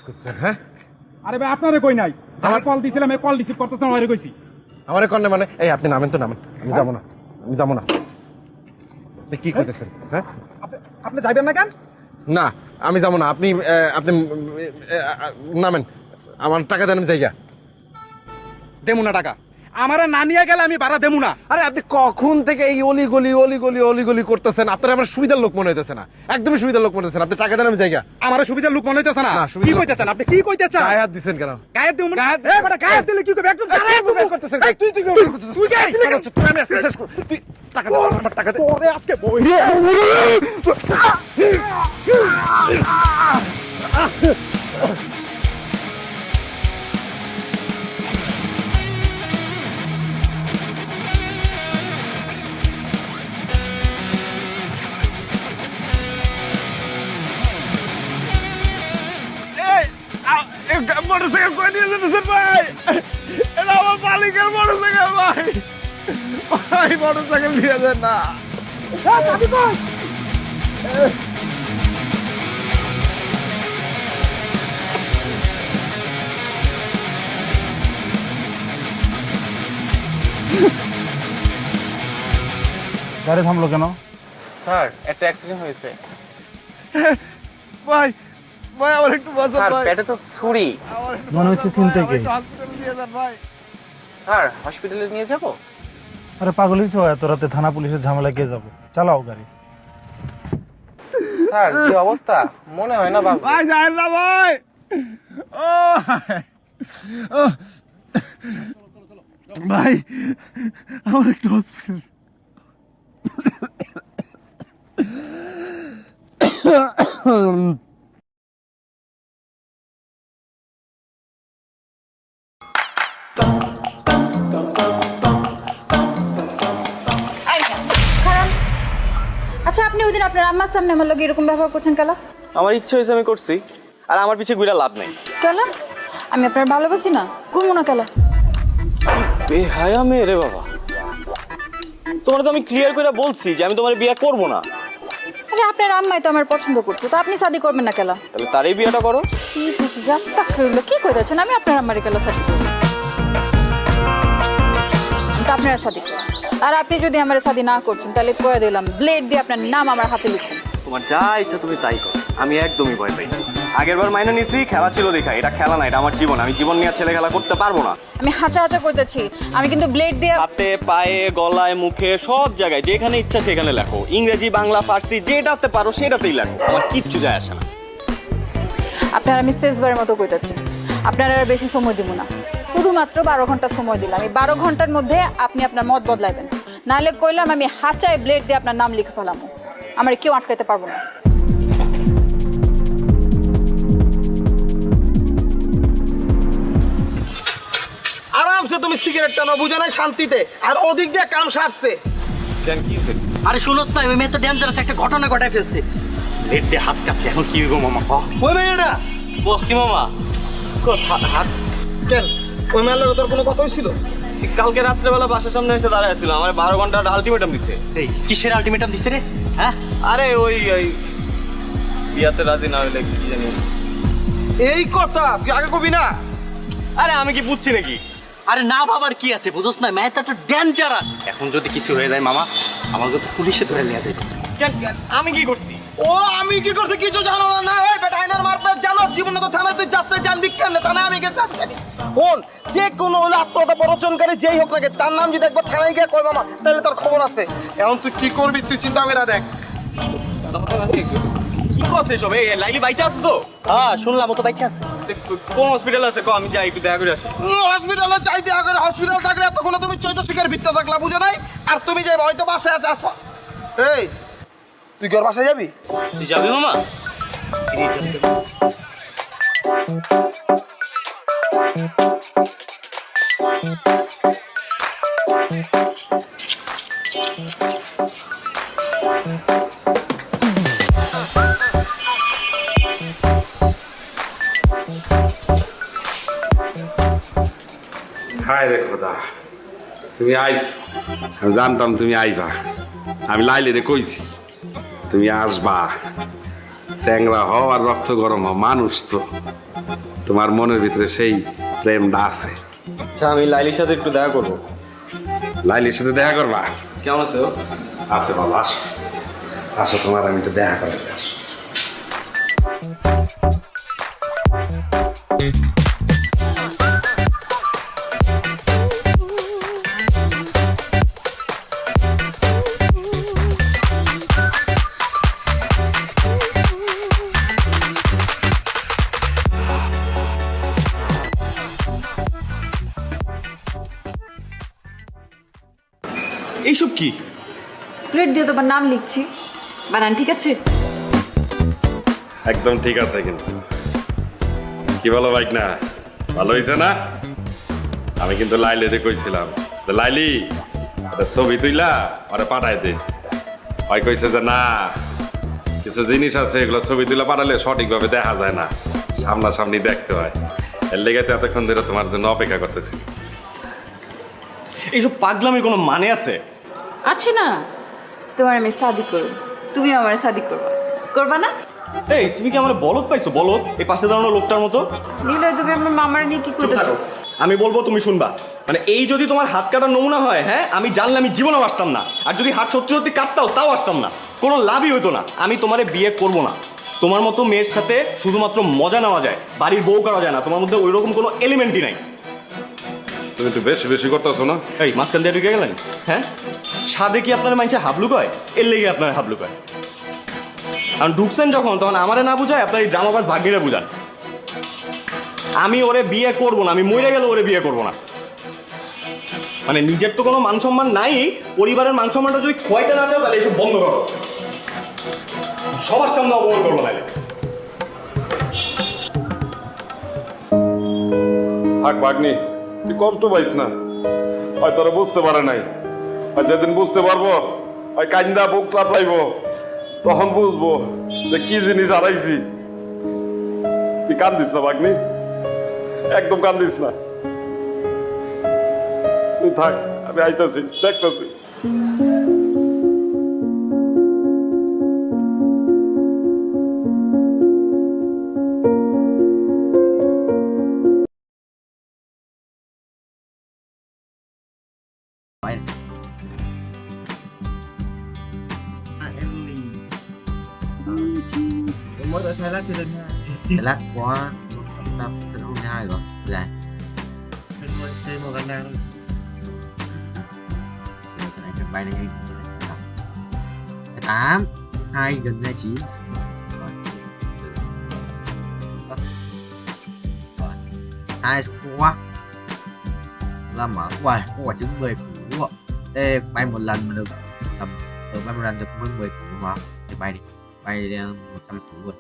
করছেন হ্যাঁ আরে ভাই আপনারে কই নাই আমার কল দিছিলাম এই কল রিসিভ করতেছ না আমারে কইছি আমারে কোন মানে এই আপনি নামেন তো নামেন আমি যাব না আপনি কি কইতেছেন হ্যাঁ আপনি যাবেন না কেন না আমি যাব না আপনি আপনি নামেন আমার টাকা দেন আমি যাইগা দেমু না টাকা আমারে না নিয়ে গেলে আমি ভাড়া দেবো না আরে আপনি কখন থেকে এই অলি করতেছেন আপনার আমার সুবিধার লোক মনে হইতেছে না একদমই সুবিধার লোক মনে হইতেছে না আপনি টাকা দেন আমি জায়গা আমার সুবিধার লোক মনে হইতেছে না কি কইতেছেন আপনি কি কইতেছেন গায়ে হাত দিবেন কেন গায়ে দেবো না এ বড় গায়ে দিলে কি করবে একদম গায়ে করতেছেন তুই গায়ে তুই আমি আজকে শেষ কর তুই টাকা দে আমার টাকা দে ওরে আজকে বই মোটরসাইকেল করে নিয়ে যেতেছেন ভাই এটা আমার মালিকের মোটরসাইকেল ভাই ভাই মোটরসাইকেল নিয়ে যান না। গাড়ি থামলো কেন? স্যার একটা অ্যাক্সিডেন্ট হয়েছে। ভাই ভাই আমার একটু বাঁচান স্যার ভাই। পেটে তো ছুরি। মনে হচ্ছে চিন্তাই কে। হসপিটালে নিয়ে যান ভাই। স্যার হসপিটালে নিয়ে যাব? আরে পাগল হইছো, এত রাতে থানা পুলিশের ঝামেলা কে যাবে? চালাও গাড়ি। স্যার কি অবস্থা, মনে হয় না বাবু। ভাই যান না ভাই। ও ভাই আমার একটু হসপিটাল। আচ্ছা আপনি ওই দিন আপনার আম্মার সামনে আমার লগে এরকম ব্যবহার করছেন কেন? আমার ইচ্ছে হয়েছে আমি করছি, আর আমার পিছে ঘুরে লাভ নেই। কেন? আমি আপনার ভালোবাসি না, করবো না কেন? বেহায়া মেয়ে রে বাবা, তোমার তো আমি ক্লিয়ার করে বলছি যে আমি তোমার বিয়ে করব না। আরে আপনার আম্মাই তো আমার পছন্দ করছো, তো আপনি শাদি করবেন না কেন? তাহলে তারই বিয়েটা করো। জি জি জি আস্তাগফিরুল্লাহ, কি কইতাছেন? আমি আপনার আম্মারে কেন শাদি করব? আমি তো আপনার শাদি করব। আর আপনি যদি আমার শাদি না করছেন তাহলে কয়ে দিলাম ব্লেড দিয়ে আপনার নাম আমার হাতে লিখুন। তোমার যা ইচ্ছা তুমি তাই করো, আমি একদমই ভয় পাই না। আগের বার মাইনে নিছি, খেলা ছিল দেখা, এটা খেলা না, এটা আমার জীবন। আমি জীবন নিয়ে ছেলে খেলা করতে পারবো না। আমি হাঁচা হাঁচা কইতাছি, আমি কিন্তু ব্লেড দিয়ে হাতে পায়ে গলায় মুখে সব জায়গায় যেখানে ইচ্ছা সেখানে লেখো, ইংরেজি বাংলা ফার্সি যেটাতে পারো সেটাতেই লেখো, আমার কিচ্ছু যায় আসে না। আপনার আমি শেষবারের মতো কইতাছি, আপনার আর বেশি সময় দিব না, শুধুমাত্র 12 ঘন্টা সময় দিলাম। এই 12 ঘন্টার মধ্যে আপনি আপনার মত বদলাইবেন, নাহলে কইলাম আমি হাঁচায় ব্লেড দিয়ে আপনার নাম লিখে ফেলাম, আমার কেউ আটকাইতে পারবো না। আরামসে তুমি সিগারেট টানো, বুঝে নাই শান্তিতে, আর ওদিক দিয়ে কাম সারছে। কেন কি হইছে? আরে শুনোস না, ওই মেয়ে তো ডেঞ্জারাস একটা ঘটনা ঘটায় ফেলছে। লেট দিয়ে হাত কাটছে, এখন কি হইব মামা? ওই মেয়েটা বস কি মামা? কস হাত কেন? ওই মেয়ের লগে তোর কোনো কথা হয়েছিল? কালকে রাত্রেবেলা বাসার সামনে এসে দাঁড়ায় ছিল, আমার 12 ঘন্টার আলটিমেটাম দিছে। এই কিসের আলটিমেটাম দিছে রে? হ্যাঁ আরে ওই বিয়াতে রাজি না হইলে কি জানি। এই কথা তুই আগে কবি না। আরে আমি কি বুঝছি নাকি? আরে না বাবার কি আছে, বুঝোস না, মেয়েটা তো ডেঞ্জারাস। এখন যদি কিছু হয়ে যায় মামা, আমাকে তো পুলিশে ধরে নিয়ে যাবে। কেন আমি কি করছি? ও আমি কি করছি কিছু জানো না? না ওই বেটা আইনার মারপে জানো, জীবনে তো থানায় তুই যাস্তে জানবি কেন? থানায় আমি গেছি, আমি জানি। শোন, যে কোনো হলে আত্মহত্যা প্ররোচনকারী যেই হোক না, তার নাম যদি একবার থানায় গিয়ে কয় মামা, তাহলে তোর খবর আছে। এখন তুই কি করবি তুই চিন্তা করে দেখ। কি করছে সব? এই লাইলি বাইচা আছে তো? হ্যাঁ শুনলাম, ও তো বাইচা আছে। কোন হসপিটাল আছে কো, আমি যাই একটু দেখা করে আসি। হসপিটালে যাই দেখা করে, হসপিটাল থাকলে এতক্ষণ তুমি চৈতশিকার ভিত্তি থাকলা, বুঝো নাই? আর তুমি যাই হয়তো বাসায় আছে। এই তুই কি ওর বাসায় যাবি? তুই যাবি মামা? হায় রে খোদা, তুমি আইছো, আমি জানতাম তুমি আইবা। আমি লাইলে কইছি তুমি আসবা। চ্যাংরা হও আর রক্ত গরম হও, মানুষ তো, তোমার মনের ভিতরে সেই প্রেমটা আছে। আচ্ছা আমি লাইলির সাথে একটু দেখা করবো। লাইলির সাথে দেখা করবা? কেমন আছে ও? আছে বাবা, আসো আসো, তোমার আমি একটু দেখা করতে আসো। এইসব কি? প্লেট দিয়ে তোমার নাম লিখছি, বানান ঠিক আছে? একদম ঠিক আছে। কিন্তু কি বলো বাইক না, ভালো হয়েছে না? আমি কিন্তু লাইলিতে কইছিলাম যে লাইলি ছবি তুইলা ওরে পাঠাই দে। ওই কইছে যে না, কিছু জিনিস আছে এগুলো ছবি তুলে পাঠালে সঠিকভাবে দেখা যায় না, সামনাসামনি দেখতে হয়। এর লেগে তো এতক্ষণ ধরে তোমার জন্য অপেক্ষা করতেছি। এইসব পাগলামের কোনো মানে আছে? আছে না, তোমার আমি শাদি করব, তুমি আমার শাদি করবা, করবা না? এই তুমি কি আমার বলদ পাইছো? বলদ এই পাশে দাঁড়ানো লোকটার মতো। নিলয়, তুমি আমার মামার নিয়ে কি করতেছো? আমি বলবো তুমি শুনবা। মানে এই যদি তোমার হাত কাটার নমুনা হয়, হ্যাঁ আমি জানলে আমি জীবনেও আসতাম না। আর যদি হাত সত্যি সত্যি কাটতাও তাও আসতাম না, কোনো লাভই হতো না। আমি তোমারে বিয়ে করবো না। তোমার মতো মেয়ের সাথে শুধুমাত্র মজা নেওয়া যায়, বাড়ির বউ করা যায় না। তোমার মধ্যে ওই রকম কোনো এলিমেন্টই নাই। তুমি একটু বেশি বেশি করতেছো না? এই মাঝখান দিয়ে ঢুকে গেলেন, হ্যাঁ? সাদে কি আপনার মানুষের হাবলু কয়? এর লেগে আপনার হাবলু কয়। আর ঢুকছেন যখন, তখন আমারে না বুঝায় আপনার এই ড্রামাবাজ ভাগ্যিরে বুঝান। আমি ওরে বিয়ে করবো না, আমি মরে গেলে ওরে বিয়ে করবো না। মানে নিজের তো কোনো মান সম্মান নাই, পরিবারের মান সম্মানটা যদি খোয়াইতে না চাও তাহলে এসব বন্ধ করো। সবার সামনে অপমান করবো না। থাক ভাগ্নি, তুই কষ্ট পাইস না। হয় তোরা বুঝতে পারে নাই, আর যেদিন বুঝতে পারবো হয় কান্দা বুক চাপলাইব, তখন বুঝবো যে কি জিনিস হারাইছি। তুই কান্দিস না ভাগ্নি, একদম কান্দিস না। তুই থাক, আমি আইতাছি, দেখতেছি। Mới ở xe lát chưa lên nha. Xe lát quá, năm trên hôm 2 rồi. Là thêm một gần thôi. Rồi cái này phải bay lên 8 2 gần 29. Rồi. 2 quá. Là mở quả trứng 10 củ. Ê, bay một lần mà được tầm bay một lần được 10 củ mà. Thì bay đi. Bay lên 100 củ luôn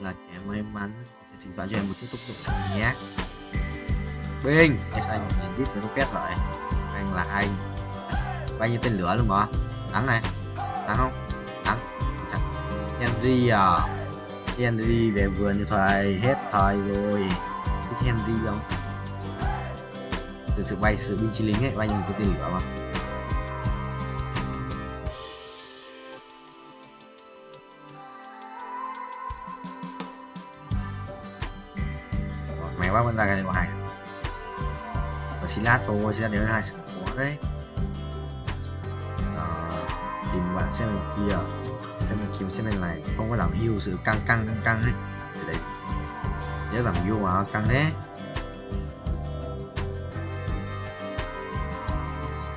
là kẻ may mắn sẽ thỉnh thoảng cho em một chút tốc độ nhé. Binh, SI 1000 lít nó quét lại. Anh là anh bay như tên lửa luôn mà. Thắng này, thắng không? Thắng. Henry à, Henry về vườn như thời hết thời rồi. Thích Henry không? Từ sự bay sự binh chi lính ấy, bay như một cái tên lửa mà. Quá bên ra cái này vào hàng và Silat tôi sẽ đến 2 sự của đấy. Tìm bạn xem bên kia, xem bên kia, xem bên này không có giảm hưu sự căng đấy. Để đấy nhớ giảm hưu mà căng đấy.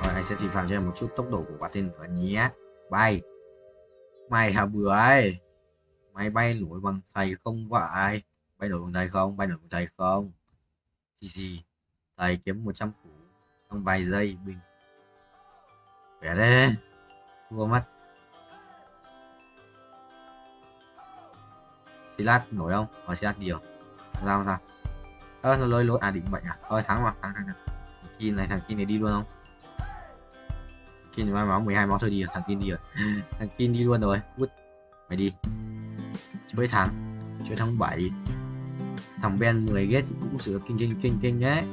Rồi anh sẽ chỉ phạt cho em một chút tốc độ của quả tên và nhé. Bay mày hả bữa ấy, mày bay nổi bằng thầy không vậy? Bay nổi bằng thầy không? Bay nổi bằng thầy không? Gì thầy kiếm 100 củ trong vài giây bình vẻ đấy, thua mất. Silat nổi không? Có Silat nhiều sao nó lôi à, định bệnh à? Thôi thắng mà, thắng Kin này, thằng Kin này đi luôn không? Kin mai máu 12 máu thôi đi, thằng Kin đi rồi. Thằng Kin đi luôn rồi, vứt mày đi. Chơi thắng 7. Thằng Ben 10 ghét thì cũng sửa kinh đấy.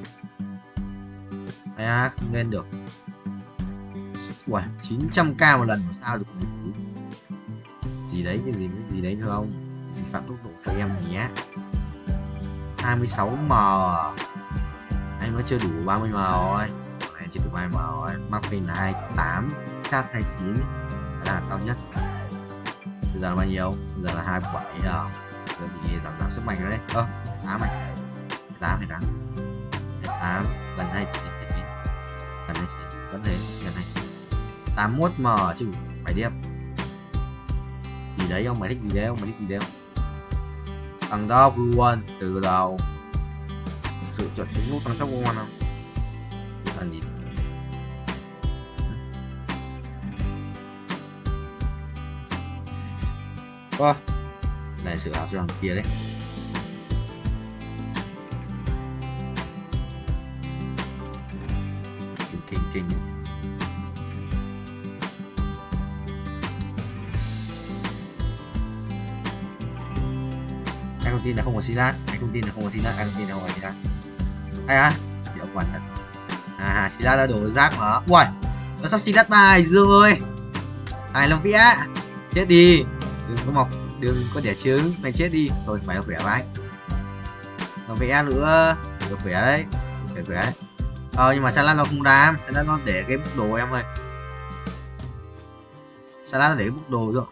À, không lên được. Ui, 900k một lần mà sao được này? Gì đấy, cái gì đấy thưa ông? Gì phạm tốc độ cho em nhé. 26m. Anh mới chưa đủ 30m rồi. Này chỉ đủ 30m rồi. Muffin là 28, Cat 29 là cao nhất. Bây giờ là bao nhiêu? Bây giờ là 27 rồi. Rồi bị giảm sức mạnh rồi đấy. 8 này. 8 này đáng. 8 lần 29 lần 29 vẫn thế, lần này 81m chứ phải điệp. Gì đấy ông, mày thích gì đấy không? Thằng đó luôn từ đầu. Sự chọn trúng nút thằng sóc ngon không? Làm gì? Này sự ảo cho thằng kia đấy. Kinh. Anh không tin là không có Silat, anh không tin là không có Silat. Ai á? Thì ông quả thật. Silas đã đổ rác mà. Ui, nó sao Silas bài Dương ơi. Ai làm vẽ. Chết đi. Đừng có đẻ trứng, mày chết đi. Thôi mày khỏe vai. Nó vẽ nữa. Nó khỏe đấy. Khỏe đấy. Nhưng mà Silas nó không đám, Silas nó để cái bức đồ em ơi. Silas nó để cái bức đồ rồi.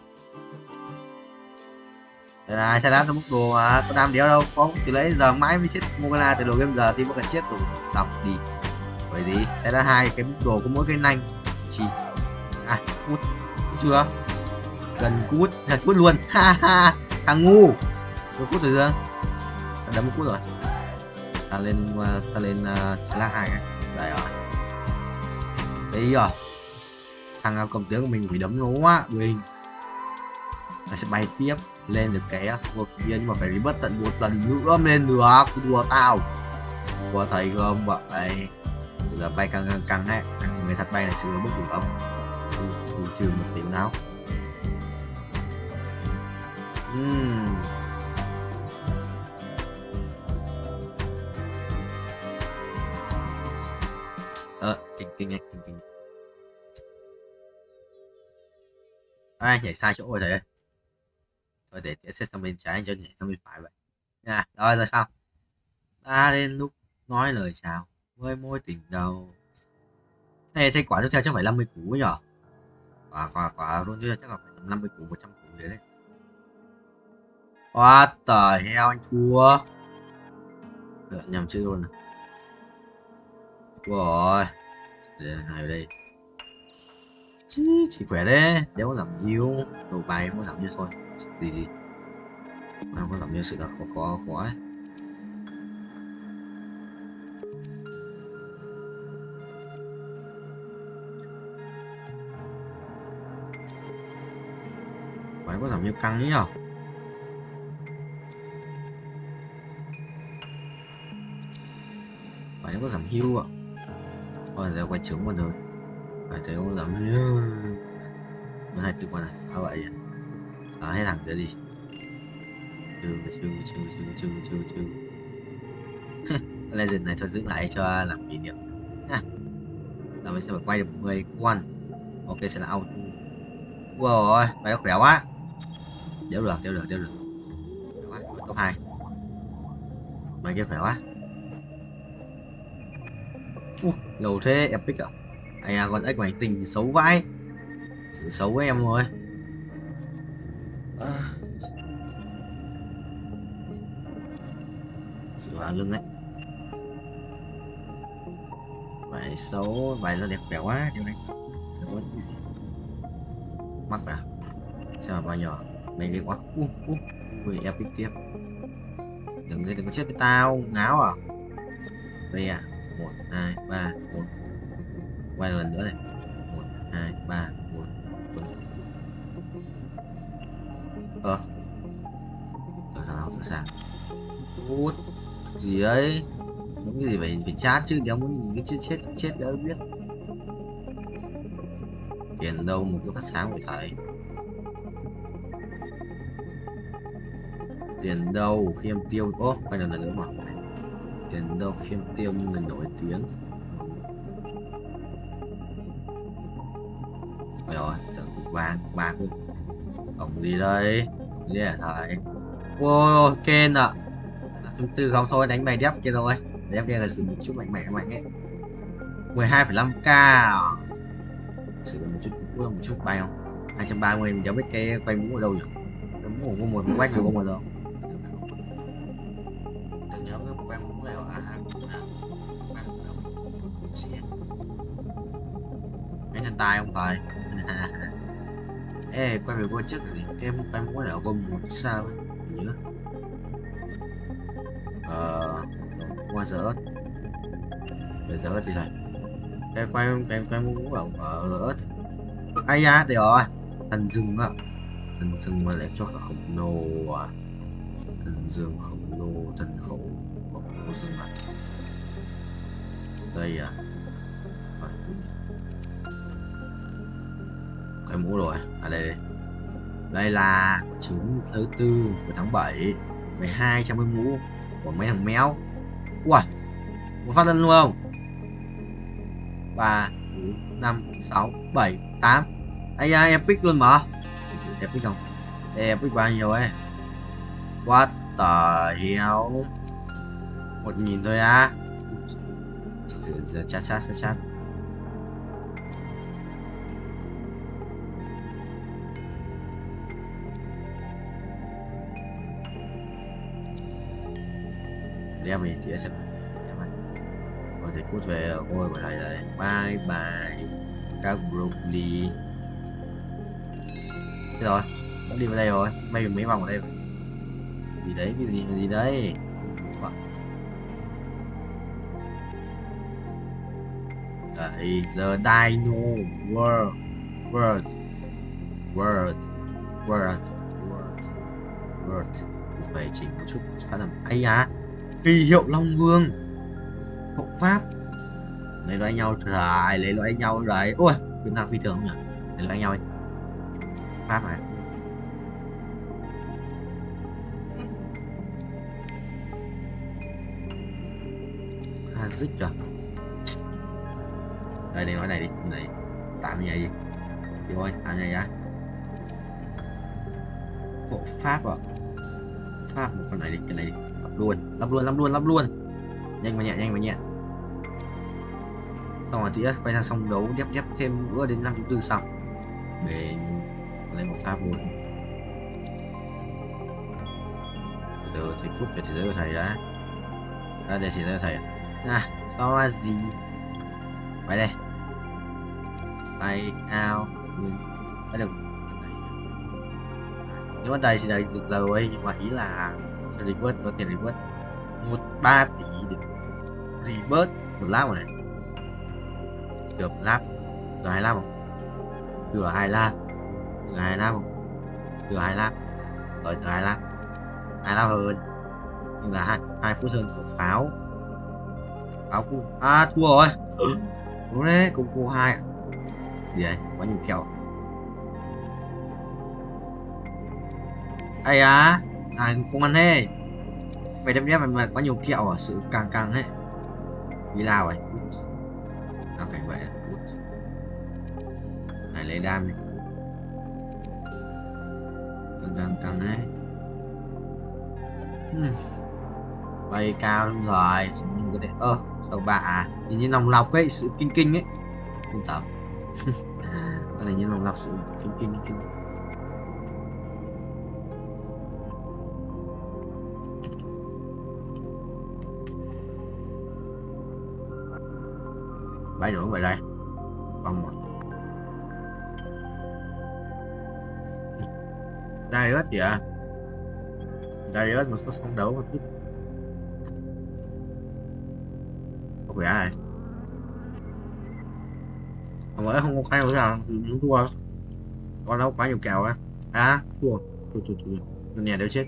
Đây này, Silas nó bức đồ mà, có đám đéo đâu, có từ lấy giờ mãi mới chết Morgana từ đầu game giờ thì có cần chết rồi. Xong đi. Bởi gì? Silas 2 cái bức đồ có mỗi cái nanh. Chỉ. Cút chưa? Gần cút luôn. Ha ha. Thằng ngu. Tôi cút rồi Dương. Ta đấm cút rồi. Ta lên Silas 2 này. Đây rồi. Đấy rồi. Thằng cầm tướng của mình phải đấm nó quá. Mình sẽ bay tiếp lên được cái vô kia, nhưng mà phải bị bất tận một lần nữa mới lên được. Đùa tao. Đùa thầy không vậy. Giờ bay căng ấy. Người thật bay này chưa bước đủ không? Trừ một tiếng nào. Kinh. Nhảy sai chỗ rồi thầy ơi. Thôi để xếp sang bên trái cho nhảy sang bên phải vậy. Rồi sao? Ta đến lúc nói lời chào với mối tình đầu. Này thay quả tiếp theo chắc phải 50 củ nhở? Quả luôn chứ chắc là phải tầm 50 củ 100 củ đấy đấy. What the hell, anh thua. Được, nhầm chưa luôn. Rồi. Này ở đây. Chỉ khỏe đấy, nếu có giảm yếu, đồ bài không có giảm yếu thôi. Gì. Không có giảm yếu sự là khó ấy. Phải có giảm yếu căng ấy nhở? Phải có giảm hưu ạ. Rồi giờ quay trứng còn rồi. Phải thấy có giảm hưu. Nó 24 con này, vậy. Xả hết thằng dưới đi. Chill. Legend này thôi giữ lại cho làm kỷ niệm. Giờ mình sẽ phải quay được 10 con. Ok sẽ là auto. Wow, bài khỏe quá. Đéo được. Quá, top 2. Bài kia khỏe quá. Ngầu thế, epic ạ. Con ếch ngoài tình xấu vãi. Sự xấu với em rồi. Sự vào lưng đấy. Bài xấu, bài nó đẹp khỏe quá. Điều này mắc vào. Xem là bao nhiêu. Mấy cái quá. Ui, epic tiếp. Đừng có chết với tao, ngáo à. Đây à. 1, 2, 3, 4. Quay lần nữa này. 1, 2, 3, 4. Rồi nào tự sang. Út gì ấy. Muốn cái gì phải chat chứ, nếu muốn nhìn cái chết đỡ biết. Tiền đâu một cái phát sáng của thầy. Tiền đâu khi em tiêu. Quay lần nữa mà. Tiền đâu khi em tiêu nhưng mình nổi tiếng. Rồi, vàng luôn. Tổng gì đây? Gì hả thầy? Wow, Ken ạ. Chúng tư không thôi, đánh bài đép kia rồi. Đép kia là sử một chút mạnh ấy. 12,5k. Sử dụng một chút bay không? 230 mình giống biết cái quay mũ ở đâu nhỉ? Cái mũ của một quách được không mà đâu. Đừng nhớ cái quay mũ này mấy chân tay không phải. Ê, quay về qua trước thì em quay mũ này ở gồm một sao ấy. Nhớ. Qua giờ ớt thì này. Cái quay mũ ở ớt. Ai da, để rồi. Thần rừng ạ. Thần rừng mà để cho cả khổng lồ à. Thần rừng khổng lồ, thần khổng lồ rừng ạ. Đây à. Cái mũ rồi. Đây là quả trứng thứ 4 của tháng 7. 12 trong cái mũ của mấy thằng méo. Ui, một phát lên luôn không? 3 4 5 6 7 8. Ây da, epic luôn mà. Epic không? Epic bao nhiêu ấy? What the hell? 1000 thôi á. Giờ chat. Đem mình tỉa xem. Rồi thầy Phút về ôi của thầy đây. Bye bye các broccoli. Thế rồi, nó đi vào đây rồi. Mấy vòng ở đây rồi. Gì đấy, cái gì đấy. Đấy, giờ Dino World. Phải chỉnh một chút phát âm. Ây da, huy hiệu Long Vương hộ pháp. Lấy loại nhau rồi, lấy loại nhau rồi. Ôi, Việt Nam phi thường không nhỉ? Lấy loại nhau đi. Pháp này. Dích rồi. Đây nói này đi, này tạm như này đi. Đi thôi, tạm như này á. Hộ pháp à? Pháp một con này đi, cái này đi. Lắp luôn. Nhanh và nhẹ. Xong rồi tí quay sang xong đấu đép thêm nữa đến 5.4 xong. Để lấy một pháp luôn. Từ thầy Phúc về thế giới của thầy đã. Đây thế giới của thầy à? So gì? Phải đây. Bay cao nguyên phải được. Nếu mà đây thì đây được rồi, nhưng mà ý là sẽ revert, có tiền revert 13 tỷ để revert một lap rồi này. Được lap, được 2 lap không? Được 2 lap, được 2 lap không? Được 2 lap, rồi được 2 lap, 2 lap hơn, nhưng là 2 phút hơn của pháo cũng thua rồi. Đúng đấy, cũng cô 2 gì đấy, quá nhiều kẹo. Ây á, không ăn thế. Vậy đâm đép mà quá nhiều kẹo à, sự càng hết. Đi lao rồi. Nào phải vậy. Này lấy đam đi. Càng đấy. Bay cao luôn rồi, xuống cái đấy. Sao bà à? Nhìn như lòng lọc ấy, sự kinh ấy. Không tập. Cái này như lòng lọc sự kinh. Bay nữa vậy đây. Vòng một. Darius kìa. Darius mà sao xong đấu một chút. Có vẻ này. Không có khai nữa nào thì thua. Con đâu quá nhiều kèo á. Thua. Thua nè đều chết.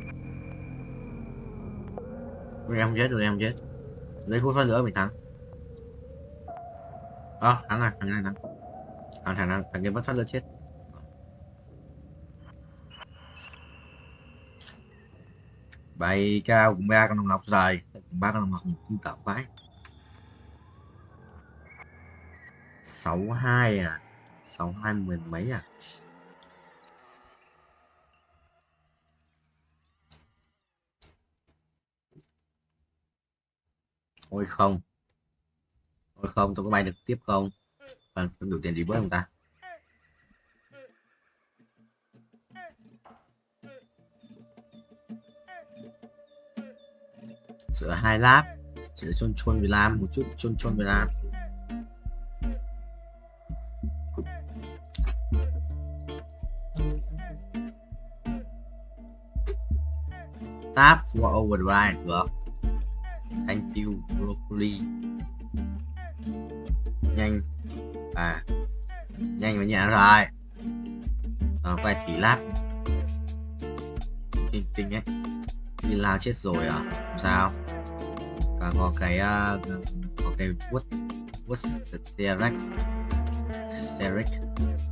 Rồi em không chết. Lấy phút phát nữa mình thắng. Thắng rồi, thằng kia vẫn phát lửa chết. Bay cao cùng 3 con đồng lọc rồi, cùng 3 con đồng lọc cũng tạo quái. 62 à, 62 mười mấy à. Ôi không, tôi có bay được tiếp không? Tôi đủ tiền đi bớt không ta? Sửa 2 lap, sẽ chôn về làm một chút, chôn về làm. Tap for overdrive được. Thank you broccoli. Nhanh và nhẹ rồi. Quay tỷ lap kinh ấy. Đi lao chết rồi à? Không sao. Và có cái wood Steric